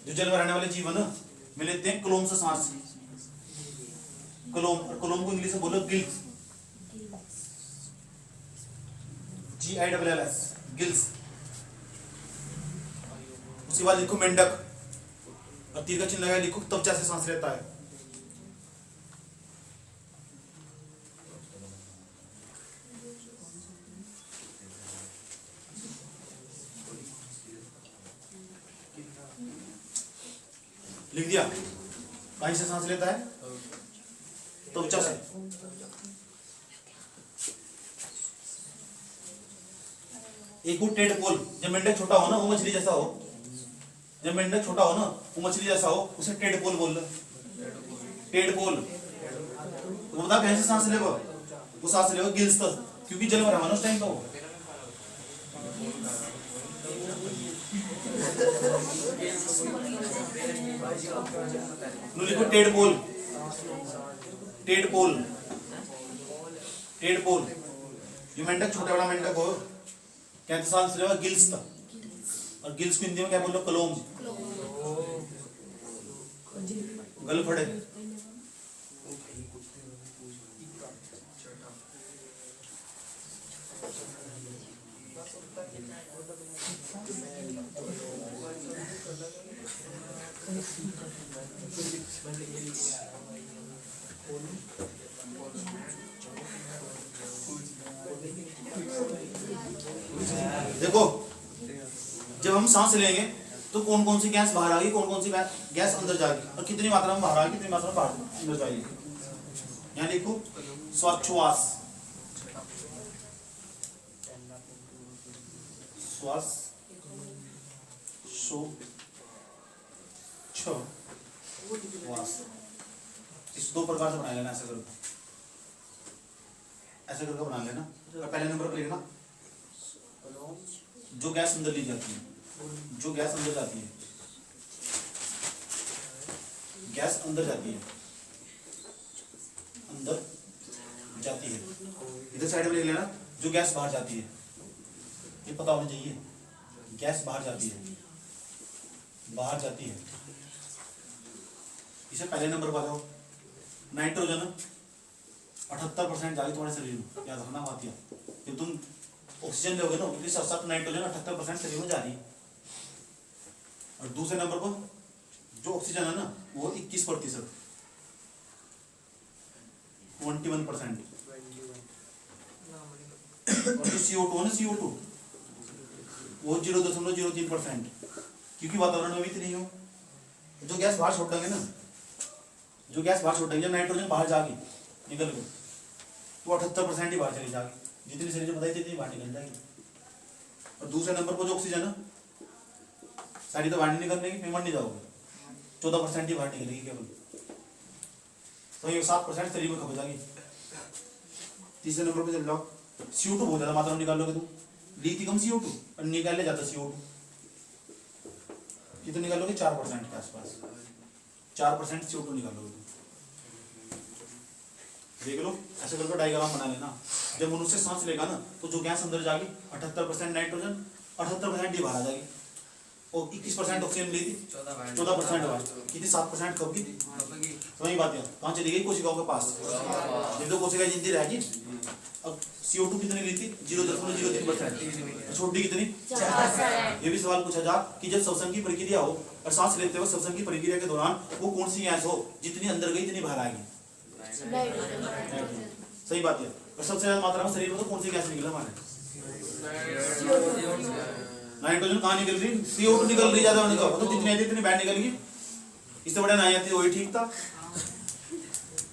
जो जल में रहने वाले जीव है ना, में लेते हैं क्लोम से सांस, क्लोम, और क्लोम को इंग्लिश में बोलो गिल्स, GILLS, गिल्स। उसके बाद लिखो मेंढक और तीर का चिन्ह लगा लिखो त्वचा से सांस लेता है, लिख दिया, कहीं से सांस लेता है, त्वचा से। एक वो टेडपोल, जब मेंढक छोटा हो ना वो मछली जैसा हो, जब मेंढक छोटा हो ना वो मछली जैसा हो, उसे टेडपोल बोल रहे, टेडपोल। तो बता कहीं से सांस लेगा, वो सांस लेगा गिल्स तक, क्योंकि जल में रहा उस टाइम का वो। लिखो टेडपोल, टेडपोल, टेडपोल, ये मेंढक छोटा बड़ा मेंढक हो, कैसे सांस लेगा गिल्स तक, और गिल्स को हिंदी में क्या बोलो, कलोम, गलफड़े। देखो जब हम सांस लेंगे तो कौन कौन सी गैस बाहर आएगी, कौन कौन सी गैस अंदर जाएगी, और कितनी मात्रा में बाहर आएगी, कितनी मात्रा में बाहर अंदर जाएगी। यहाँ लिखो श्वासोच्छ्वास, श्वास श्वास, इस दो प्रकार से बना लेना, ऐसे करके, ऐसे करके बना लेना। और पहले नंबर पर लिखना जो गैस अंदर ली जाती है, जो गैस अंदर जाती है, गैस अंदर जाती है, अंदर जाती है। इधर साइड में लिख लेना जो गैस बाहर जाती है, ये पता होना चाहिए, गैस बाहर जाती है, बाहर जाती है। इसे पहले नंबर पर आओ, नाइट्रोजन 78% जाएगी तुम्हारे शरीर में, याद रखना बात है। जब तुम ऑक्सीजन लोगे ना, क्योंकि सब नाइट्रोजन 78% शरीर में जा रही है। और दूसरे नंबर पर जो ऑक्सीजन है ना वो 21%, 21%। और जो CO2 है ना, CO2 वो 0.03%, क्योंकि वातावरण में भी इतनी हो। जो गैस बाहर छोड़ देंगे ना, जो गैस बाहर छोड़ देंगे, नाइट्रोजन बाहर जाएगी निकल गई, तो 78% ही बाहर चली जाएगी, जितनी शरीर में बताई जितनी बाहर निकल जाएगी। और दूसरे नंबर पर जो ऑक्सीजन है सारी तो बाहर नहीं निकलने की, पेमेंट नहीं जाओगे, 14% ही बाहर निकलेगी केवल, तो ये 7% शरीर में खप जाएगी। तीसरे नंबर पर चल जाओ, CO2 बहुत ज्यादा मात्रा में निकाल लोगे तुम, ली थी कम CO2 और निकाल ले जाता CO2 कितना निकालोगे 4% के आसपास 4% CO2 निकालोगे देख लो ऐसे करके डायग्राम बना लेना। जब मनुष्य सांस लेगा ना तो जो गैस अंदर जाएगी 78% नाइट्रोजन 78% ये बाहर आ जाएगी और 21% ऑक्सीजन ली थी 14% बाहर कितनी 7% कब की वही बात है कहाँ चली गई कोशिकाओं के पास ये तो कोशिका जिंदी रहेगी। अब CO2 कितनी ली थी 0.03% छोटी कितनी ये भी सवाल पूछा जा कि जब श्वसन की प्रक्रिया हो और सांस लेते हुए श्वसन की प्रक्रिया के दौरान वो कौन सी गैस हो जितनी अंदर गई इतनी बाहर आएगी सही बात है। और सबसे ज्यादा मात्रा में शरीर में तो कौन सी गैस निकला हमारे नाइट्रोजन कहाँ निकल रही CO2 निकल रही ज्यादा होने का तो जितनी आती इतनी बाहर निकल गई इससे बड़ा नहीं आती वही ठीक था।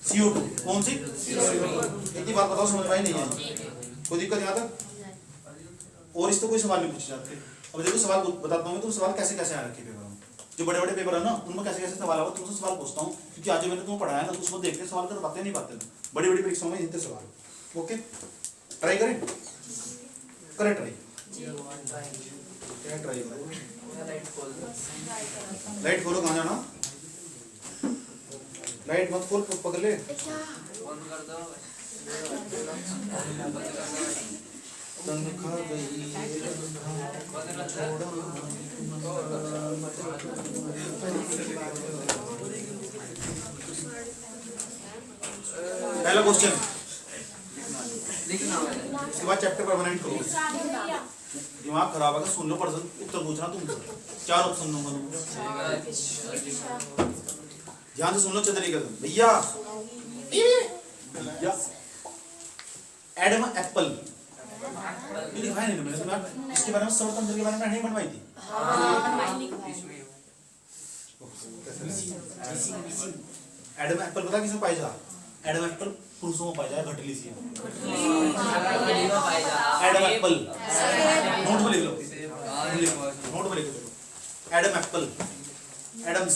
CO2 कौन सी इतनी बात बताओ समझ में नहीं है कोई दिक्कत यहाँ तक और इस तो कोई सवाल नहीं पूछे जाते। अब देखो सवाल बताता हूँ तुम सवाल कैसे कैसे आ रखे पेपर में जो बड़े बड़े पेपर है ना उनमें कैसे कैसे सवाल आवा तुमसे सवाल पूछता हूँ क्योंकि आज मैंने तुम्हें पढ़ाया ना तो उसमें देखते सवाल कर पाते नहीं पाते बड़ी बड़ी परीक्षाओं में इतने सवाल ओके ट्राई करें करें ट्राई लाइट खोलो कहाँ जाना लाइट मत खोल पकड़ ले तनखा गई पहला क्वेश्चन इसके बाद चैप्टर परमानेंट करो दिमाग खराब है सुन लो प्रश्न उत्तर पूछना तुमसे 4 ऑप्शन दूंगा ध्यान से सुन लो चतरी कर भैया एडम एप्पल ये लिखा नहीं मैंने सुना इसके बारे में स्वतंत्र के बारे में नहीं बनवाई थी एडम एप्पल पता किसमें पाई जा एडम एप्पल पुरुषों में पाई जाए घटली सी एडम एप्पल नोट में लिख लो नोट में लिख लो Adam apple Adams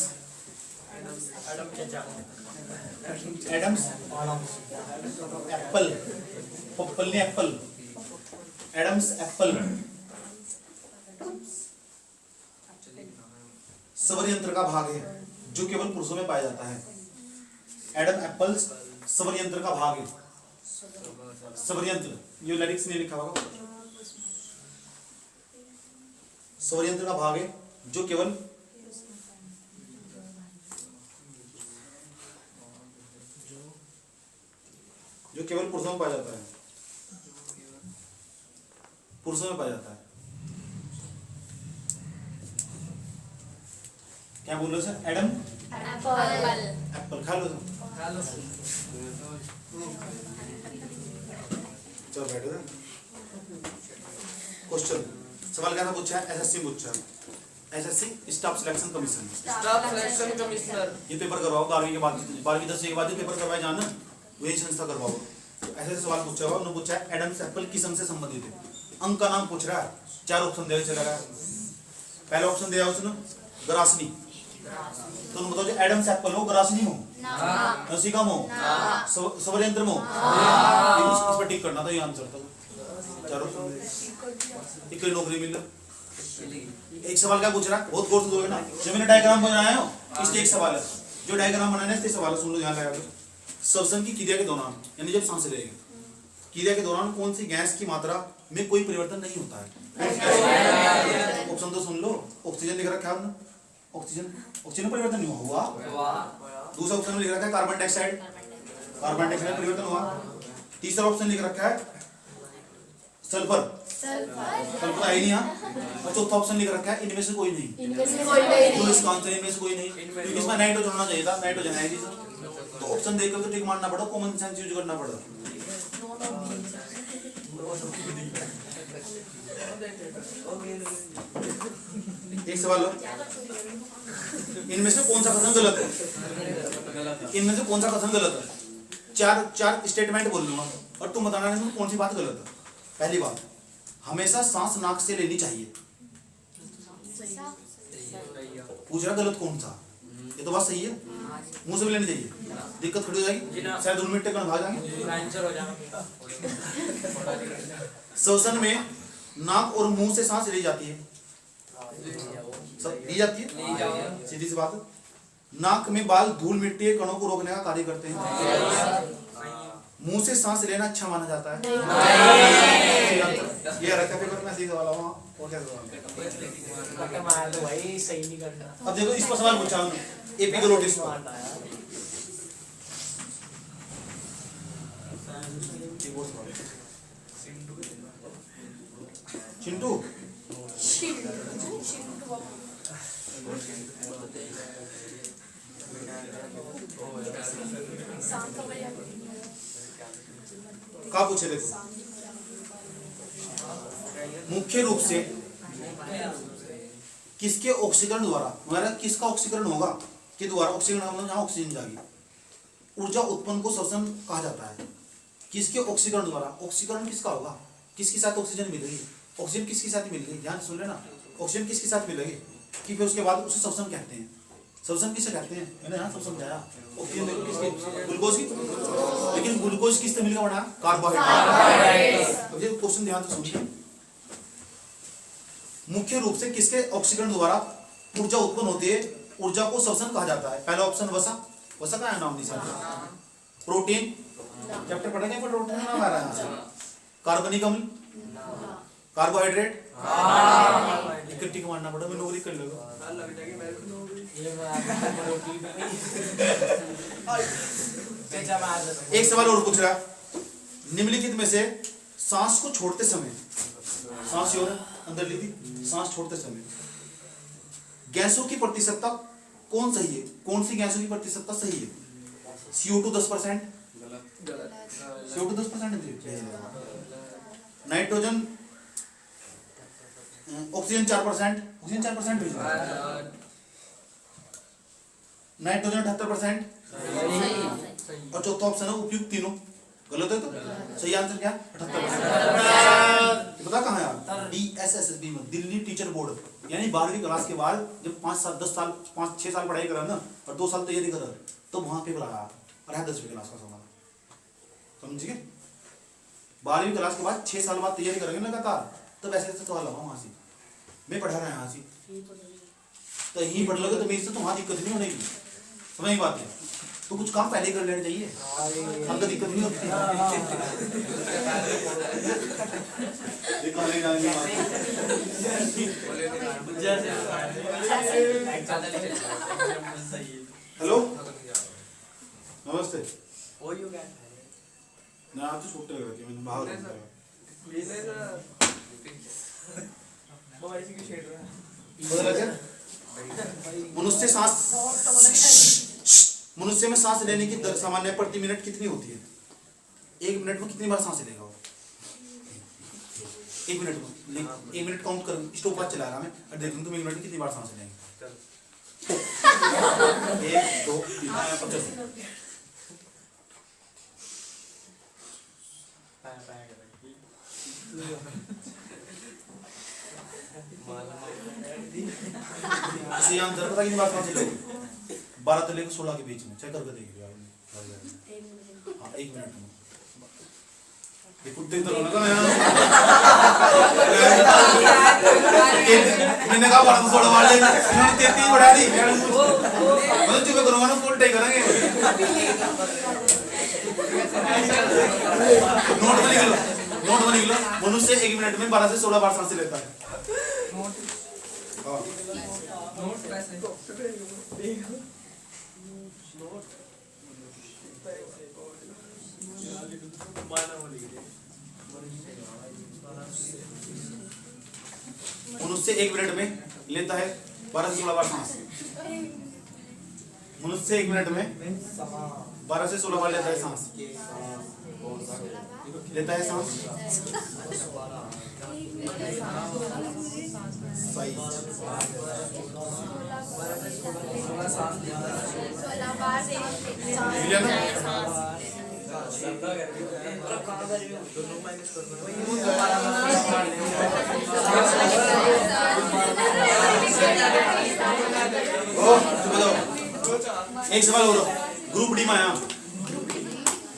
Adams apple पप्पल ने एप्पल एडम्स एप्पल स्वर यंत्र का भाग है जो केवल पुरुषों में पाया जाता है। एडम एप्पल्स स्वर यंत्र का भाग है स्वर यंत्र ये लिरिक्स नहीं लिखा होगा स्वर यंत्र का भाग है जो केवल पुरुषों में पाया जाता है पुरुषों में पाया जाता है क्या बोल रहे हो सर एडम एप्पल खा लो चलो बैठो क्वेश्चन सवाल क्या था पूछा है एसएससी पूछा एसएससी स्टाफ सिलेक्शन कमीशन ये पेपर करवाओ 12वीं के बाद 12वीं 10वीं के बाद पेपर करवाए जाना वही संस्था करवाओ ऐसे सवाल पूछा हुआ उन्होंने पूछा है एडम्स एप्पल किस अंग से संबंधित है अंग का नाम पूछ रहा है 4 ऑप्शन दे चला रहा है पहला ऑप्शन दिया उसने ग्रासनी तो उन्होंने बताओ जो एडम्स एप्पल हो ग्रासनी हो नसिकम हो स्वर यंत्र हो इस पर टिक करना था ये आंसर था चारों एक नौकरी मिल एक सवाल क्या पूछ रहा है बहुत गौर से दोगे ना जब मैंने डायग्राम बनाया हो इसलिए एक सवाल है जो डायग्राम बनाना है इसलिए सवाल सुन लो ध्यान लगा के श्वसन की क्रिया के दौरान यानी जब सांस लेंगे क्रिया के दौरान कौन सी गैस की मात्रा में कोई परिवर्तन नहीं होता है ऑप्शन तो सुन लो ऑक्सीजन लिख रखा है आपने ऑक्सीजन में परिवर्तन नहीं हुआ दूसरा ऑप्शन में लिख रखा है कार्बन डाइऑक्साइड परिवर्तन हुआ तीसरा ऑप्शन लिख रखा है सल्फर आई नहीं यहाँ और चौथा ऑप्शन लिख रखा है इनमें से कोई नहीं तो इसका आंसर इनमें से कोई नहीं क्योंकि इसमें नाइट्रोजन होना चाहिए था नाइट्रोजन है जी तो ऑप्शन देखकर तो टिक मारना पड़ा कॉमन सेंस यूज करना पड़ा एक सवाल हो इनमें से कौन सा कथन गलत है इनमें से कौन सा कथन गलत है चार स्टेटमेंट बोल लूंगा और तुम बताना है कौन सी बात गलत है। पहली बात हमेशा सांस नाक से लेनी चाहिए पूछ रहा गलत कौन सा ये तो बात सही है मुंह से भी लेनी चाहिए दिक्कत खड़ी हो जाएगी शायद 2 मिनट तक भाग जाएंगे श्वसन में नाक और मुंह से सांस ली जाती है, सब ली जाती है, ले जाओ। सीधी सी बात है। नाक में बाल धूल मिट्टी के कणों को रोकने का कार्य करते हैं। मुंह से सांस लेना अच्छा माना जाता है। ये रखा पेपर में सीधा वाला वहाँ और क्या सवाल? तो भाई सही नहीं करना। अब देखो इस पर सवाल पूछा हमने एपिग्लोटिस पर। चिंटू क्या पूछे देखो, मुख्य रूप से किसके ऑक्सीकरण द्वारा, हमारा किसका ऑक्सीकरण होगा के द्वारा, ऑक्सीकरण मतलब जहाँ ऑक्सीजन जाएगी, ऊर्जा उत्पन्न को श्वसन कहा जाता है। किसके ऑक्सीकरण द्वारा, ऑक्सीकरण किसका होगा, किसके साथ ऑक्सीजन मिलेगी, ऑक्सीजन किसके साथ मिलेगी, ध्यान सुन लेना, ऑक्सीजन किसके साथ मिलेगी कि फिर उसके बाद उसे श्वसन कहते हैं। श्वसन किसे कहते हैं, मैंने यहाँ सब समझाया। ऑक्सीजन देखो किसके, ग्लूकोज की, लेकिन ग्लूकोज किससे मिलेगा बना, कार्बोहाइड्रेट। अब ये क्वेश्चन ध्यान से सुनिए, मुख्य रूप से किसके ऑक्सीकरण द्वारा ऊर्जा उत्पन्न होती है, ऊर्जा को श्वसन कहा जाता है। पहला ऑप्शन वसा, वसा का है नाम निशान, प्रोटीन चैप्टर पढ़ेंगे पर प्रोटीन नाम आ रहा है, कार्बनिक अम्ल, कार्बोहाइड्रेट, टिक मारना पड़ा, मैं नौकरी कर लूंगा। एक सवाल और पूछ रहा, निम्नलिखित में से सांस को छोड़ते समय, सांस अंदर ली थी, सांस छोड़ते समय गैसों की प्रतिशतता कौन सही है, कौन सी गैसों की प्रतिशतता सही है? CO2 10%, CO2 10% है, नाइट्रोजन, ऑक्सीजन 4%, ऑक्सीजन 4% है, नाइट्रोजन 78%, और चौथा ऑप्शन है उपयुक्त तीनों। गलत है तो सही आंसर क्या, 78%। पता कहाँ है, DSSB में, दिल्ली टीचर बोर्ड, यानी 12वीं क्लास के बाद जब 5 साल 10 साल 5-6 साल पढ़ाई करा ना और 2 साल तैयारी करा, तो वहां पेपर आया और है 10वीं क्लास का सवाल, समझिए। 12वीं क्लास के बाद 6 साल बाद तैयारी करेंगे लगातार, तब ऐसे ऐसे सवाल लगा वहां से, मैं पढ़ा रहा यहाँ से, तो यही पढ़ लोगे तो मेरे से तो वहां दिक्कत नहीं होने की, समझ में बात है। तो कुछ काम पहले कर लेना चाहिए, हमको दिक्कत नहीं होती। हेलो नमस्ते, ना आप तो छुट्टे लग रही है, मैंने बाहर मनुष्य में सांस लेने की दर सामान्य प्रति मिनट कितनी होती है? 1 मिनट में कितनी बार सांस लेगा वो? 1 मिनट में, 1 मिनट काउंट कर, स्टॉप वॉच चला रहा मैं और देख लूँ तुम 1 मिनट में कितनी बार सांस लेंगे। 1 2 3 50। इसी आंसर पता कितनी बार सांस लेंगे? 12 से लेकर 16 के बीच में, चेक करके देखिए आप। हाँ 1 मिनट में। ये कुत्ते तो लगा मैं मैंने कहा 12 से 16 मार लेंगे, इन्होंने 33 बढ़ा दी, मतलब चुप करूँगा ना, फुल टेक करेंगे। नोट में लिख लो, नोट में लिख लो, मनुष्य 1 मिनट में 12 से 16 बार सांस लेता है। मनुष्य 1 मिनट में लेता है 12 से 16 बार सांस। मनुष्य 1 मिनट में 12 से 16 बार लेता है सांस, लेता है सांस। सही। मिला ना? एक सवाल और, ग्रुप डी में आया,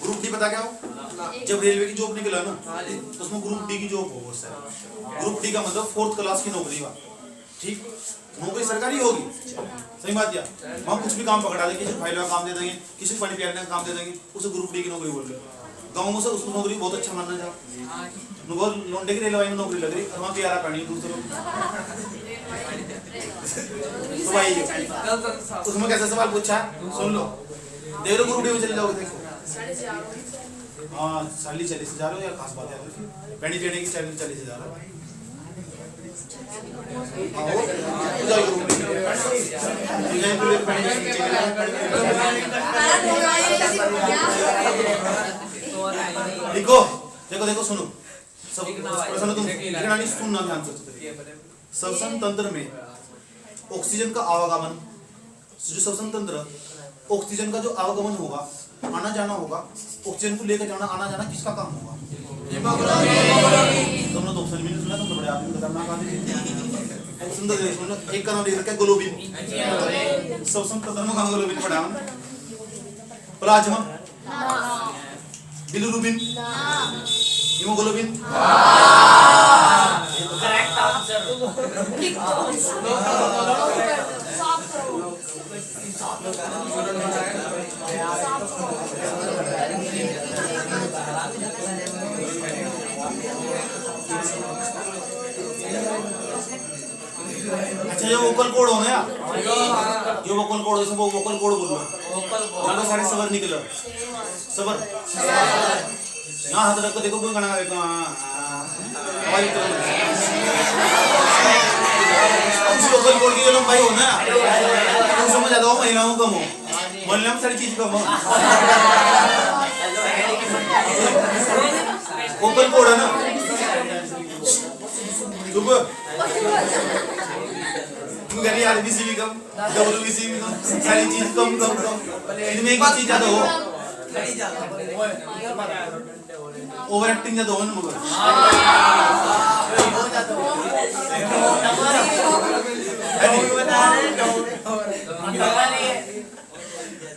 ग्रुप डी पता क्या हो? जब रेलवे की जॉब निकला ना तो उसमें ग्रुप डी की जॉब हो बहुत सारी। ग्रुप डी का मतलब 4th क्लास की नौकरी हुआ, ठीक, नौकरी सरकारी होगी, सही बात या हम कुछ भी काम पकड़ा देंगे, किसी फाइल का काम दे देंगे, किसी को पानी पिलाने का काम दे देंगे, उसे ग्रुप डी की नौकरी बोल रहे। गाँव में से उसको नौकरी बहुत अच्छा मानना जाओ, बहुत लोंडे की रेलवे में नौकरी लग रही और वहाँ प्यारा पानी दूसरे तो भाई उसमें कैसा सवाल पूछा सुन लो, देख लो ग्रुप डी में चले जाओगे, देखो हाँ 40 जा रहे हो या खास बात है पैनी पीने की 40 जा रहा है। देखो देखो देखो सुनो सब प्रश्न तुम सुनना ध्यान से। श्वसन तंत्र में ऑक्सीजन का आवागमन, जो श्वसन तंत्र ऑक्सीजन का जो आवागमन होगा, आना जाना होगा, ऑक्सीजन को लेकर जाना आना जाना किसका काम होगा? तुमने तो ऑप्शन भी नहीं सुना, तुम तो बड़े आदमी खतरनाक आदमी। ऑप्शन तो देखो ना, एक का नाम लिख रखा है ग्लोबिन, श्वसन तंत्र में कहाँ ग्लोबिन पड़ा है? Plasma, bilirubin, haemoglobin, correct answer. अच्छा ये वोकल कोड हो गया, जो वोकल कोड है वो वोकल कोड बोल लो। ज्यादा सारे सबर निकल सबर यहाँ हाथ रख को देखो कोई गाना गाएगा वोकल कोड की जो लंबाई हो ना तो समझ आता हो महिलाओं कम हो, महिला में सारी चीज कम हो। वोकल कोड है ना सुबह गरी आरबीसी भी कम, डब्ल्यूबीसी भी कम, सारी चीज कम कम कम, इनमें एक चीज ज्यादा हो, ओवर एक्टिंग ज्यादा हो ना मगर।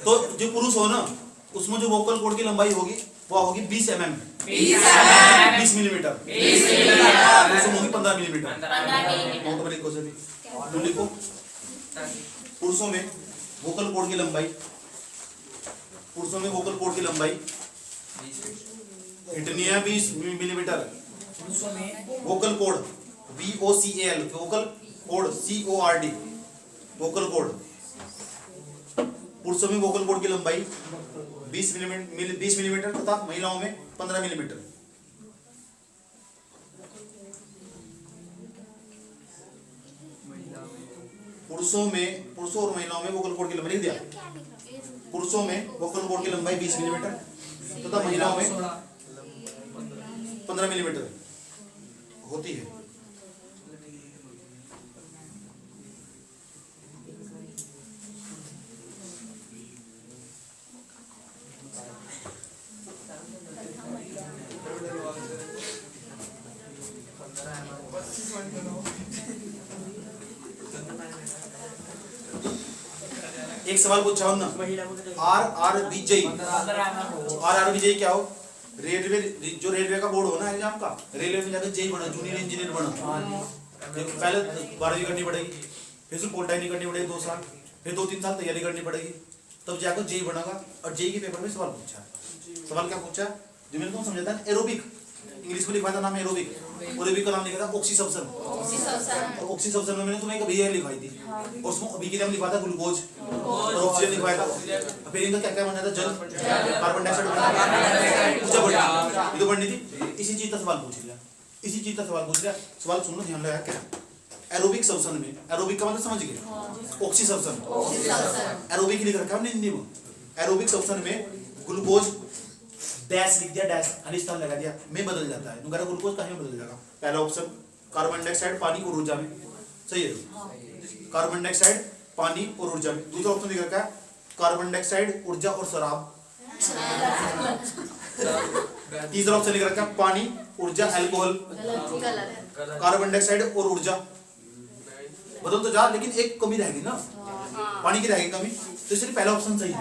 तो जो पुरुष हो ना उसमें जो वोकल कोड की लंबाई होगी वो होगी 20 mm, 20 मिलीमीटर, पुरुषों होगी 15 मिलीमीटर। बहुत बड़ी क्वेश्चन है, लिखो पुरुषों में वोकल कोड की लंबाई, पुरुषों में वोकल कोड की लंबाई इतनी है 20 millimetre. Vocal cord VOCAL, vocal cord CORD, vocal cord पुरुषों में वोकल कोड की लंबाई 20 मिलीमीटर तथा महिलाओं में 15 मिलीमीटर। पुरुषों और महिलाओं में वोकल कोड की लंबाई लिख दिया। पुरुषों में वोकल कोड की लंबाई 20 मिलीमीटर तथा महिलाओं में 15 मिलीमीटर होती है। एक सवाल पूछा हूं ना, RRBJ क्या हो? रेलवे, जो रेलवे का बोर्ड हो ना एग्जाम का, रेलवे में जाकर जेई बना, जूनियर इंजीनियर बना। पहले 12वीं करनी पड़ेगी, फिर पॉलिटेक्निक करनी पड़ेगी 2 साल, फिर 2-3 साल तैयारी करनी पड़ेगी, तब जाकर जेई बनेगा। और जेई के पेपर में सवाल पूछा, सवाल क्या पूछा जो मैंने तुम समझा था? एरोबिक, इंग्लिश में लिखा था नाम एरोबिक, एरोबिक का नाम लिखा था ऑक्सीसब्सन। और ऑक्सीसब्सन में मैंने तुम्हें एक अभिक्रिया लिखवाई थी, और उसमें अभिक्रिया में लिखा था ग्लूकोज और ऑक्सीजन लिखवाया था। फिर इनका क्या क्या बना था? जल, कार्बन डाइऑक्साइड ये तो बढ़नी थी। इसी चीज का सवाल पूछ लिया, इसी चीज का सवाल पूछ लिया। सवाल सुनो ध्यान लगा क्या? एरोबिक सब्सन में, एरोबिक का मतलब समझ गए, ऑक्सीसब्सन, एरोबिक लिख रखा है हिंदी में। एरोबिक सब्सन में ग्लूकोज डैश लिख दिया, डैश अनिश्चित लगा दिया, में बदल जाता है। नुकरा ग्लूकोज कहीं बदल जाएगा? पहला ऑप्शन कार्बन डाइऑक्साइड पानी और ऊर्जा में, सही है, कार्बन डाइऑक्साइड पानी और ऊर्जा में। दूसरा ऑप्शन लिख रखा है कार्बन डाइऑक्साइड ऊर्जा और शराब। तीसरा ऑप्शन लिख रखा है पानी ऊर्जा अल्कोहल, कार्बन डाइऑक्साइड और ऊर्जा। बदल तो जा, लेकिन एक कमी रहेगी ना, पानी की रहेगी कमी, तो इसलिए पहला ऑप्शन सही है।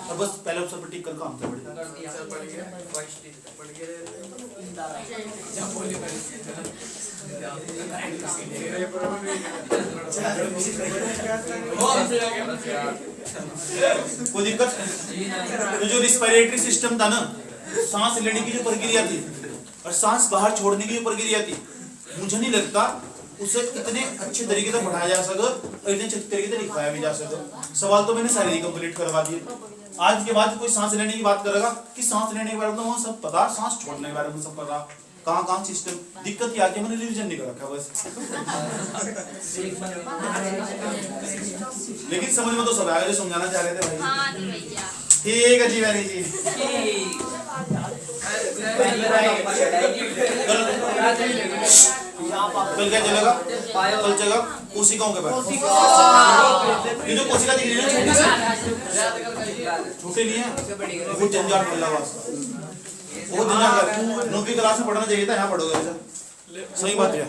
और बस पहले अवसर पर टिक कर काम कर बड़े सर पढ़ गया पढ़ गया जब बोली कोई दिक्कत? तो जो रिस्पिरेटरी सिस्टम था ना, सांस लेने की जो प्रक्रिया थी और सांस बाहर छोड़ने की जो प्रक्रिया थी, मुझे नहीं लगता उसे इतने अच्छे तरीके से पढ़ाया जा सके और इतने अच्छे तरीके से लिखवाया भी जा सके। सवाल तो मैंने सारे कंप्लीट करवा दिए। आज के बाद कोई सांस लेने की बात करेगा कि सांस लेने के बारे में वहाँ सब पता, सांस छोड़ने के बारे में सब पता, कहाँ सिस्टम। दिक्कत क्या है, मैंने रिवीजन नहीं कर रखा बस। लेकिन समझ में तो सब आया जो समझाना चाह रहे थे भाई। हाँ जी भैया। ठीक है जी वैरी जी। कल क्या चलेगा? कल चलेगा कोशिकाओं के बारे में। ये जो कोशिका दिख रही है छोटी सी, छोटे नहीं है, बहुत जंजाल फैला हुआ, बहुत जंजाल। 9वीं क्लास में पढ़ना चाहिए था, यहाँ पढ़ोगे। सही बात है।